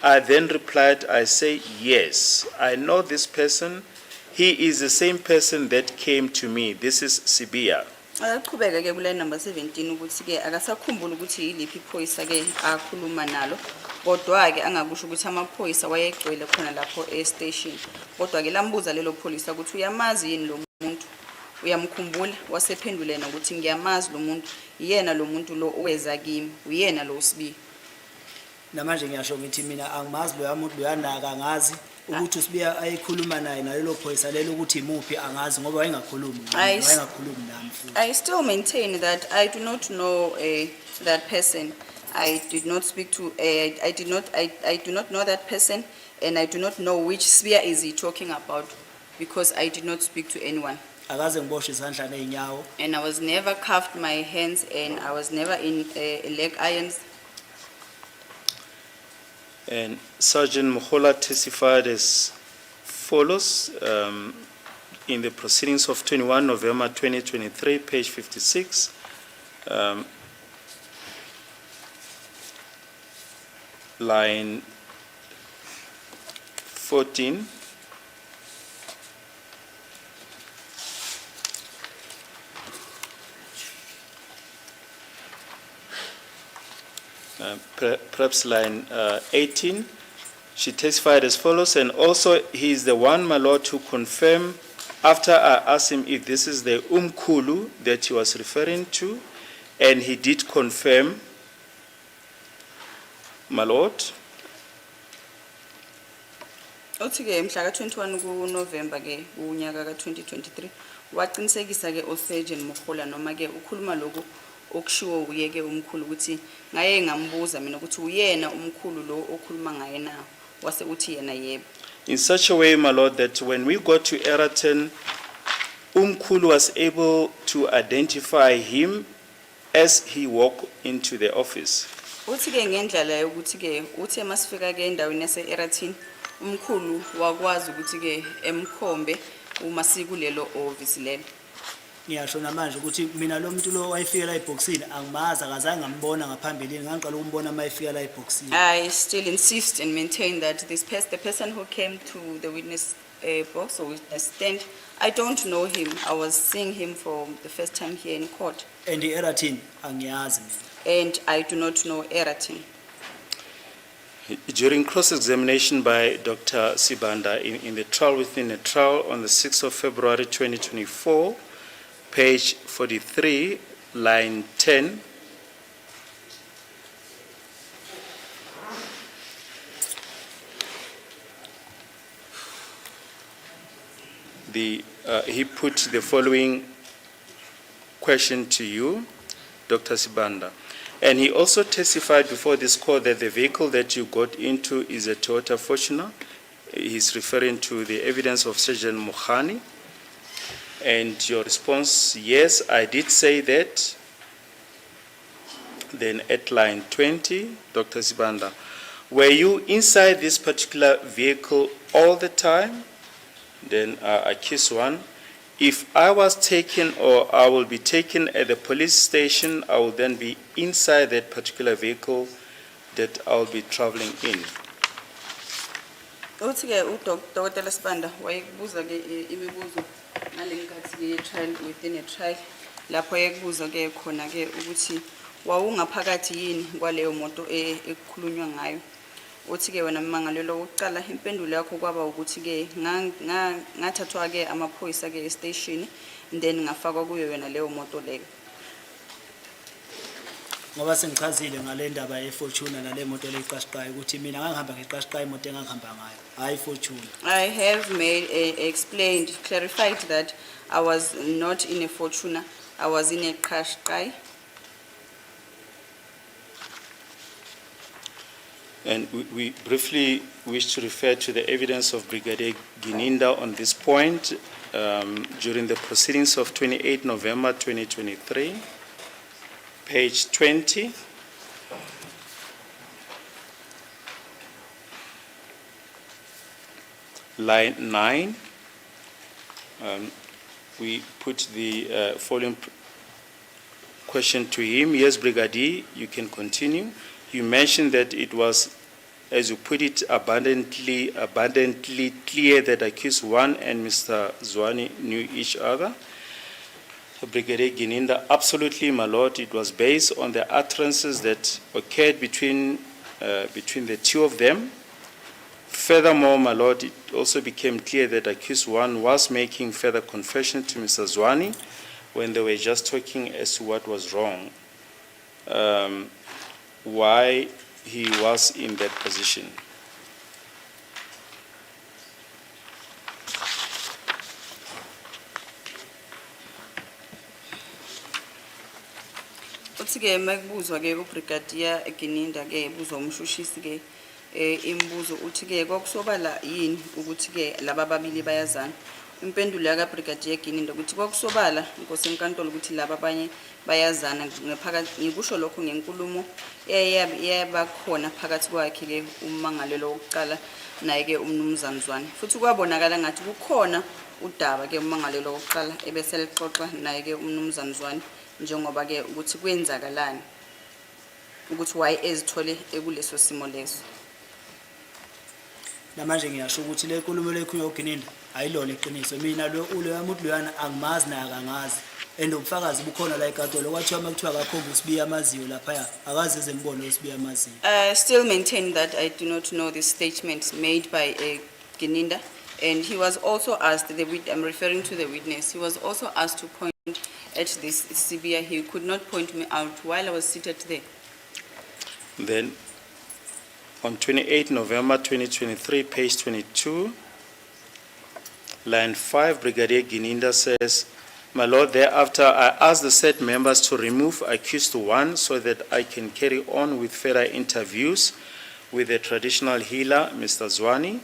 I then replied, I say, "Yes, I know this person. He is the same person that came to me. This is Sibiya." Aqhubeka ke kule number 17 ukuthi ke akasakhumbula ukuthi yiliphi iphoyisa ke akhuluma nalo kodwa ke angakusho ukuthi amaphoyisa wayegcwele khona lapho e station kodwa ke lambuza lelo pholisa ukuthi uyamazi yini lo muntu uyamkhumbula wasephendule yena ukuthi ngiyamazi lo muntu yena lo muntu lo oweza kimi uyena lo uSibiya. namanje ngiyasho ngithi mina angimazi lo yamuntu loyanaka angazi ukuthi uSibiya ayikhuluma naye nalelo phoyisa lelo ukuthi imuphi angazi ngoba wayengakhulumi nami futhi. I still maintain that I do not know that person. I did not speak to, I do not know that person, and I do not know which sphere is he talking about, because I did not speak to anyone. Akaze ngiboshwe izandla neenyawo. And I was never cuffed my hands, and I was never in leg irons. And Sergeant Mohola testified as follows in the proceedings of 21 November 2023, page 56. Line 14. Perhaps line 18. She testified as follows, and also he is the one, my lord, to confirm after I asked him if this is the Umkulu that he was referring to, and he did confirm, my lord. Uthi ke mhla ka-21 kuNovember ke unyaka ka-2023 waqinisekisa ke uSergeant Mohola noma ke ukhuluma lokhu okushiwo uye ke umkhulu ukuthi ngaye ngambuza mina ukuthi uyena umkhulu lo okhuluma ngaye na wase uthi yena yebo. In such a way, my lord, that when we got to Eraton, Umkulu was able to identify him as he walked into the office. Uthi ke ngendlela yokuthi ke uthe masifika ke endaweni yase-Eraton umkhulu wakwazi ukuthi ke emkhombe uma sikulelo office lelo. Ngiyasho namanje ukuthi mina lo muntu lo wayefika la eboxini angimazi akazange ngambona ngaphambilini ngiqala ukumbona mayefika la eboxini. I still insist and maintain that the person who came to the witness box or witness stand, I don't know him. I was seeing him for the first time here in court. And Eraton angiyazi mina. And I do not know Eraton. During cross-examination by Dr. Sibanda in the trial within a trial on the 6th of February 2024, page 43, line 10, he put the following question to you, Dr. Sibanda. And he also testified before this court that the vehicle that you got into is a Toyota Fortuner. He's referring to the evidence of Sergeant Mohani. And your response, yes, I did say that. Then at line 20, Dr. Sibanda, were you inside this particular vehicle all the time? Then accused one, if I was taken or I will be taken at the police station, I will then be inside that particular vehicle that I'll be traveling in. Uthi ke uDokotela Sibanda wayekubuza ke imibuzo ngalenkathi ke trial within a trial lapho yekubuza ke khona ke ukuthi wawungaphakathi yini kwaleyo moto ekukhulunywa ngayo. Uthi ke wena mmangalelo wokuqala impendulo yakho kwaba ukuthi ke ngathathwa ke amaphoyisa ke station then ngafakwa kuyo yona leyo moto leyo. Ngoba sengichazile ngale ndaba yeFortuna nale moto leqashqayo ukuthi mina ngangihamba ngeqashqayo imoto engangihamba ngayo hayi Fortuna. I have explained, clarified that I was not in a Fortuna, I was in a Qashqai. And we briefly wish to refer to the evidence of Brigadier Gininda on this point during the proceedings of 28 November 2023, page 20. Line 9, we put the following question to him. Yes, Brigadier, you can continue. You mentioned that it was, as you put it, abundantly clear that accused one and Mr. Zwane knew each other. Brigadier Gininda, absolutely, my lord. It was based on the utterances that occurred between the two of them. Furthermore, my lord, it also became clear that accused one was making further confession to Mr. Zwane when they were just talking as to what was wrong, why he was in that position. Uthi-ke makubuzwa-ke uBrigadier Gininda-ke ebuzwa umshushisi-ke imibuzo uthi-ke kwakusobala yini ukuthi-ke laba ababili bayazana. Impendulo yakaBrigadier Gininda ukuthi kwakusobala inkosi enkantolo ukuthi laba abanye bayazana ngaphakathi ngikusho lokho ngenkulumo eyabakhona phakathi kwakhe-ke ummangalelo wokuqala naye-ke umnumzane Zwane. Futhi kwabonakala ngathi kukhona udaba-ke ummangalelo wokuqala ebese lixoxa naye-ke umnumzane Zwane njengoba-ke ukuthi kwenzakalani ukuthi why ezithole ekuleso simo leso. Namanje ngiyasho ukuthi le nkulumo lekhulunywa uGininda ayilona iqiniso. Mina loya muntu loyana angimazi naye akangazi. And ubufakazi bukhona la enkantolo kwathiwa makuthiwa akakhomba uSibiya amaziyo laphaya akaze eze ngibone uSibiya amaziyo. I still maintain that I do not know the statement made by Gininda, and he was also asked, I'm referring to the witness, he was also asked to point at this Sibiya. He could not point me out while I was seated there. Then, on 28 November 2023, page 22, line 5, Brigadier Gininda says, my lord, thereafter I asked the said members to remove accused one so that I can carry on with further interviews with the traditional healer, Mr. Zwane.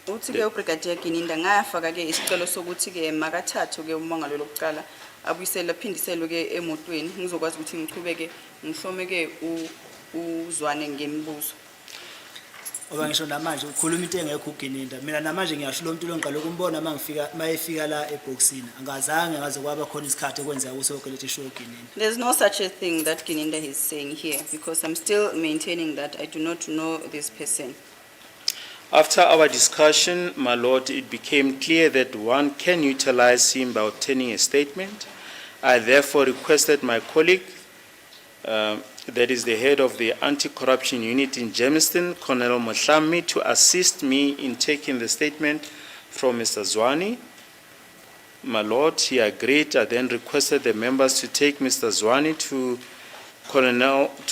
Uthi-ke uBrigadier Gininda ngafaka-ke isicelo sokuthi-ke makathathu-ke ummangalelo wokuqala abuyisele aphindiselwe-ke emotweni ngizokwazi ukuthi ngiqhubeke ngihlome-ke uZwane ngemibuzo. Oba ngisho namanje ukhuluma into engekho uGininda. Mina namanje ngiyasho lo muntu lo ngiqala ukumbona mayefika la eboxini angazange ngaze kwaba khona isikhathi ekwenzeka kusonke lethi show uGininda. There's no such a thing that Gininda is saying here because I'm still maintaining that I do not know this person. After our discussion, my lord, it became clear that one can utilize him by obtaining a statement. I therefore requested my colleague, that is the head of the anti-corruption unit in Germiston, Colonel Mohlami, to assist me in taking the statement from Mr. Zwane. My lord, he agreed. I then requested the members to take Mr. Zwane to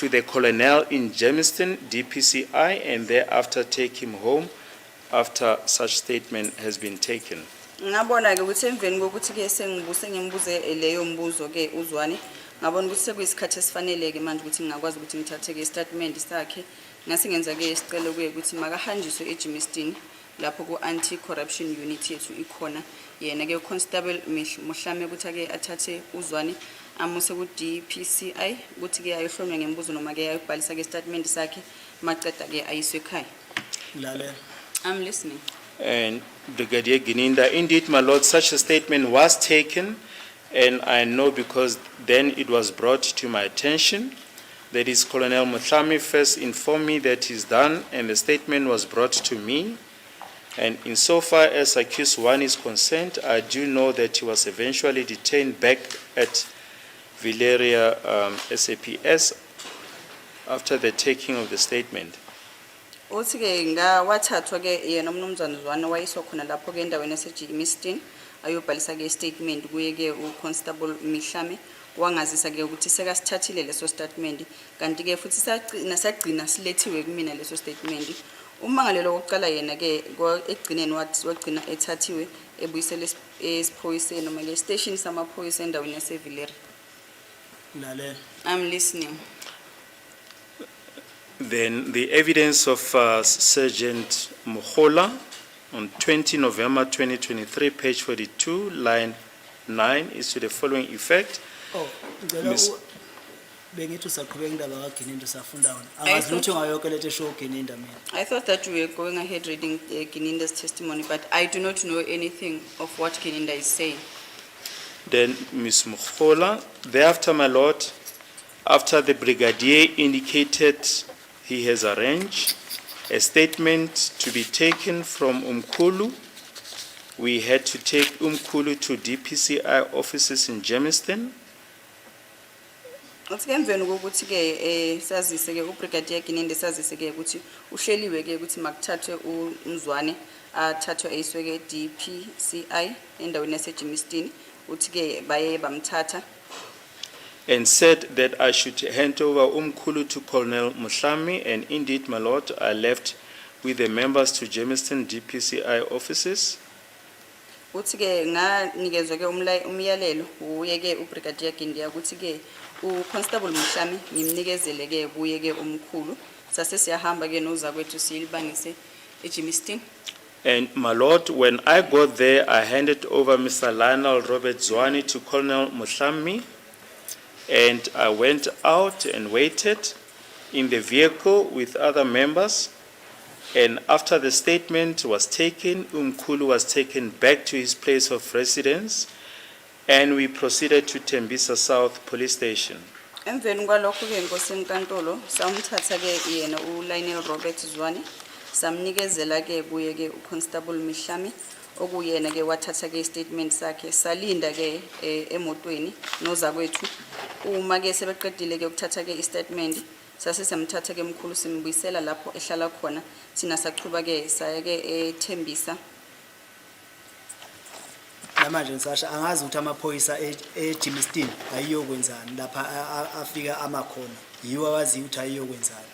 the colonel in Germiston, DPCI, and thereafter take him home after such statement has been taken. Ngabona-ke ukuthi emveni kokuthi-ke ngimbuze leyo mbuzo-ke uZwane ngabona ukuthi sekuyisikhathi esifanele-ke manje ukuthi ngingakwazi ukuthi ngithathe-ke istatement sakhe ngase ngenza-ke isicelo-ke ukuthi makahanjiswe eGermiston lapho ku-anti-corruption unit yethu ikhona yena-ke uConstable Mohlame ukuthi-ke athathe uZwane amuse ku-DPCI ukuthi-ke ayohlonywa ngembuzo noma-ke ayobhalisa-ke istatement sakhe maceda-ke ayiswe ekhaya. Lalela. I'm listening. And Brigadier Gininda, indeed, my lord, such a statement was taken, and I know because then it was brought to my attention. That is, Colonel Mohlami first informed me that he's done, and the statement was brought to me. And insofar as accused one is concerned, I do know that he was eventually detained back at Villeria SAPS after the taking of the statement. Uthi-ke ngawathathwa-ke yena umnumzane Zwane wayiswa khona lapho-ke endaweni yaseGermiston ayobhalisa-ke istatement kuye-ke uConstable Mohlame wangazisa-ke ukuthi sekasithathile leso statement kanti-ke futhi sagcina silethiwe kumina leso statement. Ummangalelo wokuqala yena-ke ekugcineni wagcina ethathiwe ebuyisele esiphoyiseni noma-ke estation samaphoyisa endaweni yaseVilleria. Lalela. I'm listening. Then the evidence of Sergeant Mohola on 20 November 2023, page 42, line 9, is to the following effect. Oh, Miss- bengithi usaqhubeka indaba kaGininda safunda wona. Angazi lutho ngayonke lethe show uGininda mina. I thought that we were going ahead reading Gininda's testimony, but I do not know anything of what Gininda is saying. Then Ms. Mohola, thereafter, my lord, after the brigadier indicated he has arranged a statement to be taken from Umkhulu, we had to take Umkhulu to DPCI offices in Germiston. Uthi-ke emveni kokuthi-ke sazise-ke uBrigadier Ginende sazise-ke ukuthi uhleliwe-ke ukuthi makuthathwe uMzwane athathwe ayiswe-ke DPCI endaweni yaseJimistini. Uthi-ke baye bamthatha and said that I should hand over Umkhulu to Colonel Muhlami, and indeed, my lord, I left with the members to Jamestown DPCI offices. Uthi-ke nganikezwe-ke umyalelo uye-ke uBrigadier Ginende ukuthi-ke uConstable Muhlami ngimnikezele-ke kuye-ke umkhulu. Sase siyahamba-ke nozakwethu silibangise eJimistini. And my lord, when I got there, I handed over Mr. Lionel Robert Zwane to Colonel Muhlami, and I went out and waited in the vehicle with other members. And after the statement was taken, Umkhulu was taken back to his place of residence, and we proceeded to Tembisa South Police Station. Emveni kwalokho-ke inkosi enkantolo samthatha-ke yena uLionel Robert Zwane samnikezela-ke kuye-ke uConstable Muhlami okuyena-ke wathatha-ke istatement sakhe salinda-ke emotweni nozakwethu. Uma-ke sebeqedile-ke ukuthatha-ke istatement sase samthatha-ke mkhulu simbuyisela lapho ehlala khona thina saqhuba-ke saya-ke eThembisa. Namanje ngisasha angazi ukuthi amaphoyisa eJimistini ayiyokwenzani lapha afika amakhona. Yiwo awazi ukuthi ayiyokwenzani.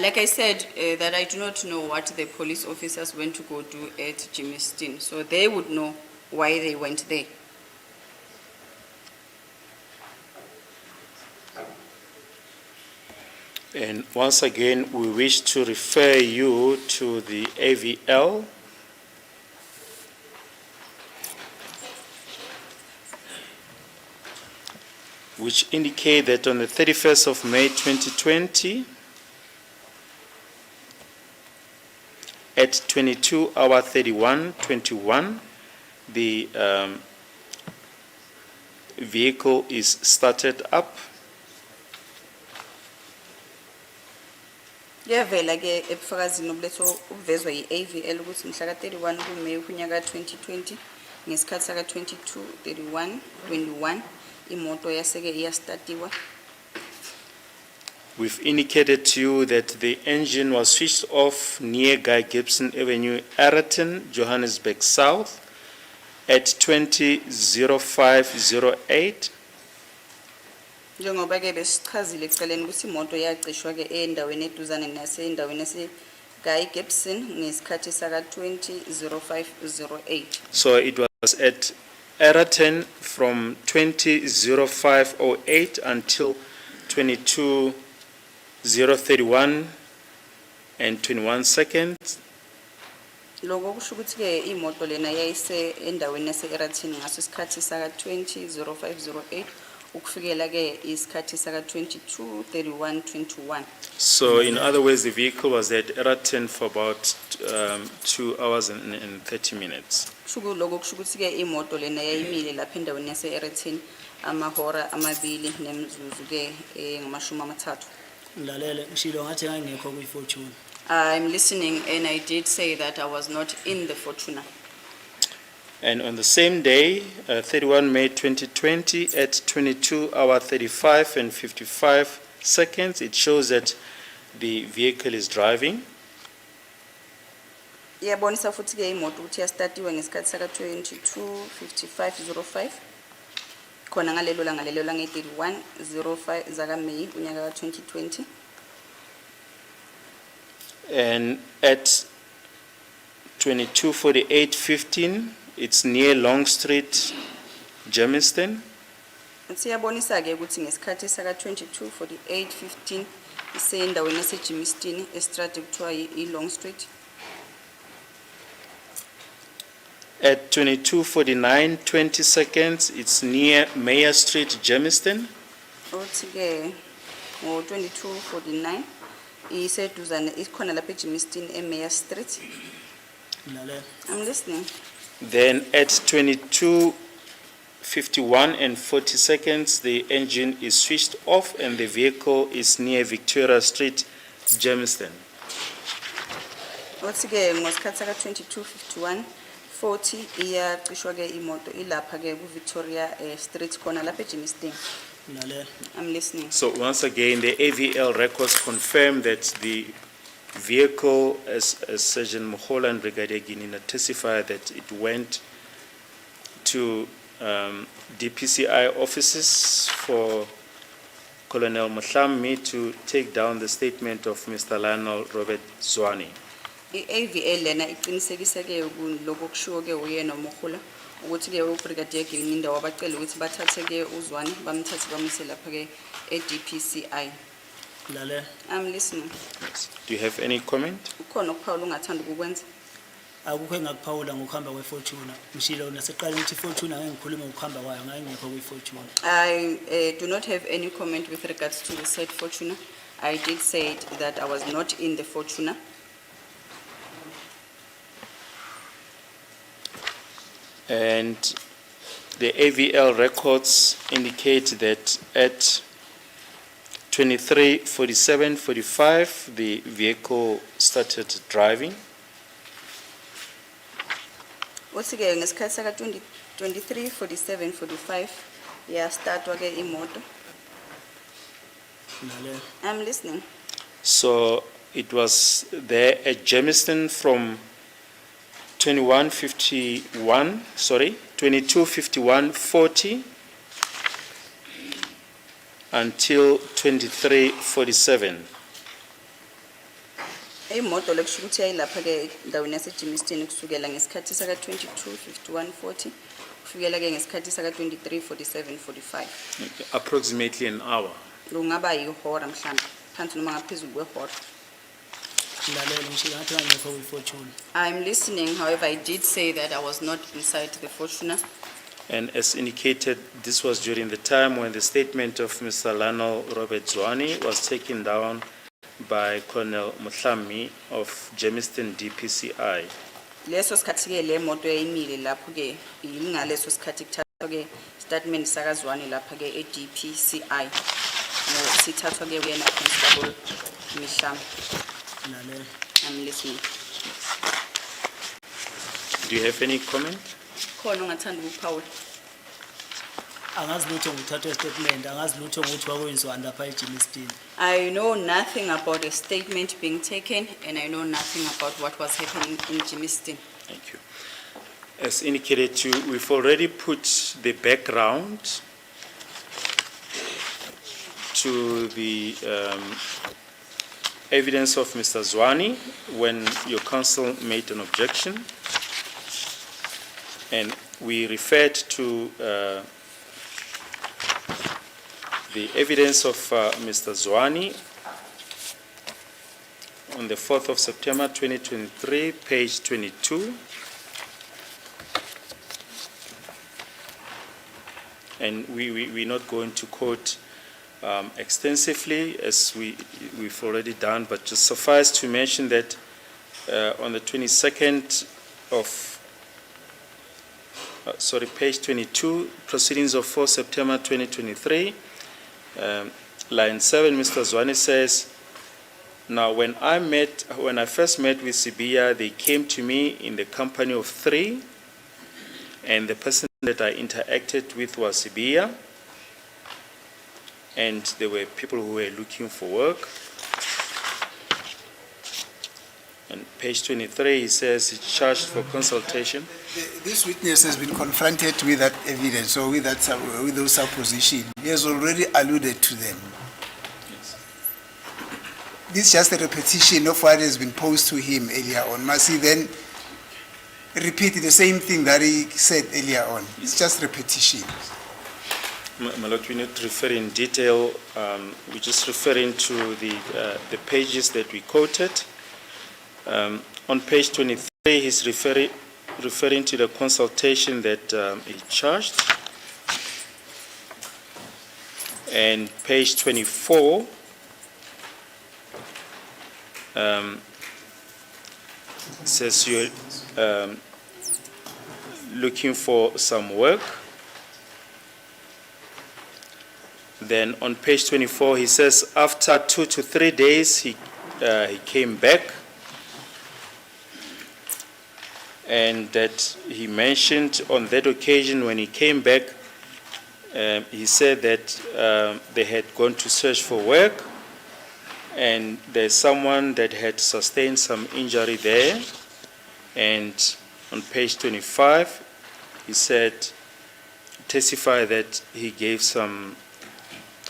Like I said, that I do not know what the police officers went to go do at Jimistine, so they would know why they went there. And once again, we wish to refer you to the AVL, which indicate that on the 31st of May 2020, at 22:31:21, the vehicle is started up. Kuyavela-ke ebufakazini obuvezwa yi-AVL ukuthi mhla ka-31 kuMeyi kunyaka 2020 ngesikhathi saka 22:31:21 imoto yaseke iyastatiwa. We've indicated to you that the engine was switched off near Guy Gibson Avenue, Ayrton, Johannesburg South at 20:05:08. Njengoba-ke besichazile ekuqaleni ukuthi imoto yacishwa-ke endaweni eduzane nasendaweni yase-Guy Gibson ngesikhathi saka 20:05:08. So it was at Ayrton from 20:05:08 until 22:031:21. Lokho kusho ukuthi-ke imoto lena yayise endaweni yase-Ayrton ngaso isikhathi saka 20:05:08 ukufikela-ke isikhathi saka 22:31:21. So in other words, the vehicle was at Ayrton for about 2 hours and 30 minutes. Kusho lokho kusho ukuthi-ke imoto lena yayimile lapha endaweni yase-Ayrton amahora amabili nemizuzu-ke ngamashumi amathathu. Ngilalele ngishilo ngathi ngangekho kuyifortune. I'm listening, and I did say that I was not in the Fortuna. And on the same day, 31 May 2020, at 22:35:55, it shows that the vehicle is driving. Iyabonisa futhi-ke imoto ukuthi yastatiwe ngesikhathi saka 22:55:05 khona ngalelo langa 31:05 zaka May unyaka ka 2020. And at 22:48:15, it's near Long Street, Germiston. Siyabonisa-ke ukuthi ngesikhathi saka 22:48:15 isendaweni yaseJimistini estrade kuthiwa i-Long Street. At 22:49:20, it's near Mayor Street, Germiston. Uthi-ke ngo 22:49 iseduzane ikhona lapha eJimistini eMayor Street. Ngilalele. I'm listening. Then at 22:51:40, the engine is switched off and the vehicle is near Victoria Street, Germiston. Uthi-ke ngosikhathi saka 22:51:40 iyacishwa-ke imoto ilapha-ke ku Victoria Street khona lapha eJimistini. Ngale. I'm listening. So once again, the AVL records confirm that the vehicle, as Sergeant Mohola and Brigadier Ginina testified, that it went to DPCI offices for Colonel Mohlami to take down the statement of Mr. Lionel Robert Zwane. I-AVL lena iqinisekisa ke lokho kushiwo ke uyena uMokhula ukuthi ke uBrigadier Gininda wabacela ukuthi bathathe ke uZwane bamthathe bamise lapha ke eDPCI. Ngale. I'm listening. Do you have any comment? Ukhona ukuphawula ungathanda ukukwenza? Akukho engakuphawula ngokuhamba kweFortuna. Ngishilo naseqala ukuthi iFortuna ngeke ngikhulume ngokuhamba kwayo, ngeke ngikho kweFortuna. I do not have any comment with regards to the said Fortuna. I did say that I was not in the Fortuna. And the AVL records indicate that at 23:47:45, the vehicle started driving. Uthi ke ngesikhathi saka 23:47:45 startwa ke imoto. Ngale. I'm listening. So it was there at Germiston from 22:51:40 until 23:47. Imoto lekusho ukuthi yayilapha ke endaweni yaseJimmiston kusukela ngesikhathi saka 22:51:40 kufikela ke ngesikhathi saka 23:47:45. Approximately an hour. Kungaba yihora mhlawumbe phansi noma ngaphezulu kwehora. Ngale ngishilo ngathi ngekho kweFortuna. I'm listening, however I did say that I was not inside the Fortuna. And as indicated, this was during the time when the statement of Mr. Lionel Robert Zwane was taken down by Colonel Mohlami of Germiston DPCI. Leso sikhathi ke le moto yayimile lapho ke ingaleso sikhathi kuthathwa ke statement sakazwane lapha ke eDPCI. No sithathwa ke uyena Constable Mhlami. Ngale. I'm listening. Do you have any comment? Khona ungathanda ukuphawula? Angazi lutho nguthatha statement, angazi lutho ukuthi wakwenziwani lapha eJimmiston. I know nothing about a statement being taken, and I know nothing about what was happening in Germiston. Thank you. As indicated to you, we've already put the background to the evidence of Mr. Zwane when your counsel made an objection. And we referred to the evidence of Mr. Zwane on the 4th of September 2023, page 22. And we're not going to quote extensively as we've already done, but just suffice to mention that on the 22nd of page 22, proceedings of 4 September 2023, line 7, Mr. Zwane says, now when I first met with Sibia, they came to me in the company of 3, and the person that I interacted with was Sibia, and there were people who were looking for work. And page 23, he says he's charged for consultation. This witness has been confronted with that evidence or with those suppositions. He has already alluded to them. Yes. This is just a repetition of what has been posed to him earlier on. Must he then repeat the same thing that he said earlier on? It's just repetition. My Lord, we not refer in detail. We're just referring to the pages that we quoted. On page 23, he's referring to the consultation that he charged. And page 24, says you're looking for some work. Then on page 24, he says after 2 to 3 days, he came back, and that he mentioned on that occasion when he came back He said that they had gone to search for work, and there's someone that had sustained some injury there. And on page 25, he said, testify that he gave some,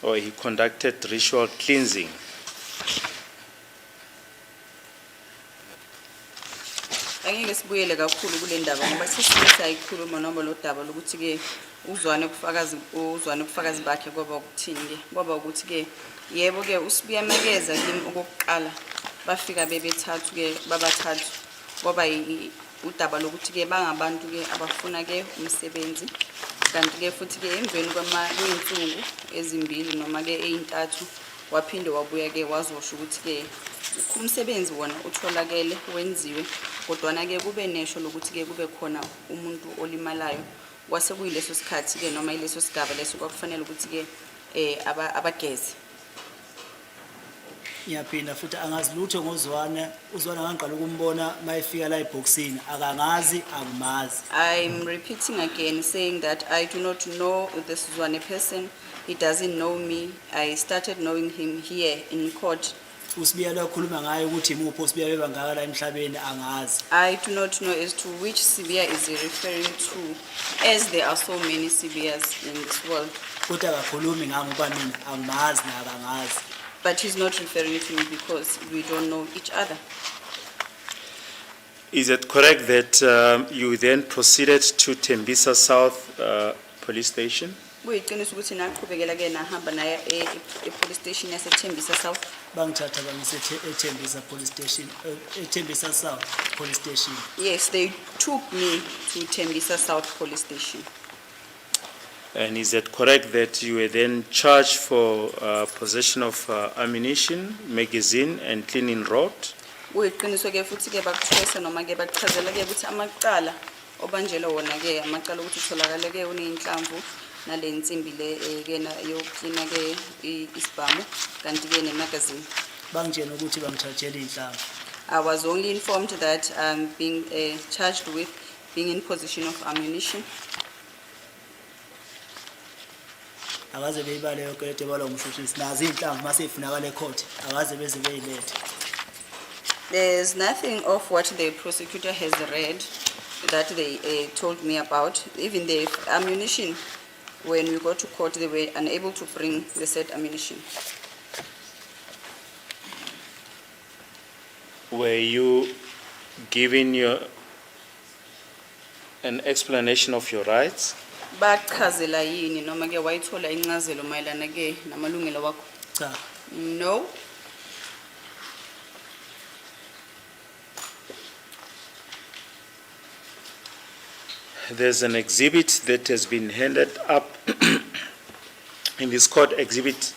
or he conducted ritual cleansing. Angeke sibuyele kakhulu kule ndaba ngoba sesithi ayikhuluma noma lo daba lokuthi ke uzwane ubufakazi bakhe kwaba ukuthini ke kwaba ukuthi ke yebo ke usibiyamekeza kimi okokuqala bafika bebethathu ke babathathu ngoba udaba lokuthi ke bangabantu ke abafuna ke umsebenzi kanti ke futhi ke emveni kweyinsuku ezimbili noma ke eyintathu waphinde wabuya ke wazosho ukuthi ke umsebenzi wona utholakele wenziwe kodwa ke kube nesho lokuthi ke kube khona umuntu olimalayo kwase kuyileso sikhathi ke noma ileso sigaba leso kwakufanele ukuthi ke abageze. Ngiyaphinda futhi angazi lutho ngozwana uzwana ngangiqala ukumbona mayefika la eboxini akangazi akumazi. I'm repeating again saying that I do not know this Zwane person. He doesn't know me. I started knowing him here in court. Usibiya lo khuluma ngayo ukuthi imupho usibiya bebangaka la emhlabeni angazi. I do not know as to which Sibia is he referring to, as there are so many Sibias in this world. Kodwa akakhulumi ngoba mina angimazi na akangazi. But he's not referring to me because we don't know each other. Is it correct that you then proceeded to Tembisa South police station? Kuyiqiniso ukuthi naqhubekela ke nahamba naye police station yaseThembisa South. Bangithatha bangisethe eThembisa police station eThembisa South police station. Yes, they took me to Tembisa South police station. And is it correct that you were then charged for possession of ammunition, magazine, and cleaning rod? Kuyiqiniso ke futhi ke bakuthwesa noma ke bachazela ke ukuthi amaqala obanjela wona ke amaqala ukuthi utholakala ke uneyinhlamvu nale nsimbi le ke na yokucleana ke isibhamu kanti ke nemagazine. Bangitshela ukuthi bangithathela inhlamvu. I was only informed that I'm being charged with being in possession of ammunition. Akaze beyibale yonke lento ebalwa umshushisi nazi inhlamvu mase ifunakala ecourt akaze beze beyilethe. There's nothing of what the prosecutor has read that they told me about. Even the ammunition, when we go to court, they were unable to bring the said ammunition. Were you given an explanation of your rights? Bachazela yini noma ke wayithola incazelo mayelana ke namalungelo wakho? Cha. No. There's an exhibit that has been handed up in this court, exhibit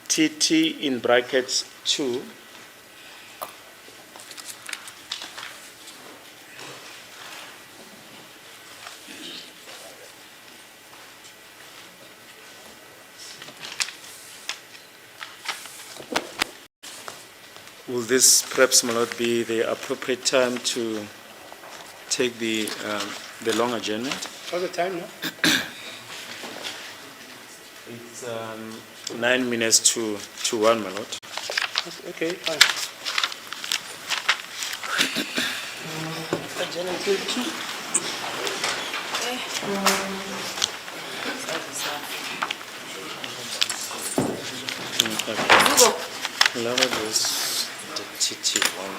TT in brackets 2. Will this perhaps, my lord, be the appropriate time to take the long adjournment? What's the time now? It's 9 minutes to 1, my lord. Okay, fine. Agenda until 2. Hugo. Allow this, the TT one.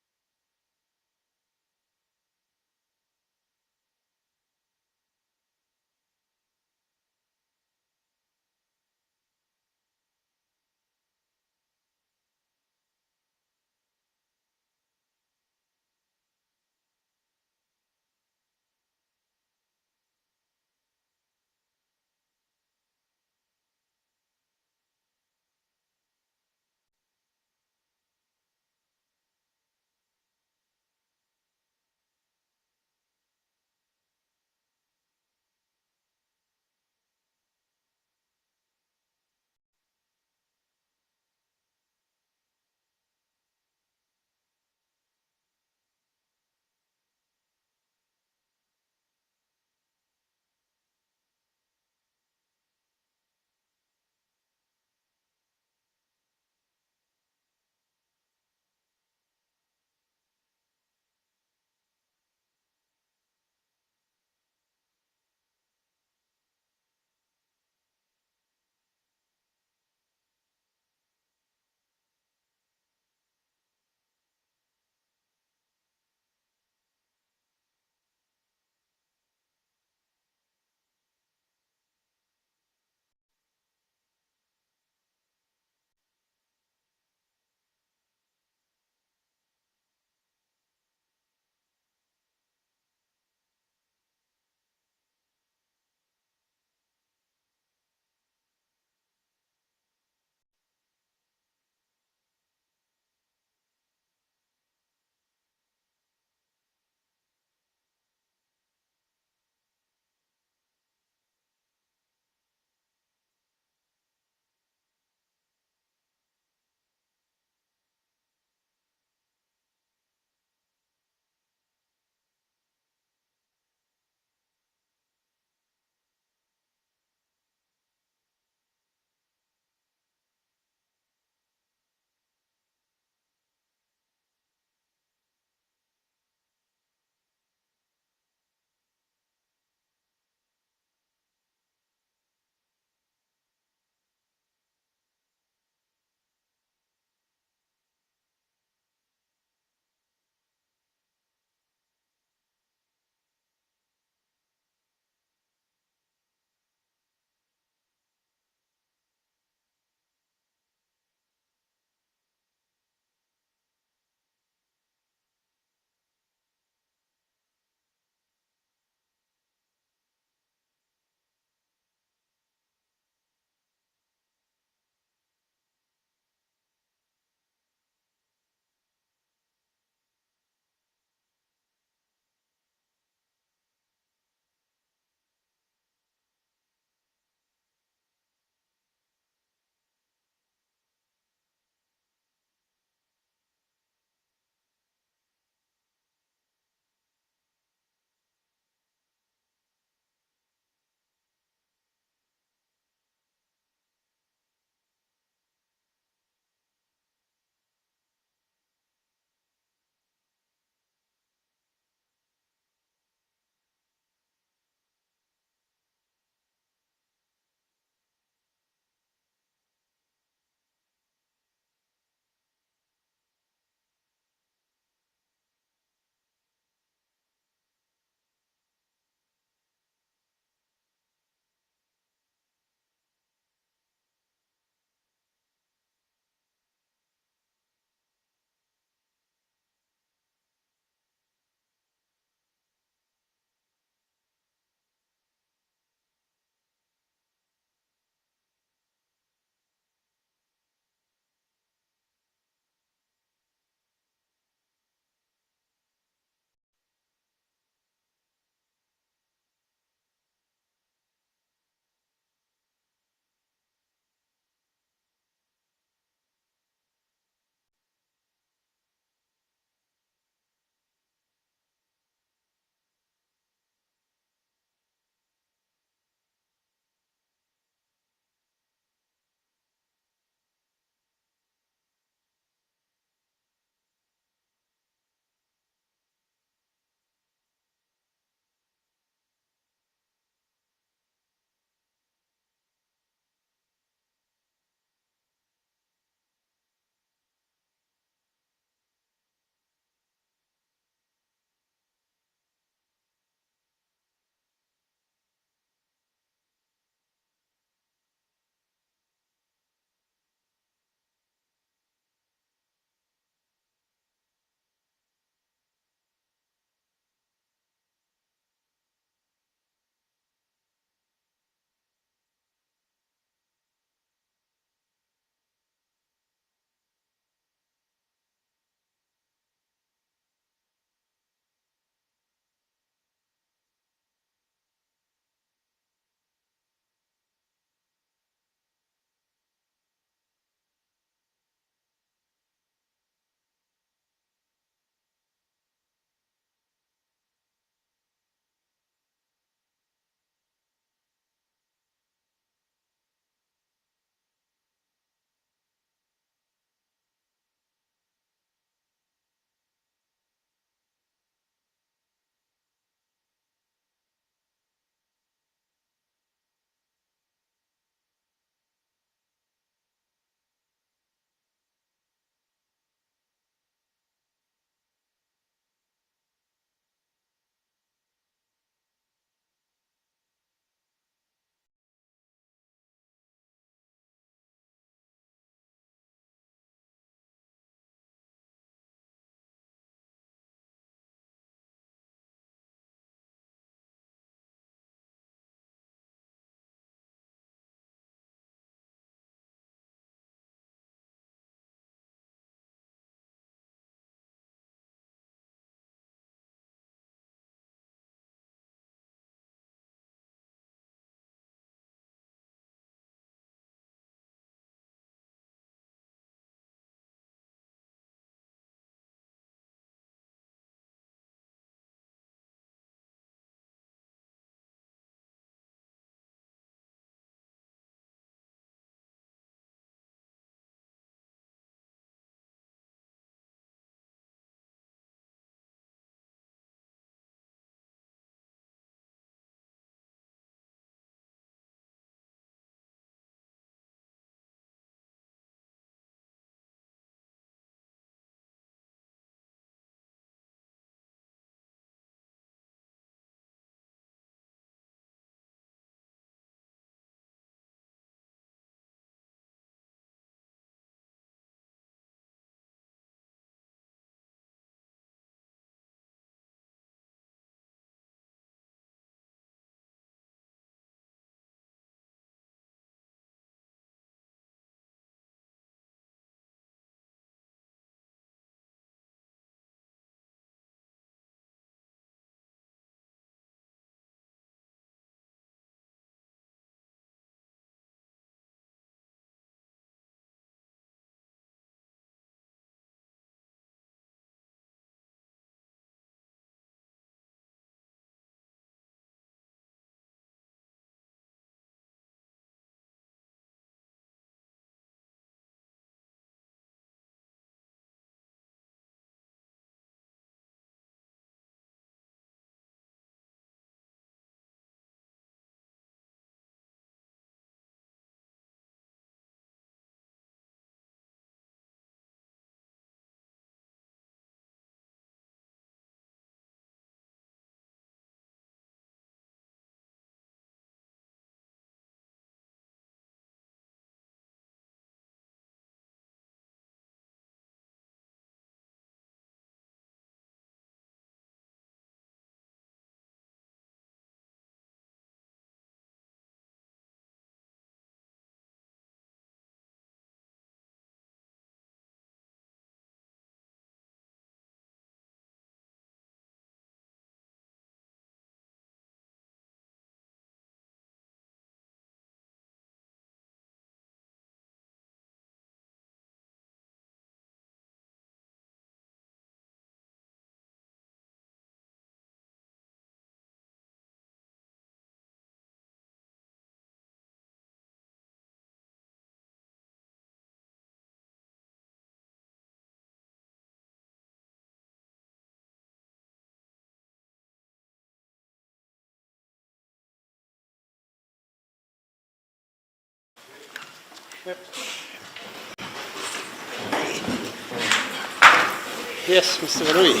Yes, Mr. Barui.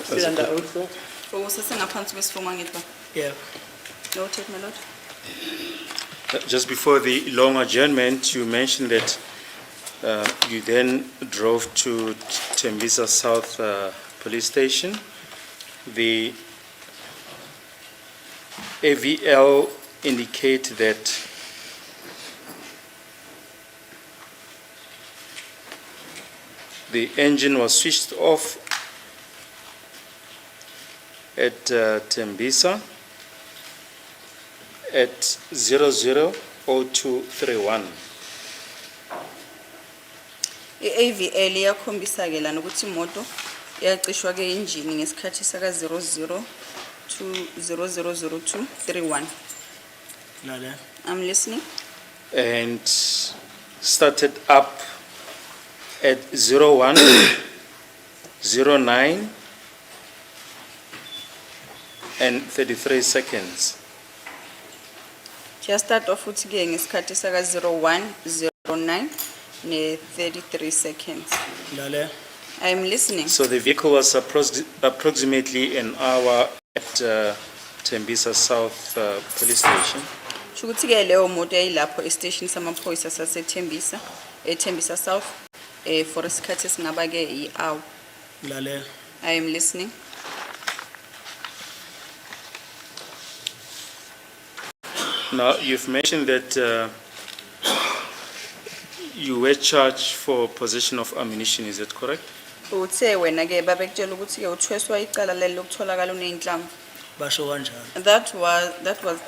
Still under oath, sir? Usesengaphansi kwesifungo angithi ba? Yeah. Noted, my lord. Just before the long adjournment, you mentioned that you then drove to Tembisa South Police Station. The AVL indicate that the engine was switched off at Tembisa at 000231. I-AVL iyakhombisa ke lana ukuthi imoto yacishwa ke injini ngesikhathi saka 000231. Lale. I'm listening. And started up at 0109 and 33 seconds. Just start off with ke ngesikhathi saka 0109 ne 33 seconds. Lale. I'm listening. So the vehicle was approximately an hour at Tembisa South Police Station. Shukuthi ke leyo moto yayilapho e-station samaphoyisa saseThembisa, eThembisa South, for isikhathi singaba ke i-hour. Lale. I am listening. Now, you've mentioned that you were charged for possession of ammunition, is that correct? Uthe wena ke babekutshela ukuthi ke uthweswa icala leli lokutholakala uneyinhlamvu. Basho kanjalo.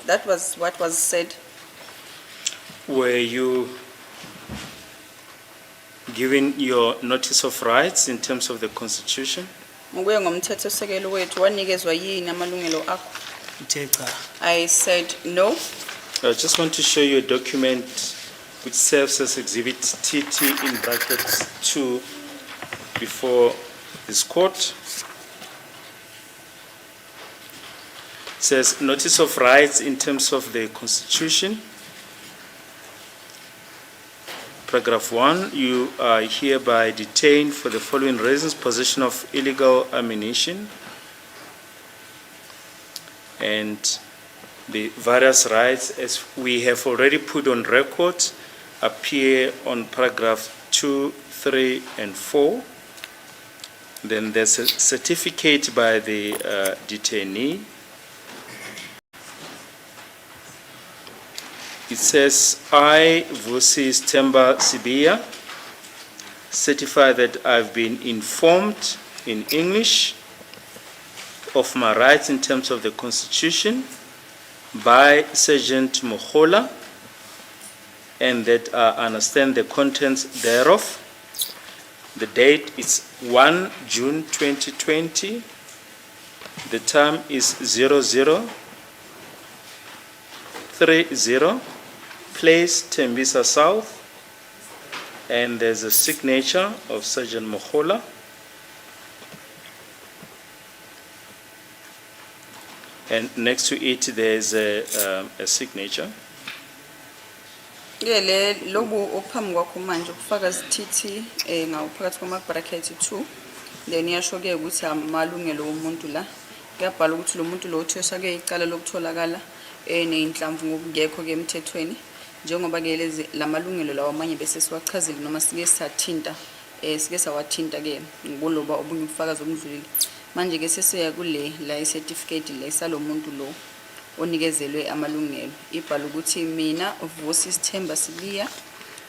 That was what was said. Were you given your notice of rights in terms of the Constitution? Ngokuya ngomthetho sekelo wethu wanikezwa yini amalungelo akho? Uthe cha. I said no. I just want to show you a document which serves as Exhibit TT in brackets 2 before this court. It says notice of rights in terms of the Constitution. Paragraph 1, you are hereby detained for the following reasons: possession of illegal ammunition, and the various rights, as we have already put on record, appear on paragraph 2, 3, and 4. Then there's a certificate by the detainee. It says, I, Vusis Temba Sibia, certify that I've been informed in English of my rights in terms of the Constitution by Sergeant Mohola, and that I understand the contents thereof. The date is 1 June 2020. The time is 0030. Place Tembisa South. And there's a signature of Sergeant Mohola. And next to it, there's a signature. Ke le lobu ophambi kwakho manje ukufaka isithithi ngawuphakathi kwama-bracket 2, then yasho ke ukuthi amalungelo womuntu la. Kuyabhala ukuthi lo muntu lo uthweswa ke icala lokutholakala neyinhlamvu ngokungekho ke emthethweni, njengoba ke lezi lamalungelo lawo amanye bese siwachazile noma sike sawathinta ke ngoloba obunye ubufakazi obudlulile. Manje ke sesiya kule la i-certificate le salo muntu lo onikezelwe amalungelo. Ibhala ukuthi mina Vusis Temba Sibia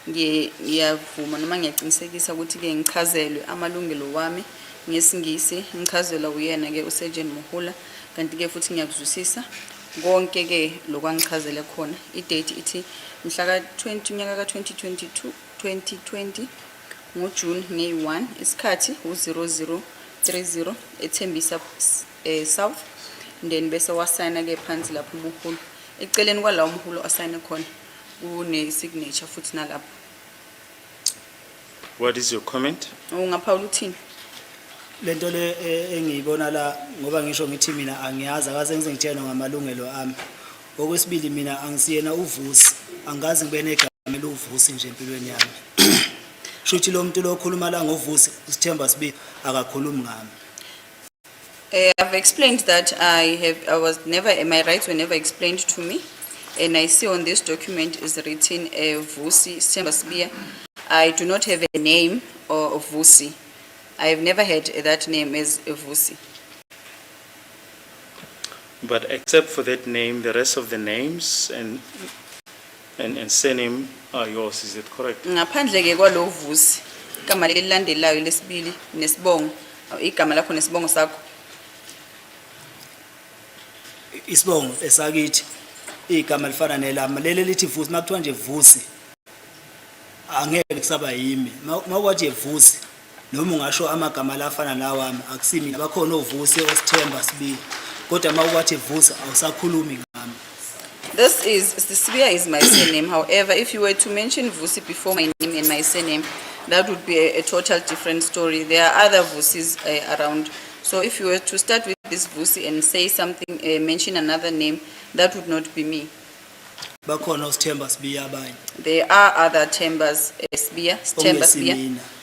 ngiyavuma noma ngiyaqinisekisa ukuthi ke ngichazelwe amalungelo wami ngesingisi ngichazelwa uyena ke uSergeant Mohula kanti ke futhi ngiyakuzwisisa konke ke lokwangichazele khona idate ithi mhla ka 20 unyaka ka 2020 ngoJune nge1 isikhathi u0030 eThembisa South then bese wasayina ke phansi lapho ubuhulu eceleni kwalawo umhulu asayine khona une signature futhi nalapho. What is your comment? Ungaphawula uthini? Lento le engiyibona la ngoba ngisho ngithi mina angiyazi akaze ngize ngitshena ngamalungelo ami. Okwesibili mina angisiyena uvusi angazi ngibe negama lovusi nje empilweni yami. Shuthi lo muntu lo okhuluma la ngovusi isithemba sibi akakhulumi ngami. I've explained that I was never, my rights were never explained to me, and I see on this document is written Vusi Sithemba Sibiya. I do not have a name or Vusi. I have never had that name as Vusi. But except for that name, the rest of the names and surname are yours, is it correct? Ngaphandle ke kwalo Vusi, igama elilandelayo lesibili nesibongo, igama lakho nesibongo sakho. Isibongo esakithi igama lifana nelami leli lithi vusi makuthiwa nje vusi angeke kusaba yimi mawuthi vusi noma ungasho amagama lafana nawami akusimi abakhona ovusi osithemba sibi kodwa mawuthi vusi awusakhulumi ngami. This is Sibiya is my surname. However, if you were to mention Vusi before my name and my surname, that would be a total different story. There are other Vusis around. So if you were to start with this Vusi and say something, mention another name, that would not be me. Bakhona osithemba sibiya abanye. There are other Thembas Sibiya,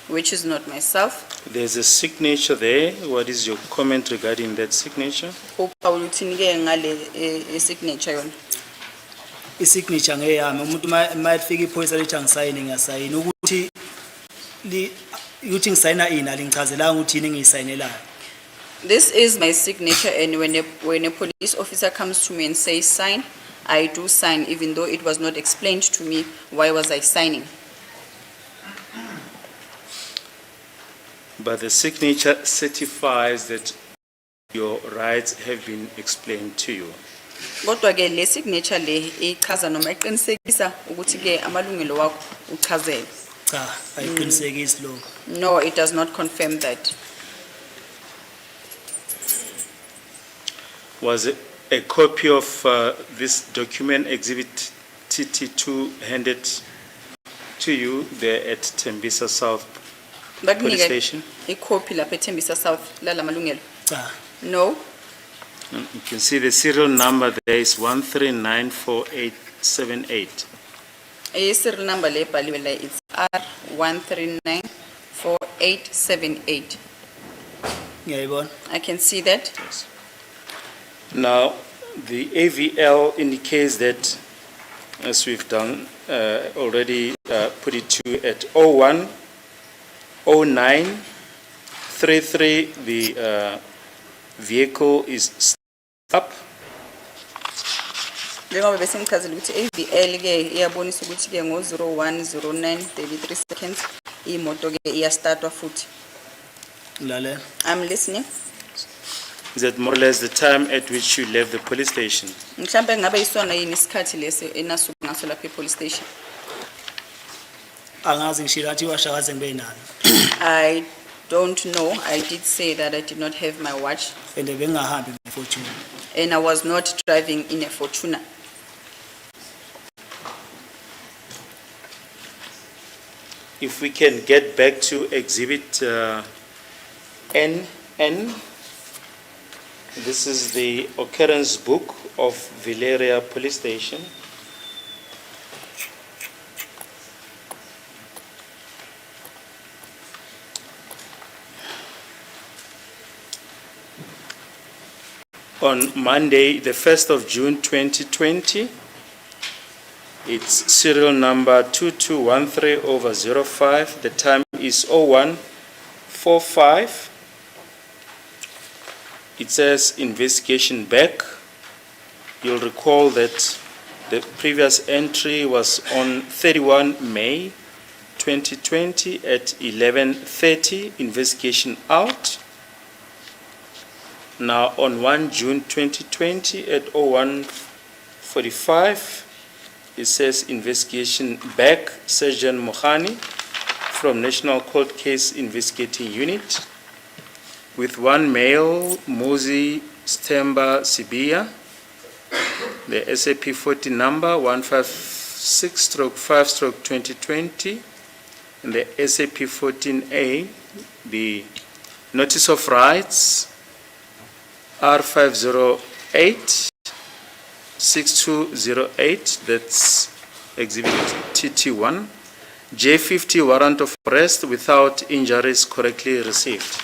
which is not myself. There's a signature there. What is your comment regarding that signature? Upawula uthini ke ngale signature yona? Isignature ngeyami umuntu mayifika iphoyisa lithi angisayini ngiyasayina ukuthi ngisayina ini alingichazelanga ukuthi yini ngiyisayinelayo. This is my signature, and when a police officer comes to me and says sign, I do sign, even though it was not explained to me why was I signing. But the signature certifies that your rights have been explained to you. Kodwa ke le signature le ichaza noma iqinisekisa ukuthi ke amalungelo wakho uchazele. Cha, ayiqinisekisi lokho. No, it does not confirm that. Was a copy of this document, Exhibit TT2, handed to you there at Tembisa South Police Station? Copy lapha eThembisa South lala malungelo. Cha. No. You can see the serial number there is 1394878. Serial number le bhaliwe la it's R1394878. Ngiyayibona. I can see that. Yes. Now, the AVL indicates that, as we've done, already put it to at 010933, the vehicle is up. Njengoba bese ngichazile ukuthi AVL ke iyabonisa ukuthi ke ngo010933 seconds imoto ke iyastartwa futhi. Lalela. I'm listening. Is that more or less the time at which you left the police station? Mhlambe ngabe isona yini isikhathi lesi enasuku ngaso lapha police station? Angazi ngishilo athi washakaze ngibe nalo. I don't know. I did say that I did not have my watch. And bengahambi ngefortune. And I was not driving in a Fortuna. If we can get back to Exhibit NN, this is the occurrence book of Valeria Police Station. On Monday, the 1st of June 2020, it's serial number 2213/05. The time is 0145. It says investigation back. You'll recall that the previous entry was on 31 May 2020 at 11:30, investigation out. Now on 1 June 2020 at 01:45, it says investigation back, Sergeant Mohani from National Cold Case Investigating Unit with one male, Muzi Stemba Sibia, the SAP 40 number 156/5/2020, and the SAP 14A, the Notice of Rights R508-6208, that's Exhibit TT1, J50 warrant of arrest without injuries correctly received.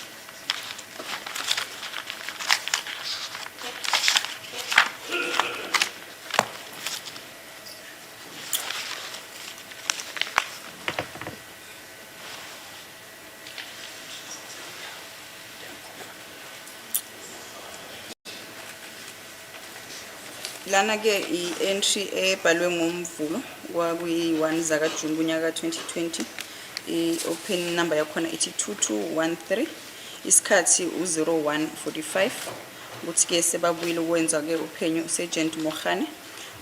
Lana ke i-entry ebhalwe ngomvulo kwakuyi-1 zaka June kunyaka 2020. I-open number yakhona ithi 2213, isikhathi u-01:45. Ukuthi ke sebabuyile ukwenza ke uphenyo Sergeant Mohane,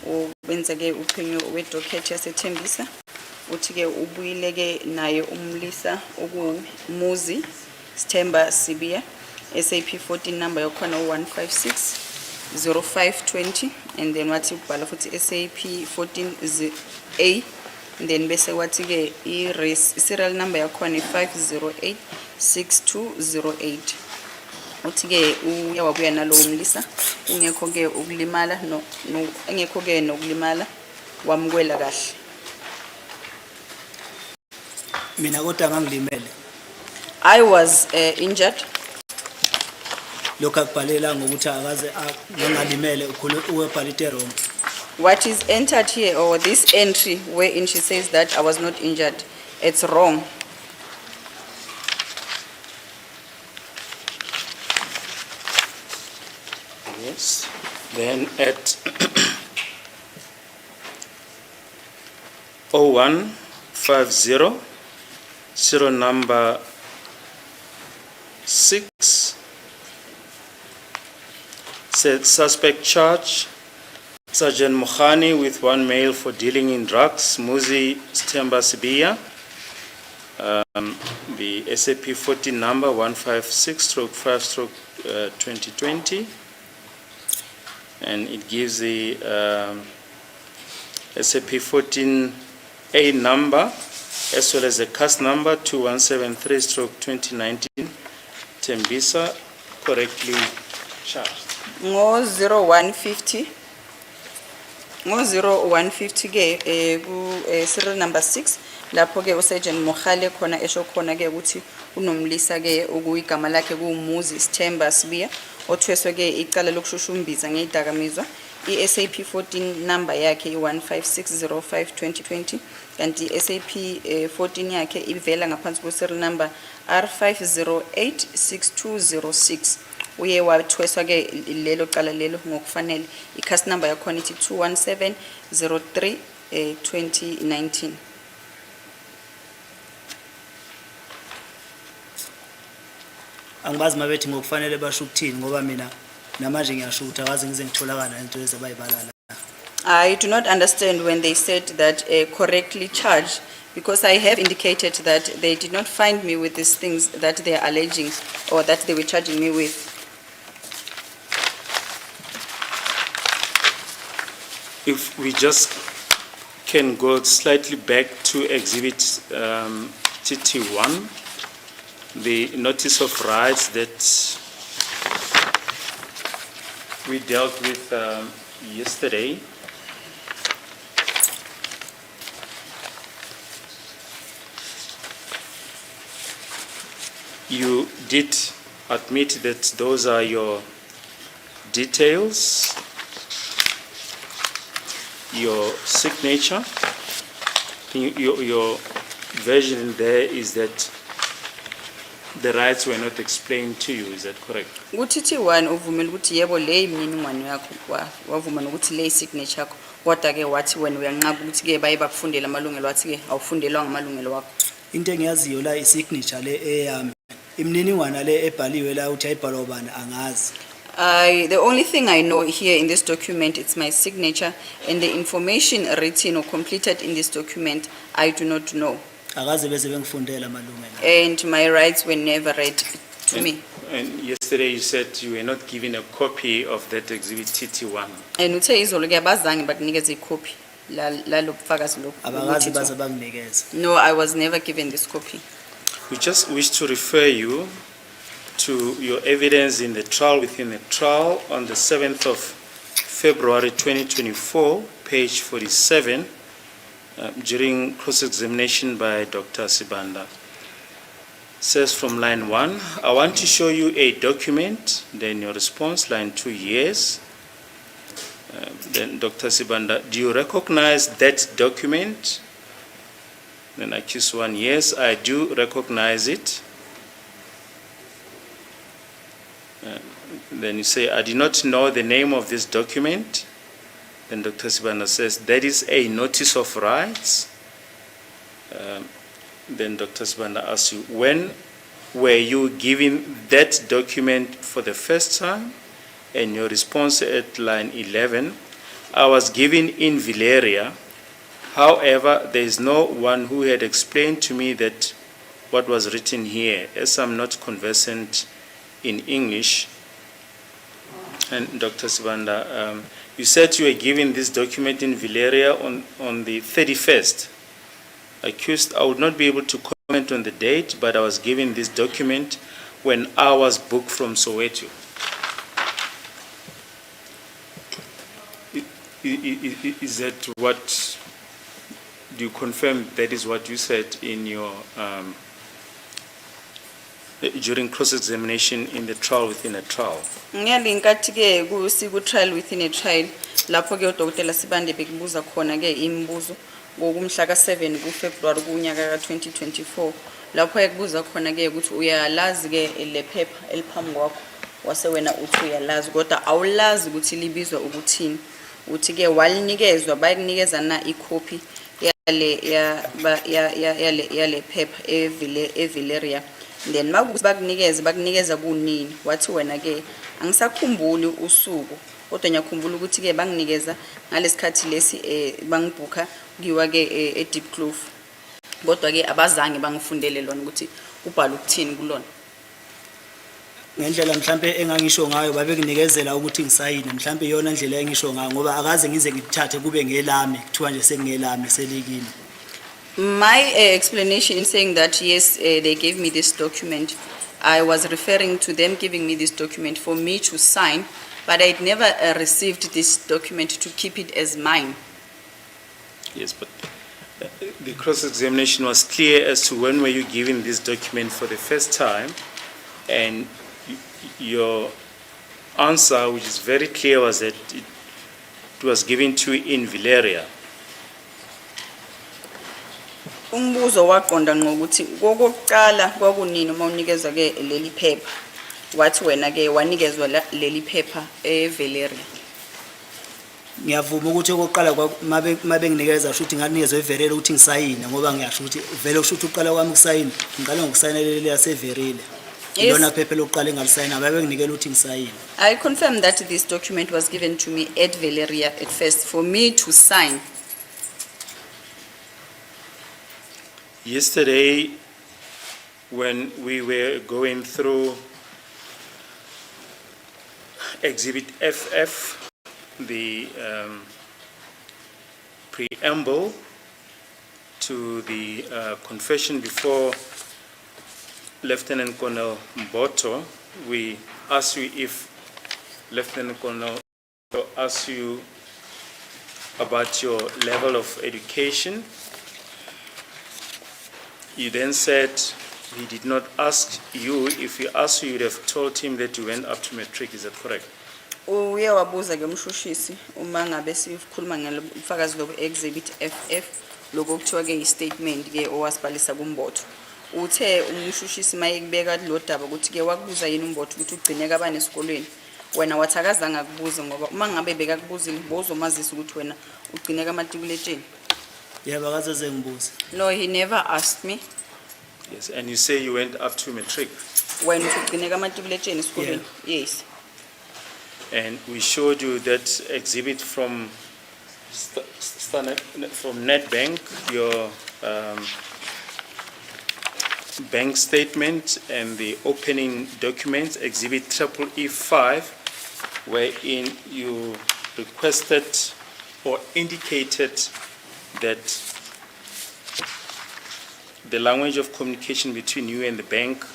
ubenza ke uphenyo wedocket yaseThembisa. Uthi ke ubuyile ke naye umlisa okuMuzi Stemba Sibia, SAP 14 number yakhona u-156/0520, and then wathi ubhala futhi SAP 14A, and then bese wathi ke serial number yakhona 508-6208. Uthi ke uyawabuya nalowo mlisa, ungekho ke ukulimala engekho ke nokulimala, wamkwela kahle. Mina kodwa ngangilimele. I was injured. Lokho akubhalela ngokuthi akaze ngangalimele uwebhalite wrong. What is entered here, or this entry wherein she says that I was not injured, it's wrong. Yes. Then at 0150, serial number 6, said suspect charge Sergeant Mohani with one male for dealing in drugs, Muzi Stemba Sibia, the SAP 14 number 156/5/2020, and it gives the SAP 14A number as well as the CAS number 2173/2019, Tembisa, correctly charged. Ngo 0150 ke ku serial number 6 lapho ke uSergeant Mohale khona esho khona ke ukuthi unomlisa ke okuyigama lakhe kuMuzi Stemba Sibia othweswe ke icala lokushushumbisa ngezidakamizwa. iSAP 14 number yakhe i-156/05/2020, kanti iSAP 14 yakhe ivela ngaphansi kwe-serial number R508-6206. Uye wathweswa ke lelo cala lelo ngokufanele. I-CAS number yakhona ithi 21703/2019. Angibazi mabethi ngokufanele basho ukuthini ngoba mina namanje ngiyasho ukuthi akaze ngize ngitholakala into ezabayibalala. I do not understand when they said that correctly charged, because I have indicated that they did not find me with these things that they are alleging or that they were charging me with. If we just can go slightly back to Exhibit TT1, the notice of rights that we dealt with yesterday. You did admit that those are your details, your signature. Your version there is that the rights were not explained to you, is that correct? Ku-TT1 uvumela ukuthi yebo le imininingwane yakho wavuma nokuthi le signature yakho kodwa ke wathi wena uyanqaba ukuthi ke baye bakufundela amalungelo wathi ke awufundelwanga amalungelo wakho. into engiyaziyo la i-signature le eyami imininingwana le ebhaliwe la uthi ayibhalwa ubani angazi. The only thing I know here in this document, it's my signature, and the information written or completed in this document, I do not know. Akaze beze bengifundela amalungelo. And my rights were never read to me. And yesterday you said you were not given a copy of that exhibit TT1. And uthe izolo ke abazange bakunikeza icopy lalo bufakazi lo. Abakazi baze banginikeza. No, I was never given this copy. We just wish to refer you to your evidence in the trial within the trial on the 7th of February 2024, page 47, during cross-examination by Dr. Sibanda. Says from line 1, I want to show you a document, then your response, line 2, yes. Then Dr. Sibanda, do you recognize that document? Then accused 1, yes, I do recognize it. Then you say, I do not know the name of this document. Then Dr. Sibanda says, that is a notice of rights. Then Dr. Sibanda asks you, when were you given that document for the first time? And your response at line 11, I was given in Valeria. However, there is no one who had explained to me that what was written here, as I'm not conversant in English. And Dr. Sibanda, you said you were given this document in Valeria on the 31st. Accused, I would not be able to comment on the date, but I was given this document when I was booked from Soweto. Is that what, do you confirm that is what you said in your, during cross-examination in the trial within a trial? Ngiyalinkathi ke ku trial within a trial lapho ke uDokotela Sibande bekubuza khona ke imibuzo ngokumhla ka7 kuFebruary kunyaka ka2024 lapho yakubuza khona ke ukuthi uyalazi ke le paper eliphambi kwakho wase wena uthi uyalazi kodwa awulazi ukuthi libizwa ukuthini uthi ke walinikezwa bayikunikeza na icopy yale paper eValeria. Then makuthi bakunikeza kunini wathi wena ke angisakhumbuli usuku kodwa ngiyakhumbula ukuthi ke banginikeza ngalesikhathi lesi bangibhuka kiwa ke eDeep Kloof kodwa ke abazange bangifundele lona ukuthi ubhala ukuthini kulona. Ngendlela mhlambe engangisho ngayo babekunikezela ukuthi ngisayine mhlambe iyona ndlela engisho ngayo ngoba akaze ngize ngithathe kube ngelami kuthiwa nje sengingelami selikini. My explanation in saying that yes, they gave me this document, I was referring to them giving me this document for me to sign, but I'd never received this document to keep it as mine. Yes, but the cross-examination was clear as to when were you given this document for the first time, and your answer, which is very clear, was that it was given to you in Valeria. Umbuzo waqonda ngokuthi kokuqala kwakunini uma unikeza ke leli phepha wathi wena ke wanikezwa leli phepha eValeria. Ngiyavuma ukuthi okokuqala mabe nginikeza futhi nganikezwe eValeria ukuthi ngisayine ngoba ngiyasho ukuthi vele ushuthi uqala kwami ukusayina ngiqala ngokusayina leli yaseValeria. Ilona phepha lokuqala engalisayina babe nginikela ukuthi ngisayine. I confirm that this document was given to me at Valeria at first for me to sign. Yesterday, when we were going through Exhibit FF, the preamble to the confession before Lieutenant Colonel Mboto, we asked you if Lieutenant Colonel asked you about your level of education. You then said he did not ask you. If he asked you, you'd have told him that you went up to matric. Is that correct? Uye wabuza ke umshushisi uma ngabe sikhuluma ngelofakazi lo exhibit FF lokho kuthiwa ke istatement ke owasibhalisa kuMbotho. Uthe umshushisi mayekubeka lo daba ukuthi ke wakubuza yini uMbotho ukuthi ugcine kabani esikolweni. wena wathakazanga kubuza ngoba uma ngabe bekakubuzile bozomazisa ukuthi wena ugcine kamatikuletsheni. Yebo akaze ngibuze. No, he never asked me. Yes, and you say you went up to matric, Wena uthi ugcine kamatikuletsheni esikoleni. Yes. and we showed you that exhibit from NetBank, your bank statement and the opening documents, exhibit E5, wherein you requested or indicated that the language of communication between you and the bank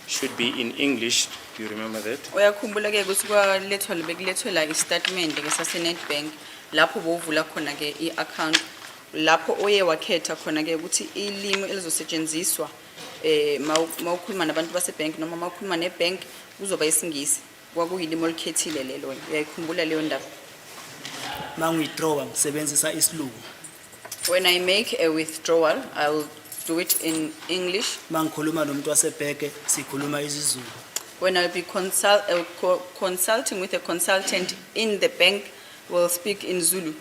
should be in English. Do you remember that? Uyakhumbula ke ukuthi kwalethwa bekulethwela istatement ke sase Nedbank lapho bovula khona ke iaccount lapho oye wakhetha khona ke ukuthi ilimi elizosetshenziswa mawukhuluma nabantu basebank noma mawukhuluma nebank kuzoba isingisi kwakuyilimi olikhethile lelo uyayikhumbula leyo ndaba. Mangiwithdraw ngisebenzisa isilungu. When I make a withdrawal I will do it in English. Mangikhuluma nomuntu wasebheke sikhuluma isiZulu. When I'll be consulting with a consultant in the bank, we'll speak in Zulu.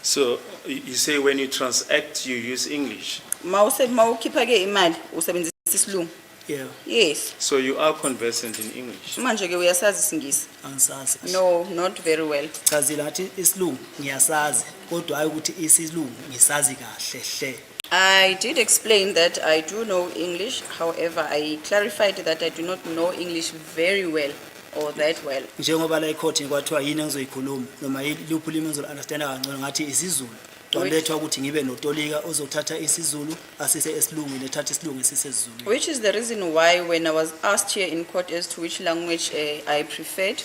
So you say when you transact, you use English. Mawukhipha ke imali usebenzisa isilungu. Yeah, Yes. So you are conversant in English. Manje ke uyasazi isingisi? angisazi. No, not very well. Chazi lathi isilungu ngiyasazi kodwa hayi ukuthi isilungu ngisazi kahle hle. I did explain that I do know English. However, I clarified that I do not know English very well or that well. Njengoba la ecourt kwathiwa yini engizoyikhuluma noma yiluphi ulimi engizounderstand kangcono ngathi isiZulu. Kwalethwa ukuthi ngibe notolika ozothatha isiZulu asise esilungwini ethatha isilungu esise esiZulwini. Which is the reason why when I was asked here in court as to which language I preferred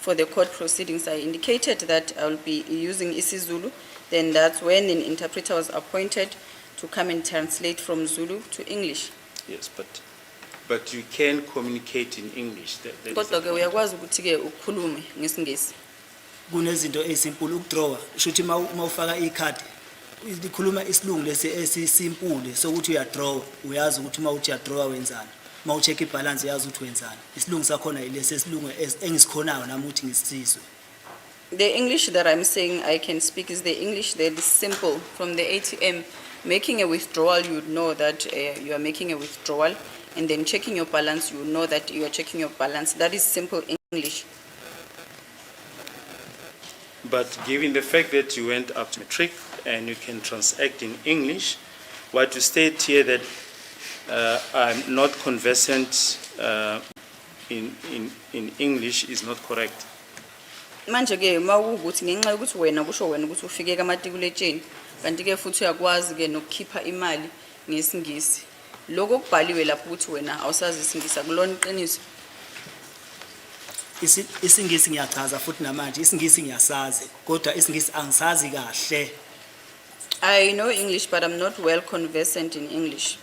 for the court proceedings, I indicated that I will be using isiZulu. Then that's when an interpreter was appointed to come and translate from Zulu to English. Yes, but you can communicate in English. That is Kodwa the ke uyakwazi ukuthi ke ukhulume ngesingisi. Kunezinto ezisimple ukudraw. Shuthi mawufaka ikhadi likhuluma isilungu lesi esisimple sokuthi uyadraw uyazi ukuthi mawuthi uyadraw wenzani. Mawucheck ibalance uyazi ukuthi wenzani. Isilungu sakhona ilesi esilungu engisikhonayo nami ukuthi ngisizwe. The English that I'm saying I can speak is the English that is simple. From the ATM, making a withdrawal, you would know that you are making a withdrawal, and then checking your balance, you would know that you are checking your balance. That is simple English. But given the fact that you went up to matric and you can transact in English, what you state here that I'm not conversant in English is not correct. Manje ke mawukuthi ngenxa yokuthi wena kusho wena ukuthi ufike kamatikuletsheni kanti ke futhi uyakwazi ke nokukhipha imali ngesingisi. Lokho kubhaliwe lapho ukuthi wena awusazi isingisi akulona iqiniso. Isingisi ngiyachaza futhi namanje isingisi ngiyasazi kodwa isingisi angisazi kahle. I know English but I'm not well conversant in English.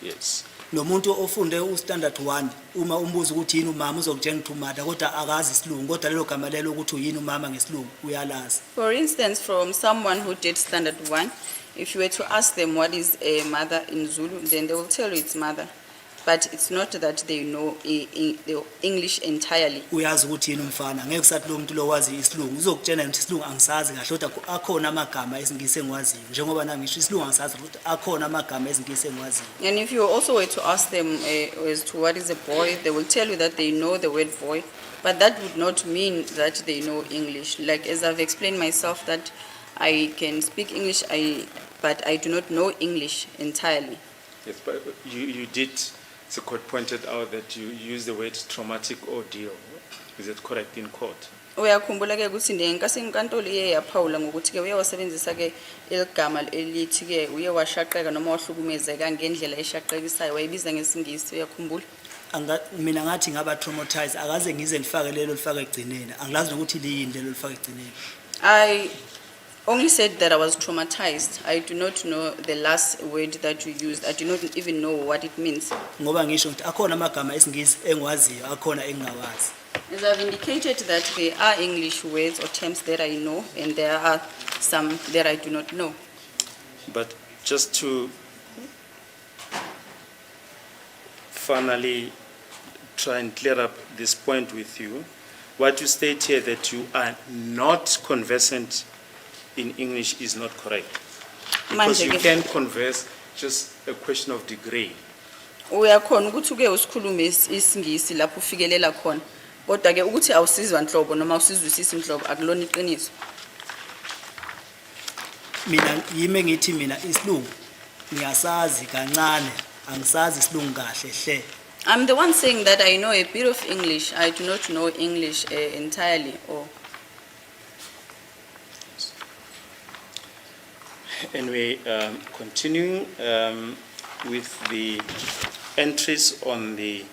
Yes. Nomuntu ofunde uStandard 1 uma umbuza ukuthi yini umama uzokutshela ukuthi umada kodwa akazi isilungu kodwa lelo gama lelo ukuthi uyini umama ngesilungu uyalazi. For instance, from someone who did Standard 1, if you were to ask them what is a mother in Zulu, then they will tell you it's mother. But it's not that they know the English entirely. Uyazi ukuthi yini umfana ngeke sathi lo muntu lo wazi isilungu uzokutshela ukuthi isilungu angisazi kahle kodwa akhona amagama esingisi engwaziyo njengoba nami ngisho isilungu angisazi ukuthi akhona amagama esingisi engwaziyo. And if you also were to ask them as to what is a boy, they will tell you that they know the word boy, but that would not mean that they know English. Like as I've explained myself that I can speak English, but I do not know English entirely. Yes, but you did, the court pointed out that you use the word traumatic ordeal. Is that correct in court? Uyakhumbula ke ukuthi ngenkasi inkantolo iye yaphawula ngokuthi ke uyawasebenzisa ke eligama elithi ke uye washaqeka noma wahlukumezeka ngendlela eshaqekisayo wayibiza ngesingisi uyakhumbula? Mina ngathi ngaba traumatized akaze ngize ngifake lelo lifake egcineni angilazi ukuthi liyini lelo lifake egcineni. I only said that I was traumatized. I do not know the last word that you used. I do not even know what it means. Ngoba ngisho ukuthi akhona amagama esingisi engwaziyo akhona engawazi. As I've indicated that there are English words or terms that I know and there are some that I do not know. But just to finally try and clear up this point with you. What you state here that you are not conversant in English is not correct. Because Manje you ke- can converse, just a question of degree. Uyakhona ukuthi uke usikhulume isingisi lapho ufikelela khona. Kodwa ke ukuthi awusizwa nhlobo noma usizwisisa inhlobo akulona iqiniso. Mina yime ngithi mina isilungu ngiyasazi kancane angisazi isilungu kahle hle. I'm the one saying that I know a bit of English. I do not know English entirely. Or Anyway, continuing with the entries on the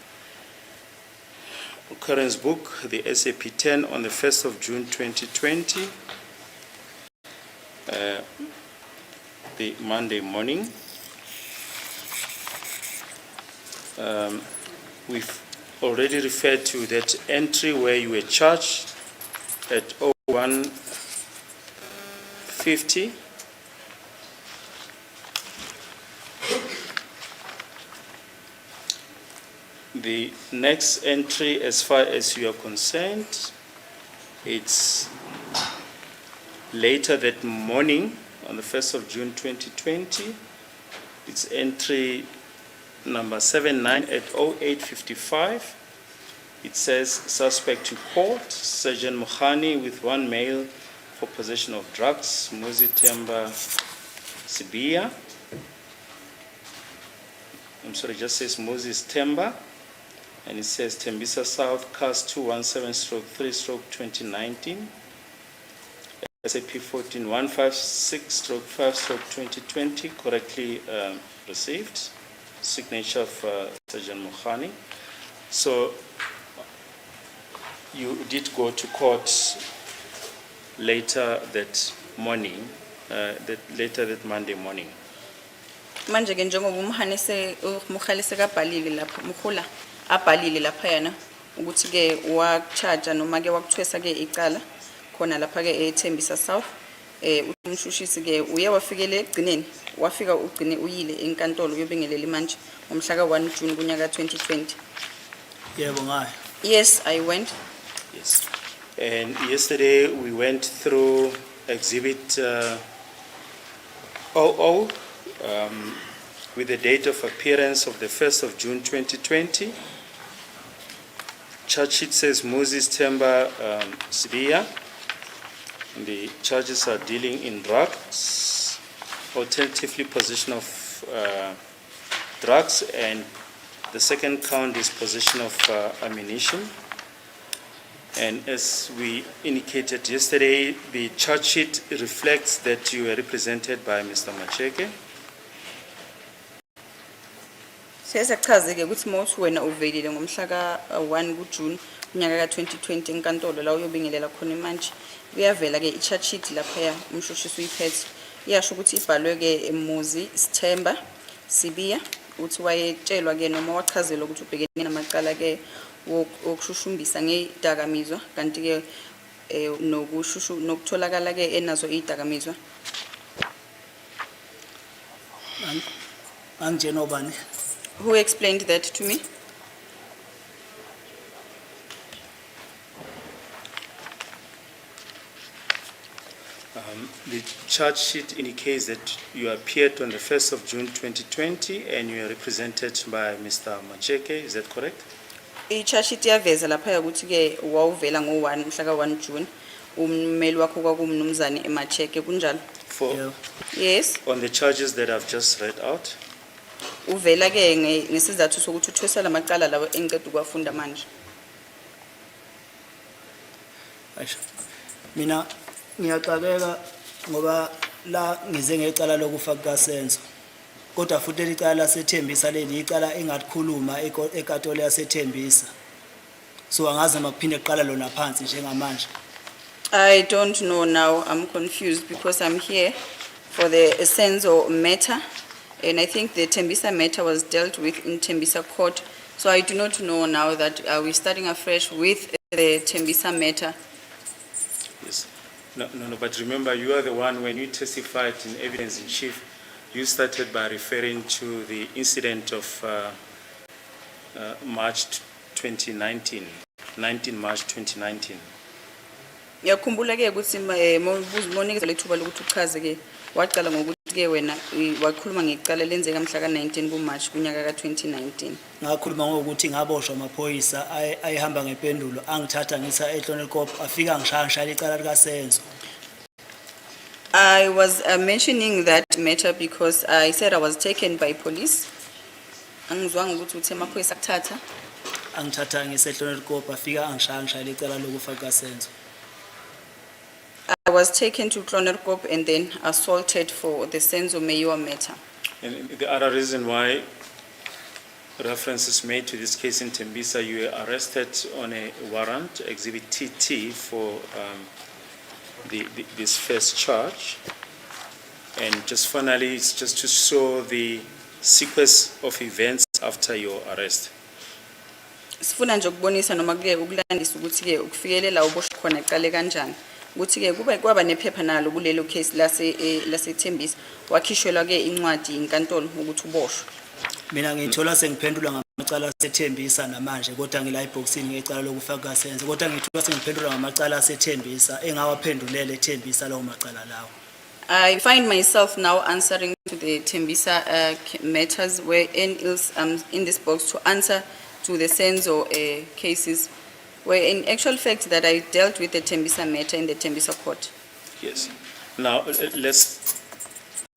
occurrence book, the SAP 10 on the 1st of June 2020, the Monday morning. We've already referred to that entry where you were charged at 01:50. The next entry, as far as you are concerned, it's later that morning, on the 1st of June 2020. It's entry number 79 at 08:55. It says, suspect to court, Sergeant Mukhani with one male for possession of drugs, Muzi Temba Sibia. I'm sorry, it just says Moses Temba. And it says Tembisa South, CAS 217/3/2019. SAP 14156/5/2020, correctly received. Signature of Sergeant Mukhani. So you did go to court later that morning, later that Monday morning. manje ke njengoba umhalise kabhalile lapha Mukhula abhalile lapha yana ukuthi ke wakucharge noma ke wakuthwesa ke icala khona lapha ke eThembisa South umshushisi ke uye wafikele egcineni wafika ugcine uyile enkantolo uyobingelela manje ngomhla ka1 June kunyaka 2020. Yebo ngayo. Yes, I went. Yes. And yesterday we went through exhibit 00 with the date of appearance of the 1st of June 2020. Charge sheet says Moses Temba Sibia. The charges are dealing in drugs, alternatively possession of drugs, and the second count is possession of ammunition. And as we indicated yesterday, the charge sheet reflects that you were represented by Mr. Macheke. Siyachaze ke ukuthi mawuthi wena uvelile ngomhla ka1 kuJune unyaka ka2020 enkantolo la uyobingelela khona manje kuyavela ke i-charge sheet lapha umshushisi uyiphethe iyasho ukuthi ibhalwe ke eMuzi Sithemba Sibia uthi wayetshelwa ke noma wachazelwa ukuthi ubhekene namacala ke wokushushumbisa ngedakamizwa kanti ke nokutholakala ke enazo idakamizwa. Angitshena obani? Who explained that to me? The charge sheet indicates that you appeared on the 1st of June 2020 and you are represented by Mr. Macheke, is that correct? I-charge sheet yaveza lapha ukuthi ke wawuvela ngo1 mhla ka1 June ummeli wakho kwakumnumzane eMacheke kunjalo. For, Yeah. Yes, on the charges that I've just read out? uvela ke ngesizathu sokuthi uthwesa lamacala lawo engicede ukwafunda manje. Ayisho. Mina ngiyaxakeka ngoba la ngize ngecala lokufa kukaSenzo. Kodwa futhi licala laseThembisa leli icala engakhuluma enkantolo yaseThembisa. So angaze makuphinde eqala lona phansi njengamanje. I don't know now, I'm confused because I'm here for the Senzo matter and I think the Tembisa matter was dealt with in Tembisa court. So I do not know now that we're starting afresh with the Tembisa matter. Yes. No, but remember, you are the one, when you testified in evidence in chief, you started by referring to the incident of March 2019, 19 March 2019. Ngiyakhumbula ke ukuthi monikezwe lethuba lokuthi uchaze ke waqala ngokuthi ke wena wakhuluma ngecala lenzeka mhla ka-19 kuMarch kunyaka ka-2019. ngakhuluma ngokuthi ngaboshwa amaphoyisa ayihamba ngempendulo angithatha ngisa eHlonelkop afika ngishaya icala likaSenzo. I was mentioning that matter because I said I was taken by police. Angizwanga ukuthi uthe amaphoyisa akuthatha. Angithatha ngisa eHlonelkop afika ngishaya icala lokufa kaSenzo. I was taken to Klonerkop and then assaulted for the Senzo Meyiwa matter. And the other reason why reference is made to this case in Tembisa, you were arrested on a warrant, Exhibit TT, for this first charge. And just finally, it's just to show the sequence of events after your arrest. Sifuna nje ukubonisa noma ke ukulandisa ukuthi ke ukufikelela uboshwe khona iqale kanjani. Ukuthi ke kwaba nephepha nalo kulelo case lase Tembisa wakhishwela ke incwadi inkantolo ukuthi uboshwe. Mina ngithola sengiphendula ngamacala aseThembisa namanje kodwa ngila eboxini ngecala lokufa kaSenzo kodwa ngithola sengiphendula ngamacala aseThembisa engawaphendulele eThembisa lawo macala lawo. I find myself now answering to the Tembisa matters where in this box to answer to the Senzo cases where in actual fact that I dealt with the Tembisa matter in the Tembisa court. Yes. Now, let's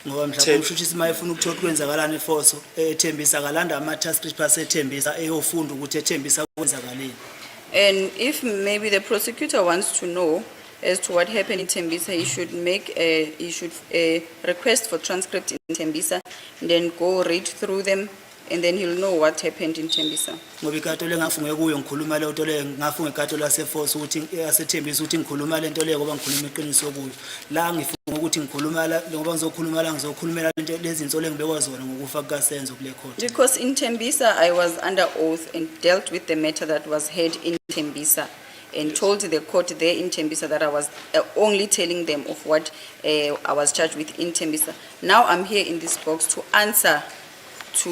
Ngoba mhlawumbe ushuthi mayefuna ukuthola kwenzakalani eFoso eThembisa kalanda ama-task reports eThembisa eyofunda ukuthi eThembisa kwenzakaleni. And if maybe the prosecutor wants to know as to what happened in Tembisa, he should request for transcript in Tembisa and then go read through them and then he'll know what happened in Tembisa. Ngoba ikatolo engafunge kuyo ngikhuluma le nto le ngafunga ikatolo laseFoso ukuthi aseThembisa ukuthi ngikhuluma le nto le ngoba ngikhuluma iqiniso kuyo. La ngifunga ukuthi ngikhuluma la ngoba ngizokhulumela lento lezi zinto engibekwa zona ngokufa kaSenzo kule court. Because in Tembisa I was under oath and dealt with the matter that was heard in Tembisa and told the court there in Tembisa that I was only telling them of what I was charged with in Tembisa. Now I'm here in this box to answer to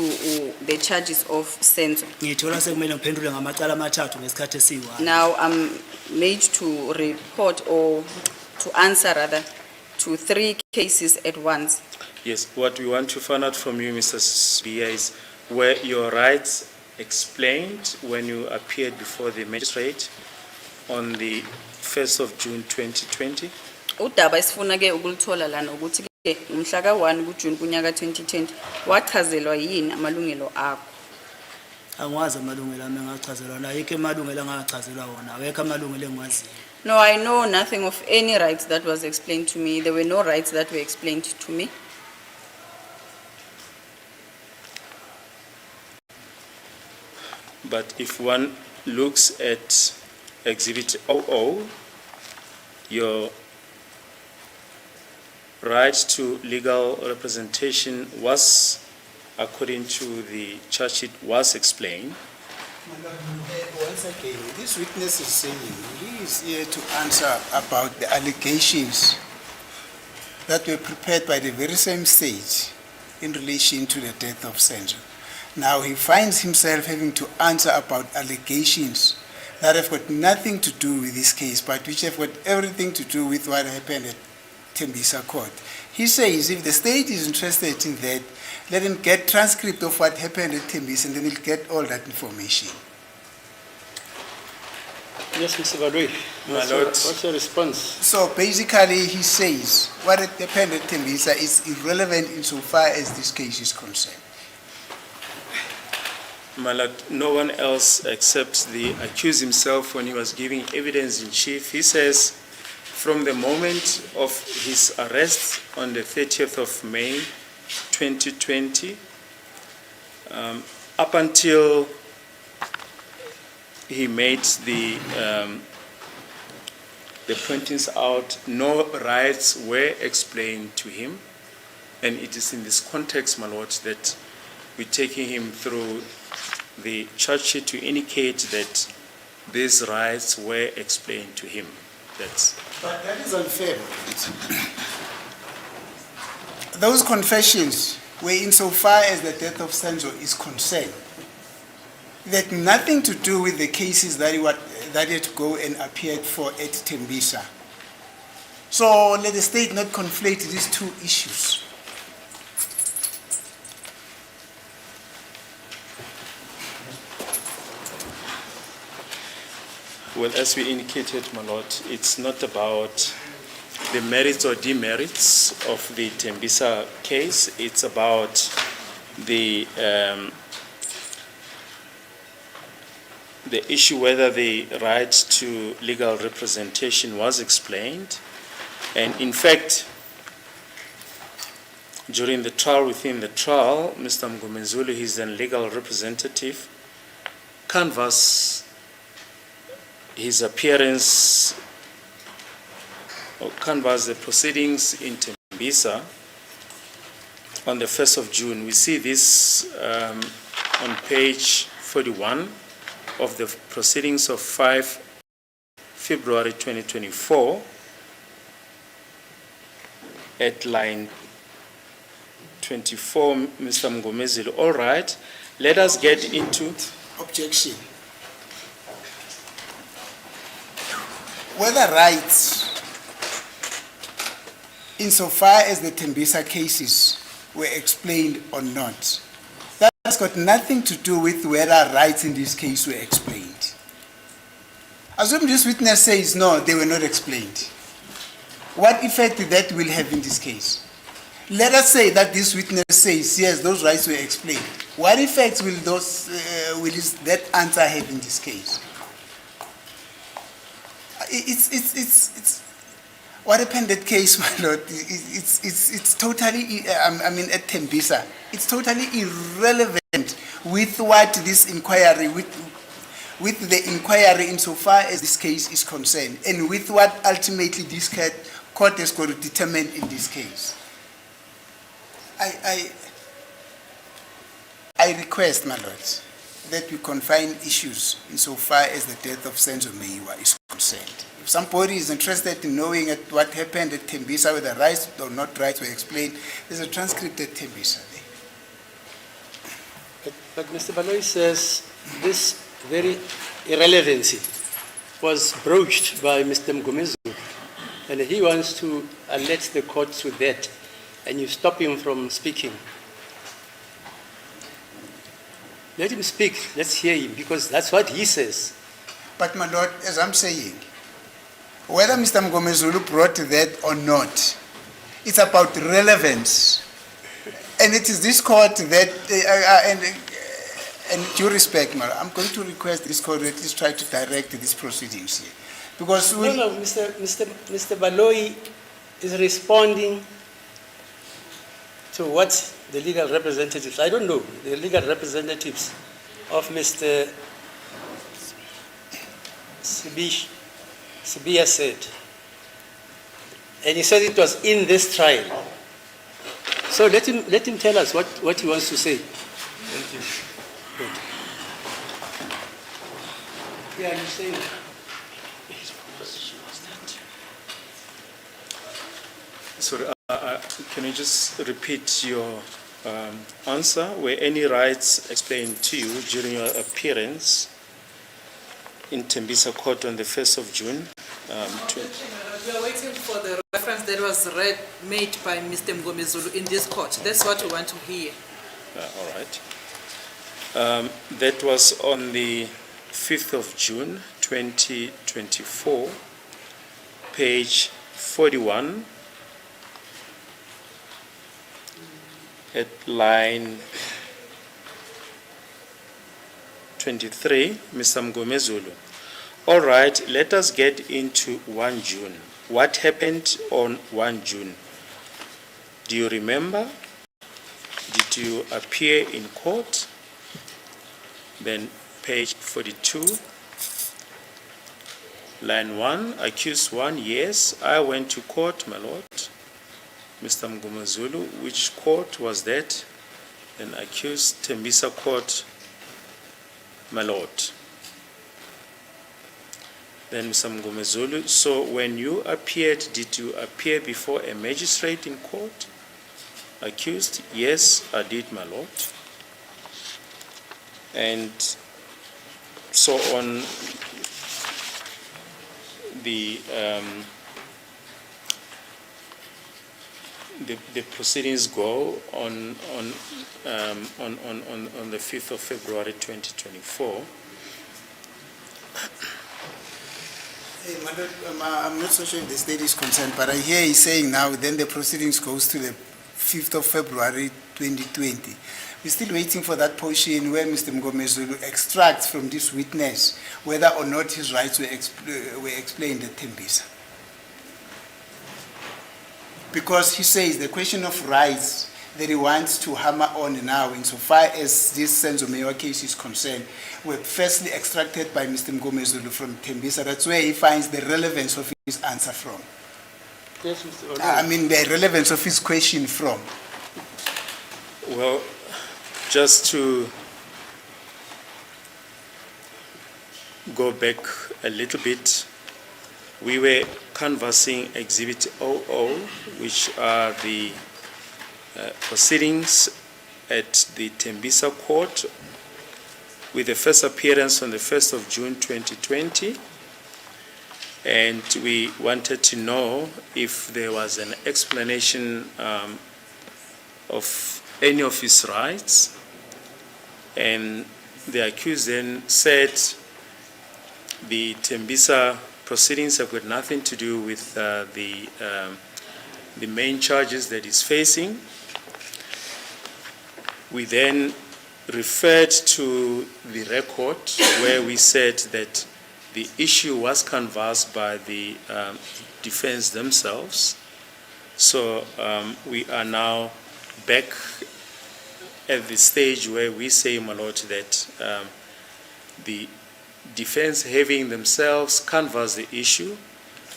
the charges of Senzo. Ngithola sekumele ngiphendule ngamacala amathathu ngesikhathi esiyi-1. Now I'm made to report or to answer rather to 3 cases at once. Yes, what we want to find out from you, Mr. Sbia, is were your rights explained when you appeared before the magistrate on the 1st of June 2020? Udaba esifuna ke ukulithola lana ukuthi ke umhla ka-1 kuJune kunyaka 2020 wachazelwa yini amalungelo akho? Angwazi amalungelo ami engachazelwa nayo ayikho amalungelo angachazelwa wona awekho amalungelo engiwaziyo. No, I know nothing of any rights that was explained to me. There were no rights that were explained to me. But if one looks at Exhibit 00, your right to legal representation was, according to the charge sheet, was explained. Once again, this witness is saying he is here to answer about the allegations that were prepared by the very same state in relation to the death of Senzo. Now he finds himself having to answer about allegations that have got nothing to do with this case, but which have got everything to do with what happened at Tembisa court. He says if the state is interested in that, let him get transcript of what happened at Tembisa and then he'll get all that information. Yes, Mr. Badwe, My lord. what's your response? So basically he says what happened at Tembisa is irrelevant insofar as this case is concerned. My lord, no one else except the accused himself when he was giving evidence in chief. He says from the moment of his arrest on the 30th of May 2020 up until he made the pointings out, no rights were explained to him. And it is in this context, my lord, that we're taking him through the charge sheet to indicate that these rights were explained to him. But that is unfair. Those confessions were insofar as the death of Senzo is concerned. That nothing to do with the cases that that had to go and appeared for at Tembisa. So let the state not conflate these two issues. Well, as we indicated, my lord, it's not about the merits or demerits of the Tembisa case. It's about the issue whether the right to legal representation was explained. And in fact, during the trial, within the trial, Mr. Mgomezulu, his then legal representative, canvassed his appearance or canvassed the proceedings in Tembisa on the 1st of June. We see this on page 41 of the proceedings of 5 February 2024 at line 24, Mr. Mgomezulu. All right, let us get into... Objection. Whether rights, insofar as the Tembisa cases were explained or not, that has got nothing to do with whether rights in this case were explained. Assume this witness says, no, they were not explained. What effect that will have in this case? Let us say that this witness says, yes, those rights were explained. What effects will that answer have in this case? It's what happened in that case, my lord. It's totally. At Tembisa, it's totally irrelevant with what this inquiry with the inquiry insofar as this case is concerned, and with what ultimately this court has got to determine in this case. I request, my lord, that we confine issues insofar as the death of Senzo Meyiwa is concerned. If somebody is interested in knowing what happened at Tembisa, whether rights or not rights were explained, there's a transcript at Tembisa there. But Mr. Baloyi says this very irrelevancy was broached by Mr. Mgomezulu, and he wants to alert the court to that, and you stop him from speaking. Let him speak. Let's hear him, because that's what he says. But my lord, as I'm saying, whether Mr. Mgomezulu brought that or not, it's about relevance. And it is this court that, and due respect, my lord, I'm going to request this court to at least try to direct these proceedings here. Because Mr. Baloyi is responding to what the legal representatives, I don't know, the legal representatives of Mr. Sibia said. And he said it was in this trial. So let him tell us what he wants to say. Thank you. Good. Yeah, you saying his position was that. Sorry, can you just repeat your answer? Were any rights explained to you during your appearance in Tembisa Court on the 1st of June? We are waiting for the reference that was made by Mr. Mgomezulu in this court. That's what we want to hear. All right. That was on the 5th of June, 2024, page 41, at line 23, Mr. Mgomezulu. All right, let us get into 1 June. What happened on 1 June? Do you remember? Did you appear in court? Then page 42, line 1, accused 1, yes, I went to court, my lord. Mr. Mgomezulu, which court was that? Then accused Tembisa Court, my lord. Then Mr. Mgomezulu, so when you appeared, did you appear before a magistrate in court? Accused, yes, I did, my lord. And So on the proceedings go on the 5th of February 2024. Hey, Madam, I'm not so sure if the state is concerned, but I hear he's saying now then the proceedings goes to the 5th of February 2020. We're still waiting for that portion where Mr. Mngomezulu extracts from this witness whether or not his rights were explained at Tembisa. Because he says the question of rights that he wants to hammer on now insofar as this Senzo Meyiwa case is concerned were firstly extracted by Mr. Mngomezulu from Tembisa. That's where he finds the relevance of his answer from. Yes, Mr. I mean the relevance of his question from. Well, just to go back a little bit, we were canvassing Exhibit 00, which are the proceedings at the Tembisa court with the first appearance on the 1st of June 2020. And we wanted to know if there was an explanation of any of his rights. And the accused then said the Tembisa proceedings have got nothing to do with the main charges that he's facing. We then referred to the record where we said that the issue was canvassed by the defense themselves. So we are now back at the stage where we say, my lord, that the defense having themselves canvassed the issue,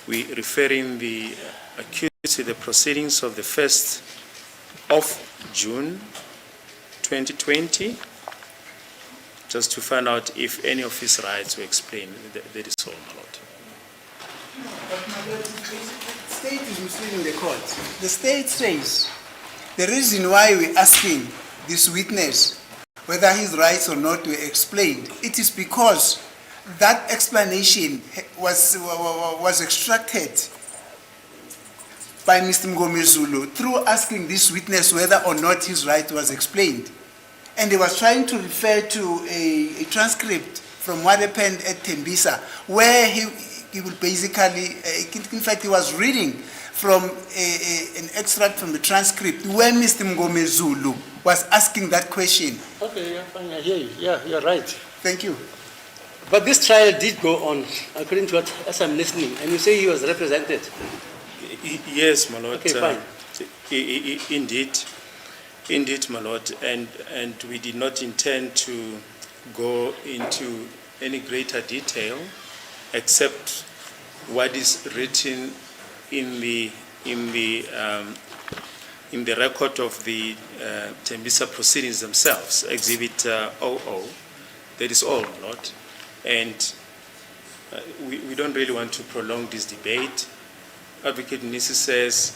we referring the accused to the proceedings of the 1st of June 2020, just to find out if any of his rights were explained. That is all, my lord. But my lord, the state is misleading the court. The state says the reason why we're asking this witness whether his rights or not were explained, it is because that explanation was extracted by Mr. Mngomezulu through asking this witness whether or not his right was explained. And he was trying to refer to a transcript from what happened at Tembisa, where he would basically, in fact, he was reading from an extract from the transcript where Mr. Mngomezulu was asking that question. Okay, yeah, fine, I hear you. Yeah, you're right. Thank you. But this trial did go on, according to what, as I'm listening, and you say he was represented. Yes, my lord. Okay, fine. Indeed, my lord. And we did not intend to go into any greater detail except what is written in the record of the Tembisa proceedings themselves, Exhibit 00. That is all, my lord. And we don't really want to prolong this debate. Advocate Nisi says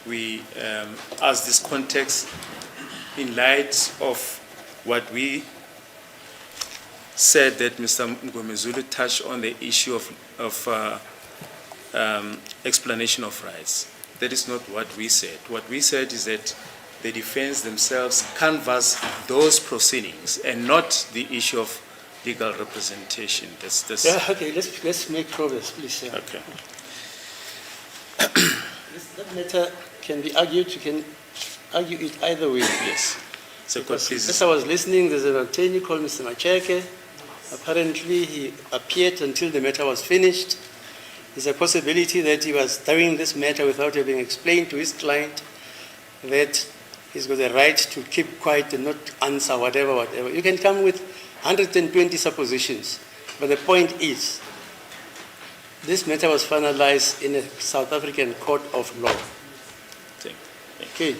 we ask this context in light of what we said that Mr. Mngomezulu touched on the issue of explanation of rights. That is not what we said. What we said is that the defense themselves canvass those proceedings and not the issue of legal representation. That's Yeah, okay, let's make progress, please. Yeah. okay. That matter can be argued, you can argue it either way. Yes. So court, please. As I was listening, there's an attorney called Mr. Macheke. Apparently, he appeared until the matter was finished. There's a possibility that he was doing this matter without having explained to his client that he's got the right to keep quiet and not answer whatever. You can come with 120 suppositions, but the point is, this matter was finalized in a South African court of law. Okay.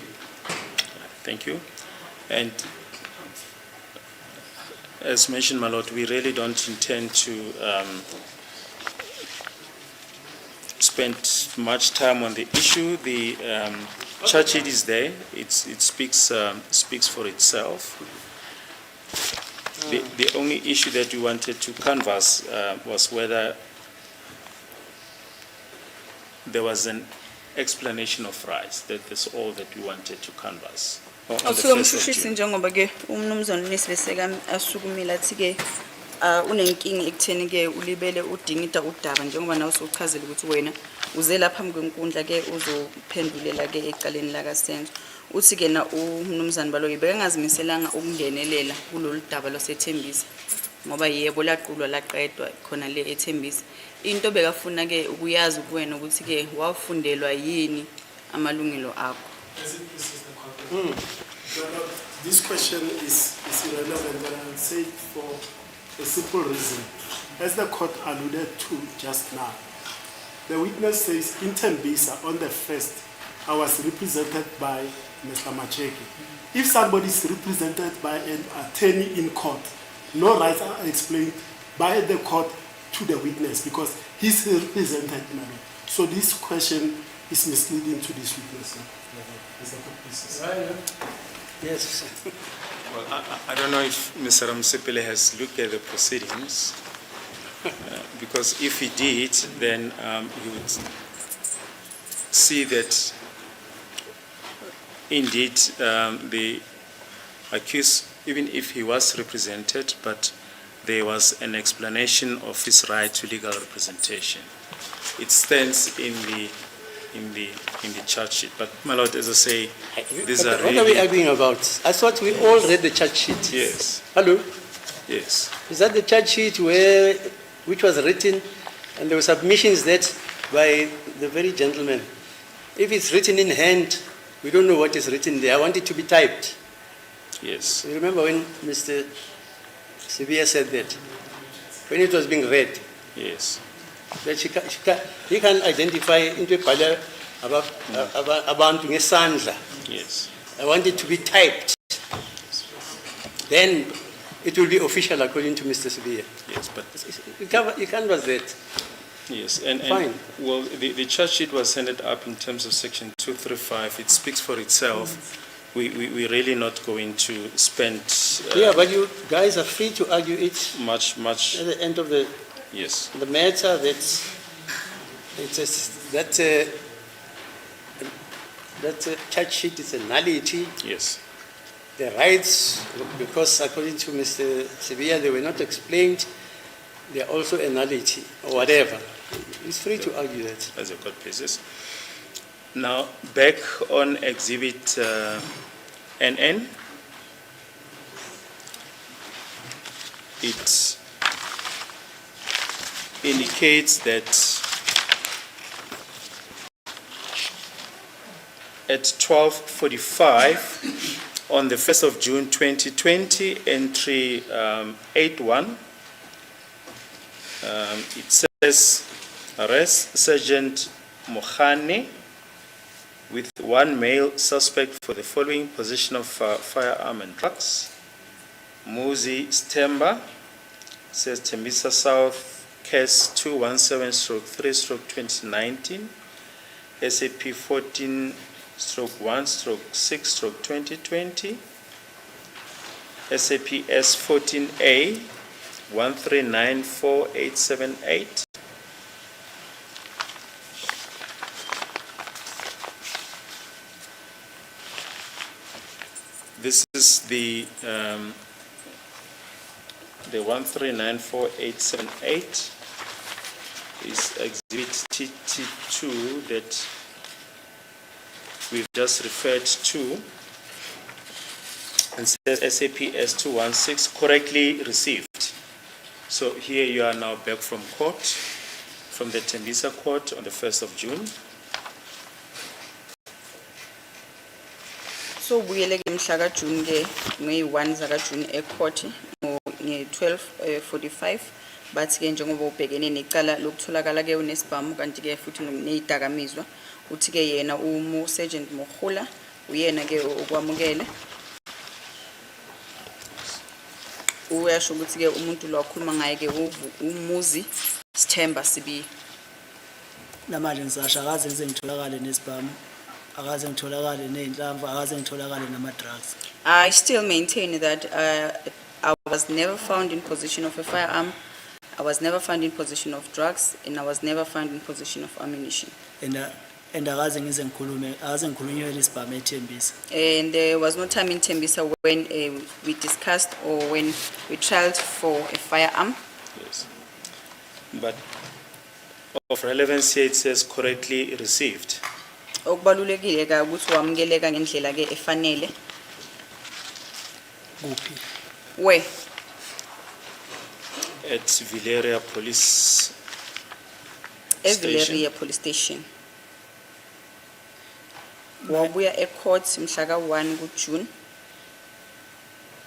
Thank you. And as mentioned, my lord, we really don't intend to spend much time on the issue. The charge sheet is there. It speaks for itself. The only issue that we wanted to canvass was whether there was an explanation of rights. That's all that we wanted to canvass. On the Awufike 1st of umshushisi June. njengoba ke umnumzana Nisibeseka asukumile athi ke unenkinga ekutheni ke ulibele udingida udaba njengoba nawe usuchazile ukuthi wena uze lapha phambi kwenkundla ke uzophendulela ke ecaleni la kaSenzo. Uthi ke na umnumzana Baloyi bekangazimiselanga ukungenelela kulolu daba losethembisa ngoba yebo laqulwa laqedwa khona le ethembisa. Into bekafuna ke ukuyazi kuwena ukuthi ke wafundelwa yini amalungelo akho. This question is irrelevant, and I will say it for a simple reason. As the court alluded to just now, the witness says in Tembisa on the 1st, I was represented by Mr. Macheke. If somebody is represented by an attorney in court, no rights are explained by the court to the witness because he's represented. So this question is misleading to this witness. Yes. Well, I don't know if Mr. Ramsipele has looked at the proceedings, because if he did, then he would see that indeed the accused, even if he was represented, but there was an explanation of his right to legal representation. It stands in the charge sheet. But my lord, as I say, these are What are we arguing about? I thought we all read the charge sheet. Yes. Hello? Yes. Is that the charge sheet which was written and there were submissions that by the very gentleman? If it's written in hand, we don't know what is written there. I want it to be typed. Yes. You remember when Mr. Sibia said that? When it was being read, Yes. that he can identify into abantu ngesandla. Yes. I want it to be typed. Then it will be official according to Mr. Sibia. Yes. But You canvass that. yes. And Fine. well, the charge sheet was handed up in terms of section 235. It speaks for itself. We're really not going to spend Yeah, but you guys are free to argue it much. at the end of the Yes. matter. That charge sheet is a nullity. Yes. The rights, because according to Mr. Sibia, they were not explained, they are also a nullity or whatever. He's free to argue that. As the court pleases. Now, back on exhibit NN. It indicates that at 12:45 on the 1st of June 2020, entry 81, it says arrest Sergeant Mohane with one male suspect for the following possession of firearm and drugs. Muzi Stemba, says Tembisa South, case 217/3/2019, SAP 14/1/6/2020, SAP S14A 1394878. This is the 1394878 is exhibit TT2 that we've just referred to, and says SAP S216 correctly received. So here you are now back from court, from the Tembisa court on the 1st of June. So buyele ke mhla ka June ke ngeyi1 zaka June ecourt nge12:45 bathi ke njengoba ubhekene necala lokutholakala ke unesibhamu kanti ke futhi nezidakamizwa uthi ke yena Sergeant Mohula uyena ke okwamukele uyasho ukuthi ke umuntu lo wakhuluma ngaye ke umuzi Sithemba Sibi. namanje ngisasha akaze ngize ngitholakale nesibhamu akaze ngitholakale nezinhlamvu akaze ngitholakale nama drugs. I still maintain that I was never found in possession of a firearm, I was never found in possession of drugs, and I was never found in possession of ammunition. And akaze ngikhulunywe lesibhamu eThembisa. And there was no time in Tembisa when we discussed or when we tried for a firearm. Yes. But of relevance here, it says correctly received. Okubalulekile ka ukuthi wamukeleka ngendlela ke efanele. Kuphi? Where? At Villeria Police Eveleria Police Station. Wabuya e-court mhla 1 kuJune.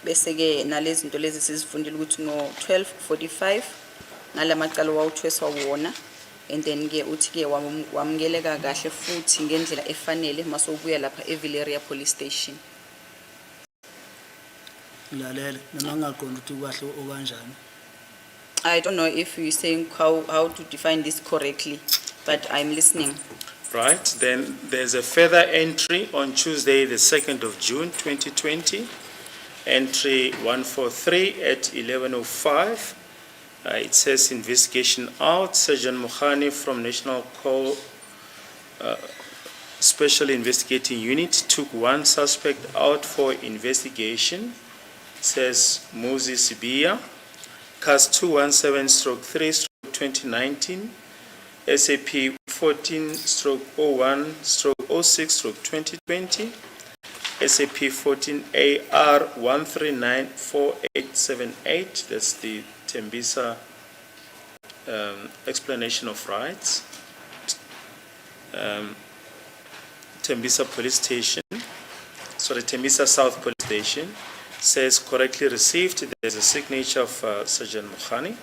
Bese ke nalezi zinto lezi sizifundile ukuthi ngo 12:45 ngalamacala wawuthweswa wona, and then ke uthi ke wamukeleka kahle futhi ngendlela efanele masobuya lapha eVilleria Police Station. Lalela noma ngaqonda ukuthi kwahle okanjani. I don't know if you're saying how to define this correctly, but I'm listening. Right, then there's a further entry on Tuesday, the 2nd of June, 2020, entry 143 at 11:05. It says investigation out. Sergeant Mohani from National Special Investigating Unit took one suspect out for investigation. It says Moses Sibia, CAS 217/3/2019. SAP 14/01/06/2020, SAP 14AR 1394878, that's the Tembisa explanation of rights. Tembisa Police Station, sorry, Tembisa South Police Station, says correctly received. There's a signature of Sergeant Mohani.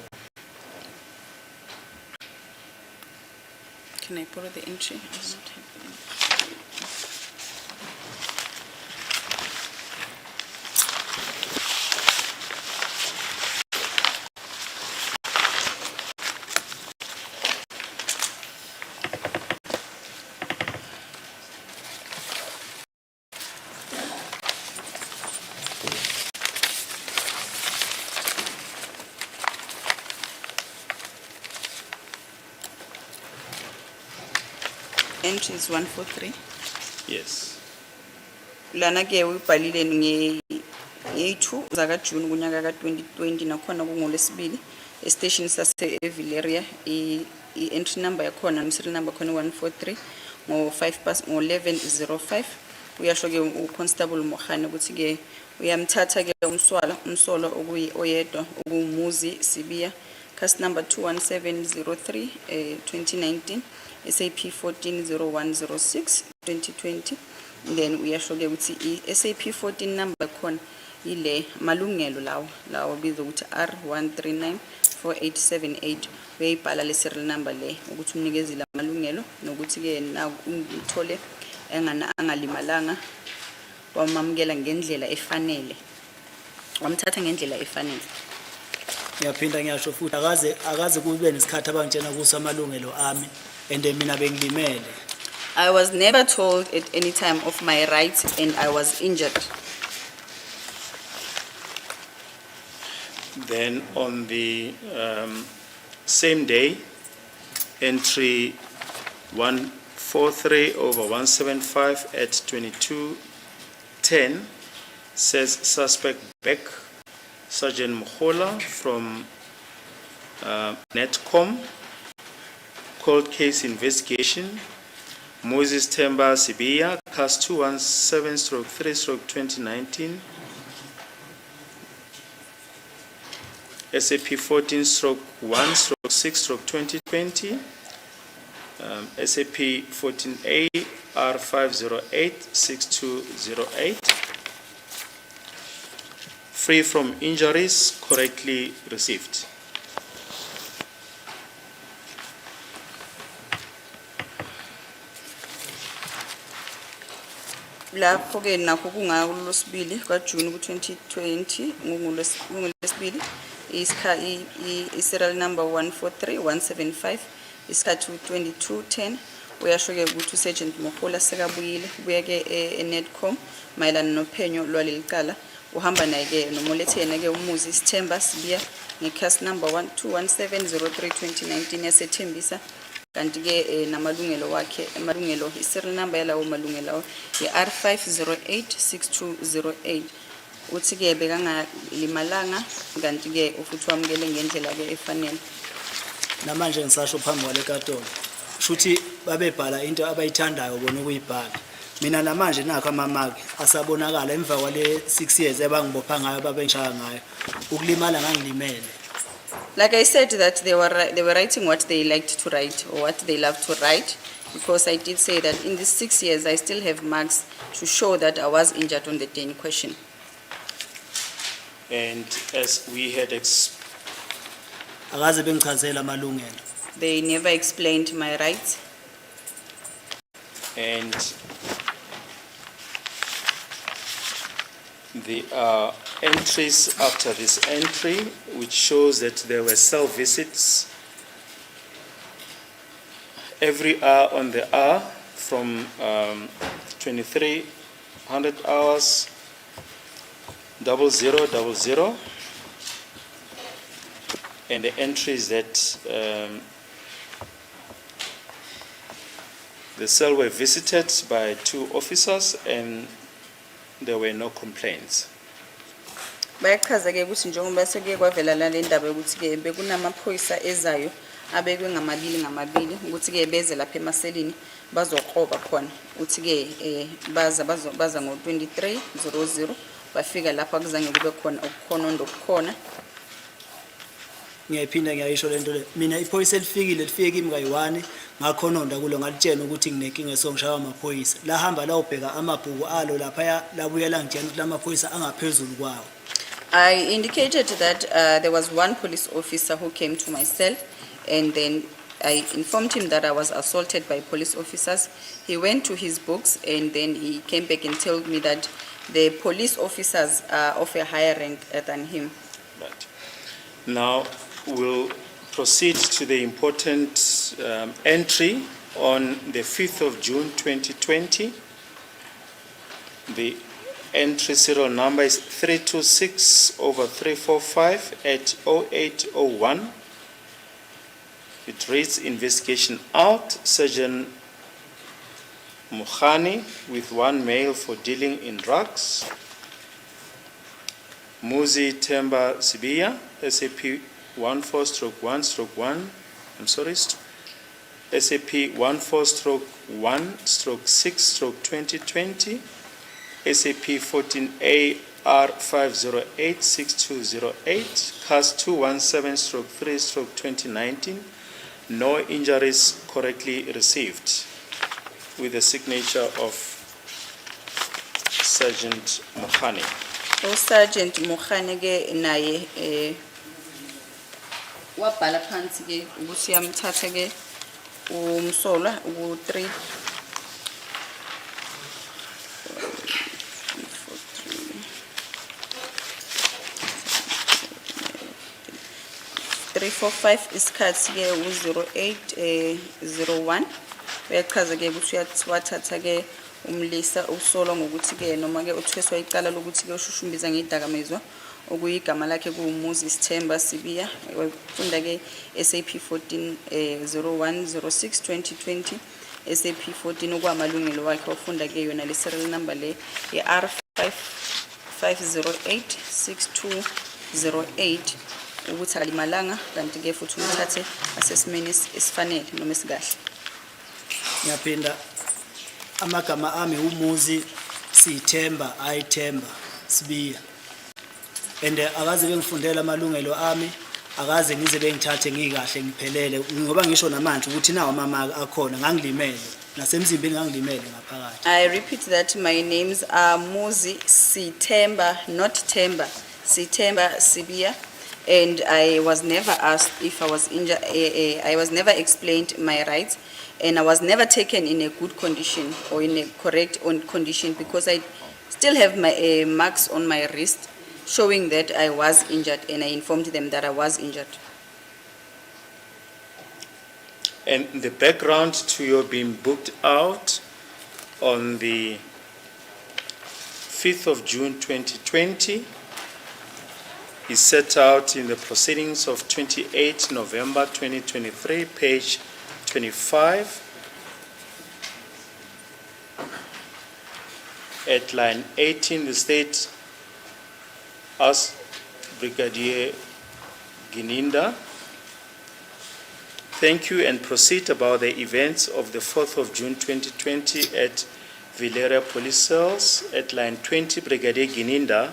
Can I borrow the entry? I do not have the entry. Entry is 143. Yes. Lana ke uyibhalile nge-2 zaka June kunyaka ka 2020 nakhona kungolesibili e-station sase Villeria i-entry number yakhona no-serial number khona 143 ngo-11:05 uyasho ke uConstable Mohani ukuthi ke uyamthatha ke umsolo oyedwa okumuzi Sibia, case number 21703 2019, SAP 140106 2020. Then uyasho ke ukuthi SAP 14 number khona ile malungelo lawo bizo ukuthi R1394878 uyayibhala le serial number le ukuthi umnikezile amalungelo nokuthi ke na uthole angalimalanga wamamukela ngendlela efanele, wamthatha ngendlela efanele. Ngiyaphinda ngiyasho futhi akaze kube nesikhathi abangitshena kuso amalungelo ami and mina bengilimele. I was never told at any time of my rights and I was injured. Then on the same day, entry 143/175 at 22:10 says suspect Beck, Sergeant Mohola from Netcom, cold case investigation, Moses Temba Sibia, CAS 217/3/2019, SAP 14/1/6/2020, SAP 14A R5086208, free from injuries, correctly received. Lapho ke nakho kungolosibili kaJune ku-2020 ngolesibili i-serial number 143175 isikhathi 22:10 uyasho ke ukuthi uSergeant Mohola sekabuyile ubuye ke eNetcom mayelana nophenyo lwalelicala uhamba naye-ke noma ulethe yena-ke umuzi Sithemba Sibiya nge-cast number 217032019 yasethembisa kanti-ke namalungelo wakhe amalungelo i-serial number yalawo malungelo i-R5086208 uthi-ke bekangalimalanga kanti-ke ufuthi wamukele ngendlela-ke efanele. namanje ngisasho phambi kwale katolo shuthi babebhala into abayithandayo bona ukuyibhala mina namanje nakho amamaki asabonakala emva kwale 6 years ebangibopha ngayo babengishaya ngayo ukulimala ngangilimele. Like I said that they were writing what they liked to write or what they loved to write, because I did say that in these 6 years I still have marks to show that I was injured on the day in question. And as we had akaze bengichazela amalungelo. They never explained my rights. and the entries after this entry, which shows that there were cell visits every hour on the hour from 2300 hours, 0000, and the entries that the cell were visited by 2 officers and there were no complaints. Bayachaza-ke ukuthi njengoba sekuye kwavela le ndaba yokuthi-ke bekunamaphoyisa ezayo abekwe ngamabili ukuthi-ke beze lapha emaselini bazokroba khona uthi-ke baza ngo-2300 bafika lapha akuzange kube khona okukhona ondokukhona. Ngiyayiphinda ngiyayisho lento le mina iphoyisa elifike kimi kayi1 ngakhononda kulo ngalitshena ukuthi nginenkinga esongishaya amaphoyisa lahamba la ubheka amabhuku alo lapha labuyela ngitshena ukuthi lamaphoyisa angaphezulu kwawo. I indicated that there was one police officer who came to my cell, and then I informed him that I was assaulted by police officers. He went to his books and then he came back and told me that the police officers are of a higher rank than him. Right. Now we'll proceed to the important entry on the 5th of June 2020. The entry serial number is 326/345 at 0801. It reads, investigation out, Sergeant Mukhani with 1 male for dealing in drugs. Muzi Temba Sibiya, SAP 14/1/1, SAP 14/1/6/2020, SAP 14AR5086208, CAS 217/3/2019, no injuries correctly received, with the signature of Sergeant Mukhani. Sergeant Mukhani-ke naye wabhala phansi-ke ukuthi yamthatha-ke umsolwa ku-3 345 isikhathi-ke u-0801 uyachaza-ke ukuthi wathatha-ke umlisa usolwa ngokuthi-ke noma-ke uthweswa icala lokuthi-ke ushushumbiza ngey'dakamizwa okuyigama lakhe kuwumuzi Sithemba Sibiya wafunda-ke SAP 14/01/06/2020 SAP 14 okwamalungelo wakhe wafunda-ke yona le serial number le R5086208 ukuthi alimalanga kanti-ke futhi umthathe asesimeni esifanele noma esikahle. Ngiyaphinda amagama ami umuzi Sithemba ayithemba Sibiya and akaze bengifundela amalungelo ami akaze ngize bengithathe ngikahle ngiphelele ngoba ngisho namanje ukuthi nawo amamaki akhona ngangilimele nasemzimbeni ngangilimele ngaphakathi. I repeat that my names are Muzi Sithemba, not Temba, Sithemba Sibiya, and I was never asked if I was injured. I was never explained my rights, and I was never taken in a good condition or in a correct condition because I still have my marks on my wrist showing that I was injured, and I informed them that I was injured. And the background to your being booked out on the 5th of June 2020 is set out in the proceedings of 28 November 2023, page 25. At line 18, the state asks Brigadier Gininda, thank you, and proceed about the events of the 4th of June 2020 at Villera Police Cells. At line 20, Brigadier Gininda,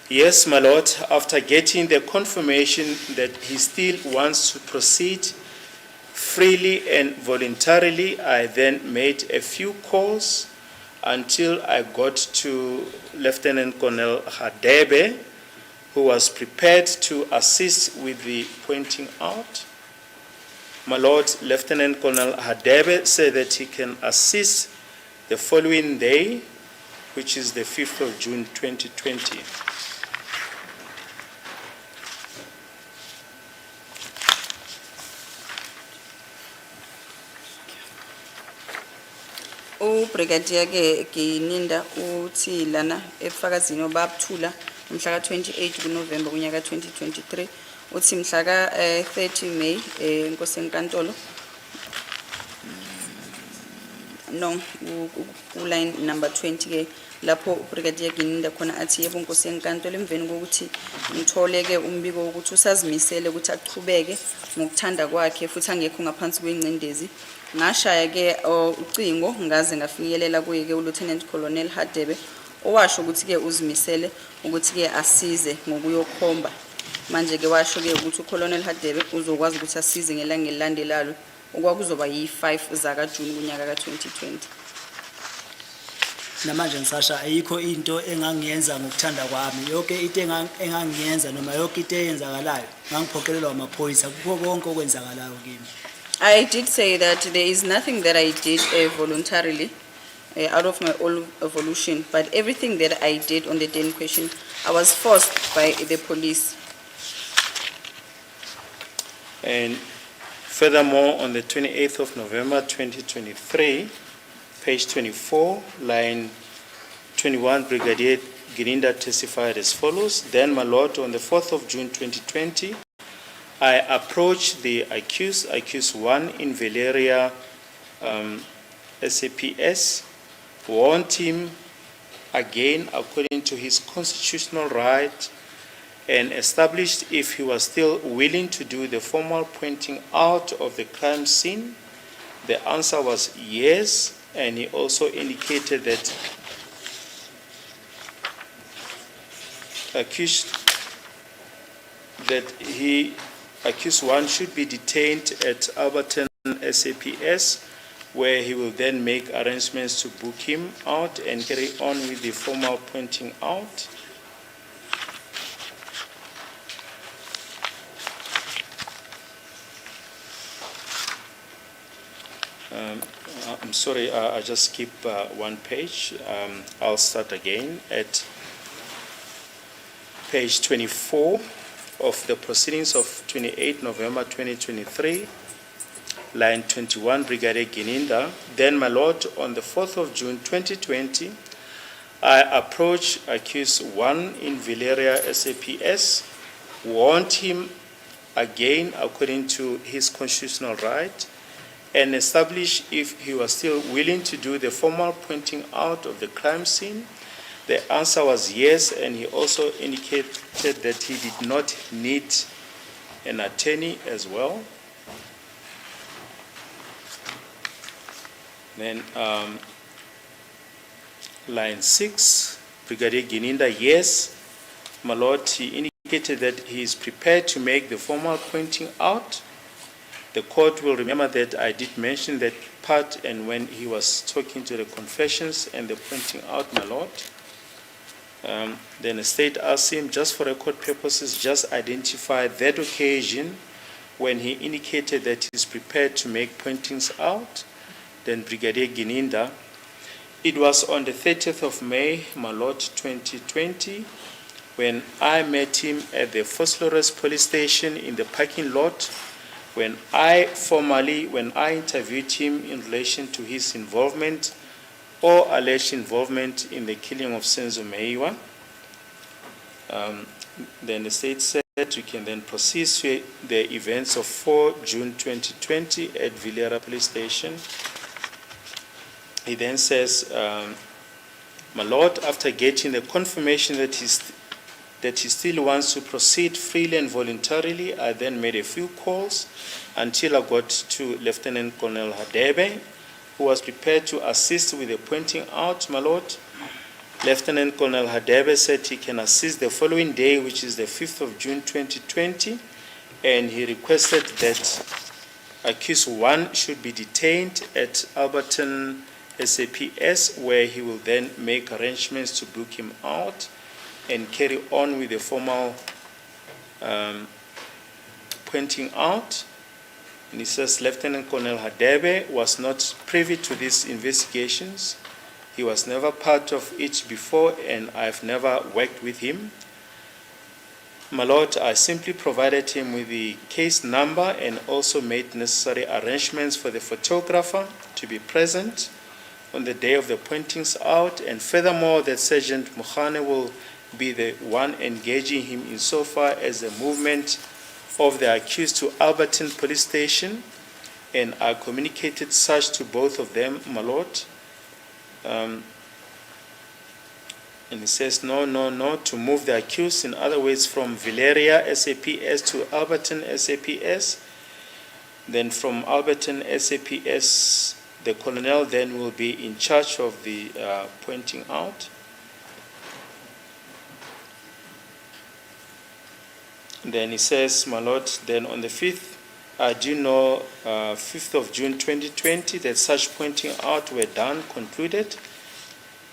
yes, my lord, after getting the confirmation that he still wants to proceed freely and voluntarily, I then made a few calls until I got to Lieutenant Colonel Hadebe, who was prepared to assist with the pointing out. My lord, Lieutenant Colonel Hadebe said that he can assist the following day, which is the 5th of June 2020. Brigadier Gininda uthi lana ebufakazini obabuthula mhla ka-28 kuNovember kunyaka 2023 uthi mhla ka-30 May inkosi enkantolo no line number 20 ke lapho uBrigadier Gininda khona athi yebo inkosi enkantolo emveni kokuthi ngitholeke umbiko ukuthi usazimisele ukuthi aqhubeke ngokuthanda kwakhe futhi angekho ngaphansi kwengcindezi ngashaya ke ucingo ngaze ngafinyelela kuye ke uLieutenant Colonel Hadebe owasho ukuthi ke uzimisele ukuthi ke asize ngokuyokhomba manje ke washo ke ukuthi uColonel Hadebe uzokwazi ukuthi asize ngelanga elilandelalo okwakuzoba yi5 zaka June kunyaka ka2020. Namanje ngisasha ayikho into engangiyenza ngokuthanda kwami, yonke into engangiyenza noma yonke into eyenzakalayo ngangiphokelelwa amaphoyisa kukho konke okwenzakalayo kimi. I did say that there is nothing that I did voluntarily out of my own volition, but everything that I did on the day in question, I was forced by the police. And furthermore, on the 28th of November 2023, page 24, line 21, Brigadier Gininda testified as follows. Then, my lord, on the 4th of June 2020, I approached the accused one in Valeria SAPS, warned him again according to his constitutional right, and established if he was still willing to do the formal pointing out of the crime scene. The answer was yes, and he also indicated that accused one should be detained at Alberton SAPS, where he will then make arrangements to book him out and carry on with the formal pointing out. I'm sorry, I just skip one page. I'll start again at page 24 of the proceedings of 28 November 2023, line 21, Brigadier Gininda. Then, my lord, on the 4th of June 2020, I approached accused one in Valeria SAPS, warned him again according to his constitutional right, and established if he was still willing to do the formal pointing out of the crime scene. The answer was yes, and he also indicated that he did not need an attorney as well. Then line 6, Brigadier Gininda, yes, my lord, he indicated that he is prepared to make the formal pointing out. The court will remember that I did mention that part, and when he was talking to the confessions and the pointing out, my lord, then the state asked him, just for record purposes, just identify that occasion when he indicated that he is prepared to make pointings out. Then Brigadier Gininda, it was on the 30th of May, my lord, 2020, when I met him at the Phosphorus police station in the parking lot, when I interviewed him in relation to his involvement or alleged involvement in the killing of Senzo Meyiwa. Then the state said you can then proceed to the events of 4 June 2020 at Vilera Police Station. He then says, my lord, after getting the confirmation that he still wants to proceed freely and voluntarily, I then made a few calls until I got to Lieutenant Colonel Hadebe, who was prepared to assist with the pointing out, my lord. Lieutenant Colonel Hadebe said he can assist the following day, which is the 5th of June 2020, and he requested that accused 1 should be detained at Alberton SAPS, where he will then make arrangements to book him out and carry on with the formal pointing out. And he says Lieutenant Colonel Hadebe was not privy to these investigations. He was never part of it before, and I've never worked with him. My lord, I simply provided him with the case number and also made necessary arrangements for the photographer to be present on the day of the pointings out, and furthermore that Sergeant Mukhane will be the one engaging him insofar as the movement of the accused to Alberton Police Station, and I communicated such to both of them, my lord. And he says, no, to move the accused, in other words, from Valeria SAPS to Alberton SAPS. Then from Alberton SAPS, the colonel then will be in charge of the pointing out. Then he says, my lord, then on the 5th, I do know 5th of June 2020 that such pointing out were done, concluded.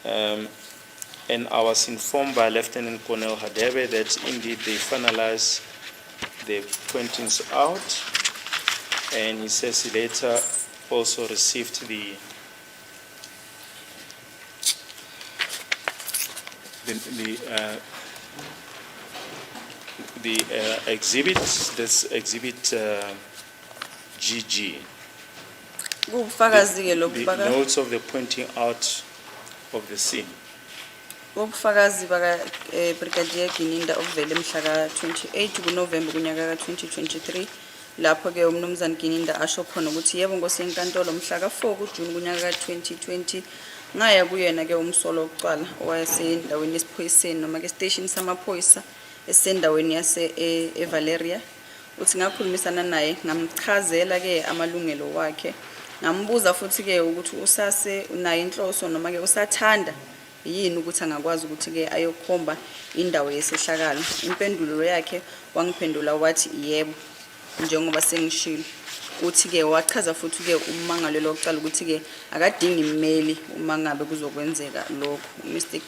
And I was informed by Lieutenant Colonel Hadebe that indeed they finalized the pointings out. And he says he later also received the exhibit, this exhibit GG, the notes of the pointing out of the scene. Ubufakazi baka Brigadier Gininda ovele mhla ka 28 kuNovember kunyaka ka 2023 lapho ke umnumzana Gininda asho khona ukuthi yebo Nkosi yenkantolo mhla ka 4 kuJune kunyaka ka 2020 ngaya kuyena ke umsolo oqala owayesendaweni yesiphoyiseni noma ke station samaphoyisa esendaweni yase eValeria. Uthi ngakhulumisana naye ngamchazela ke amalungelo wakhe, ngambuza futhi ke ukuthi usase unayo inhloso noma ke usathanda yini ukuthi angakwazi ukuthi ke ayokhomba indawo yesehlakalo. Impendulo yakhe wangiphendula wathi yebo njengoba sengishilo. Uthi ke wachaza futhi ke umangalo lokuqala ukuthi ke akadingi imeli uma ngabe kuzokwenzeka lokho. Mr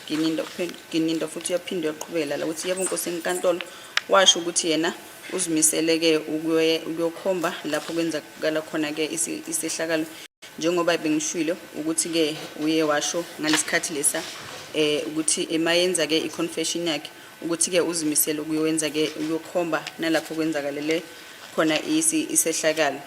Gininda futhi yaphinde yaqhubela la ukuthi yebo Nkosi yenkantolo washo ukuthi yena uzimisele ke ukuyokhomba lapho kwenzakala khona ke isehlakalo, njengoba bengishilo ukuthi ke uye washo ngalesikhathi lesa ukuthi emayenza ke iconfession yakhe ukuthi ke uzimisele ukuyenza ke uyokhomba nalapho kwenzakalele khona isehlakalo.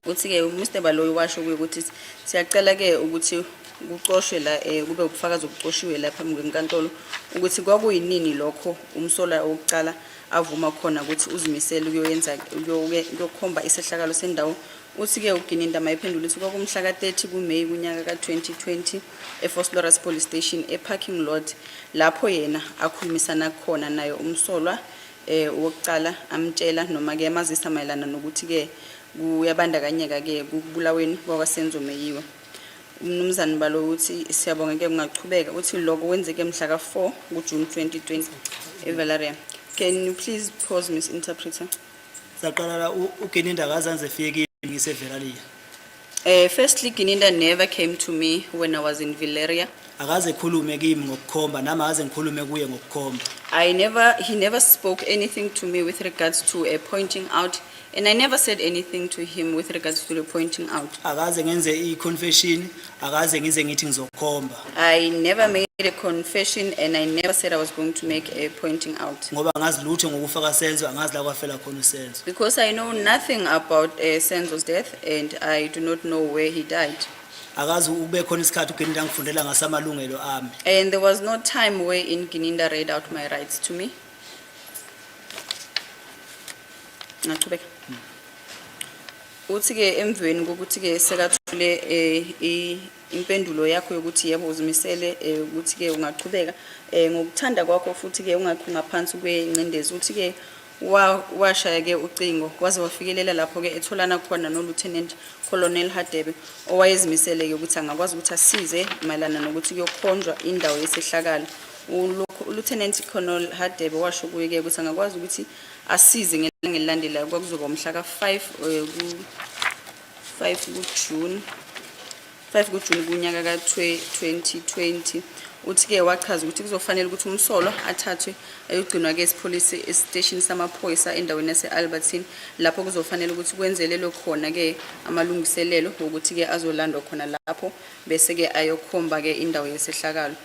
Uthi ke Mr Baloyi washo ukuthi siyacela ke ukuthi kucoshwe la kube ubufakazi obucoshiwe lapha ngenkantolo ukuthi kwakuyinini lokho umsola oqala avuma khona ukuthi uzimisele ukuyenza ukuyokhomba isehlakalo sendawo. Uthi ke uGininda mayiphendula ukuthi kwakumhla ka 30 kuMeyi kunyaka ka 2020 eFosloras Police Station eparking lot lapho yena akhulumisana khona nayo umsolwa wokuqala amtshela noma ke amazisa mayelana nokuthi ke kuyabandakanyeka ke kubulaweni kwaSenzo Meyiwa. Umnumzana Balo uthi siyabonga ke ungaqhubeka uthi lokho kwenzeke mhla ka 4 kuJune 2020 eValeria. Can you please pause, Miss Interpreter? Saqala uGininda akazange fike ngiseValeria. Firstly, Gininda never came to me when I was in Valeria. Akaze khulume kimi ngokukhomba nama akaze ngikhulume kuye ngokukhomba. He never spoke anything to me with regards to a pointing out, and I never said anything to him with regards to the pointing out. Akaze ngenze iconfession, akaze ngize ngithi ngizokhomba. I never made a confession and I never said I was going to make a pointing out. Ngoba ngazi lutho ngokufaka Senzo, angazi la kwafela khona uSenzo. Because I know nothing about Senzo's death and I do not know where he died. akazi ube khona isikhathi uGininda ngifundela ngasamalungelo ami. And there was no time wherein Gininda read out my rights to me. Ngaqhubeka. Uthi-ke emveni kokuthi-ke sekathule impendulo yakho yokuthi yebo uzimisele ukuthi-ke ungaqhubeka ngokuthanda kwakho futhi-ke ungakho ngaphansi kwencindezi uthi-ke washaya-ke ucingo waze wafikelela lapho-ke etholana khona no-Lieutenant Colonel Hadebe owayezimisele-ke ukuthi angakwazi ukuthi asize mayelana nokuthi kuyokhonjwa indawo yesehlakalo. uLieutenant Colonel Hadebe washo kuye-ke ukuthi angakwazi ukuthi asize ngelanga elilandelayo kwakuzoba umhla ka-5 kuJune kunyaka ka-2020. Uthi-ke wachaza ukuthi kuzofanele ukuthi umsolwa athathwe ayogcinwa-ke esipholisi esiteshini samaphoyisa endaweni yase-Albertine lapho kuzofanele ukuthi kwenzelelwe khona-ke amalungiselelo wokuthi-ke azolandwa khona lapho bese-ke ayokhomba-ke indawo yesehlakalo.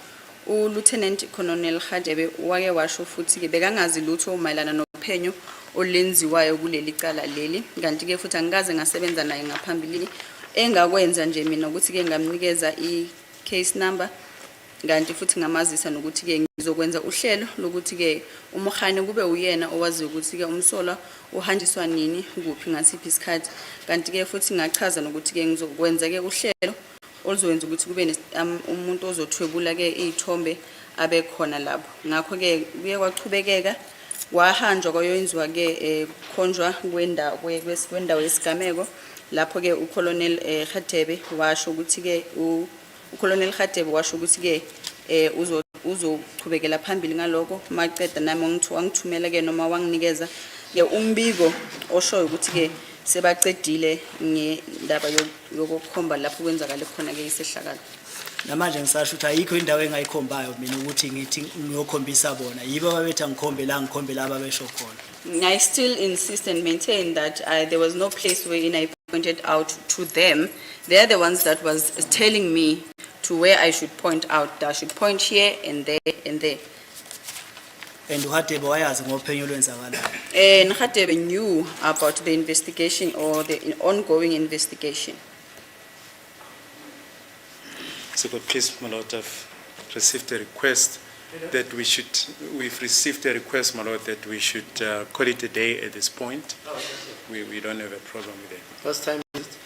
uLieutenant Colonel Hadebe wake washo futhi-ke bekangazi lutho mayelana nophenyo olenziwayo kuleli cala leli kanti-ke futhi angikaze ngasebenza naye ngaphambilini engakwenza nje mina ukuthi-ke ngamnikeza i-case number kanti futhi ngamazisa nokuthi-ke ngizokwenza uhlelo lokuthi-ke umhane kube uyena owaziyo ukuthi-ke umsolwa uhanjiswa nini kuphi ngasiphi isikhathi kanti-ke futhi ngachaza nokuthi-ke ngizokwenza-ke uhlelo oluzowenza ukuthi kube umuntu ozothwebula-ke iy'thombe abekhona lapho. Ngakho-ke kuye kwachubekeka kwahanjwa kwayoyenziwa-ke kukhonjwa kwendawo yesigameko lapho-ke uColonel Hadebe washo ukuthi-ke uColonel Hadebe washo ukuthi-ke uzochubekela phambili ngaloko maqeda nami wangithumela-ke noma wanginikeza-ke umbiko oshoyo ukuthi-ke sebaqedile ngendaba yokukhomba lapho kwenzakale khona-ke isehlakalo. Namanje ngisasho ukuthi ayikho indawo engayikhombayo mina ukuthi ngithi ngiyokhombisa bona yibo ababethi ngikhombe la ngikhombe la ababesho khona. I still insist and maintain that there was no place wherein I pointed out to them. They are the ones that was telling me to where I should point out. I should point here and there and there. And uHadebe wayazi ngophenyo lwenzakalayo. And Hadebe knew about the investigation or the ongoing investigation. So, please, my Lord, I've received a request that we've received a request, my Lord, that we should call it a day at this point. We don't have a problem with it. First time is it?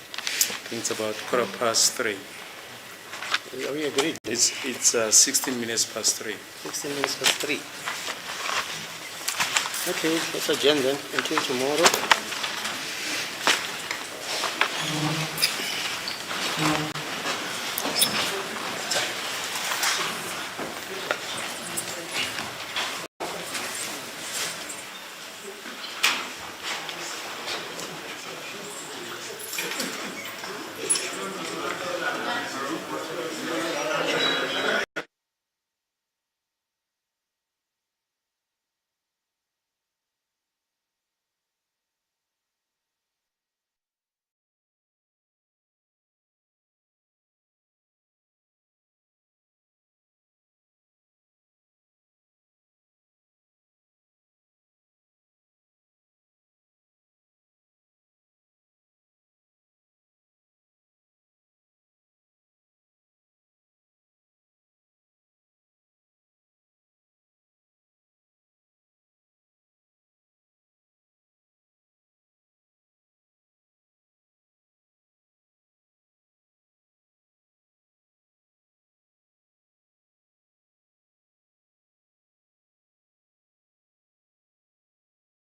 It's about 3:15. Are we agreed? It's 16 minutes past 3. 16 minutes past 3. Okay, let's adjourn then until tomorrow.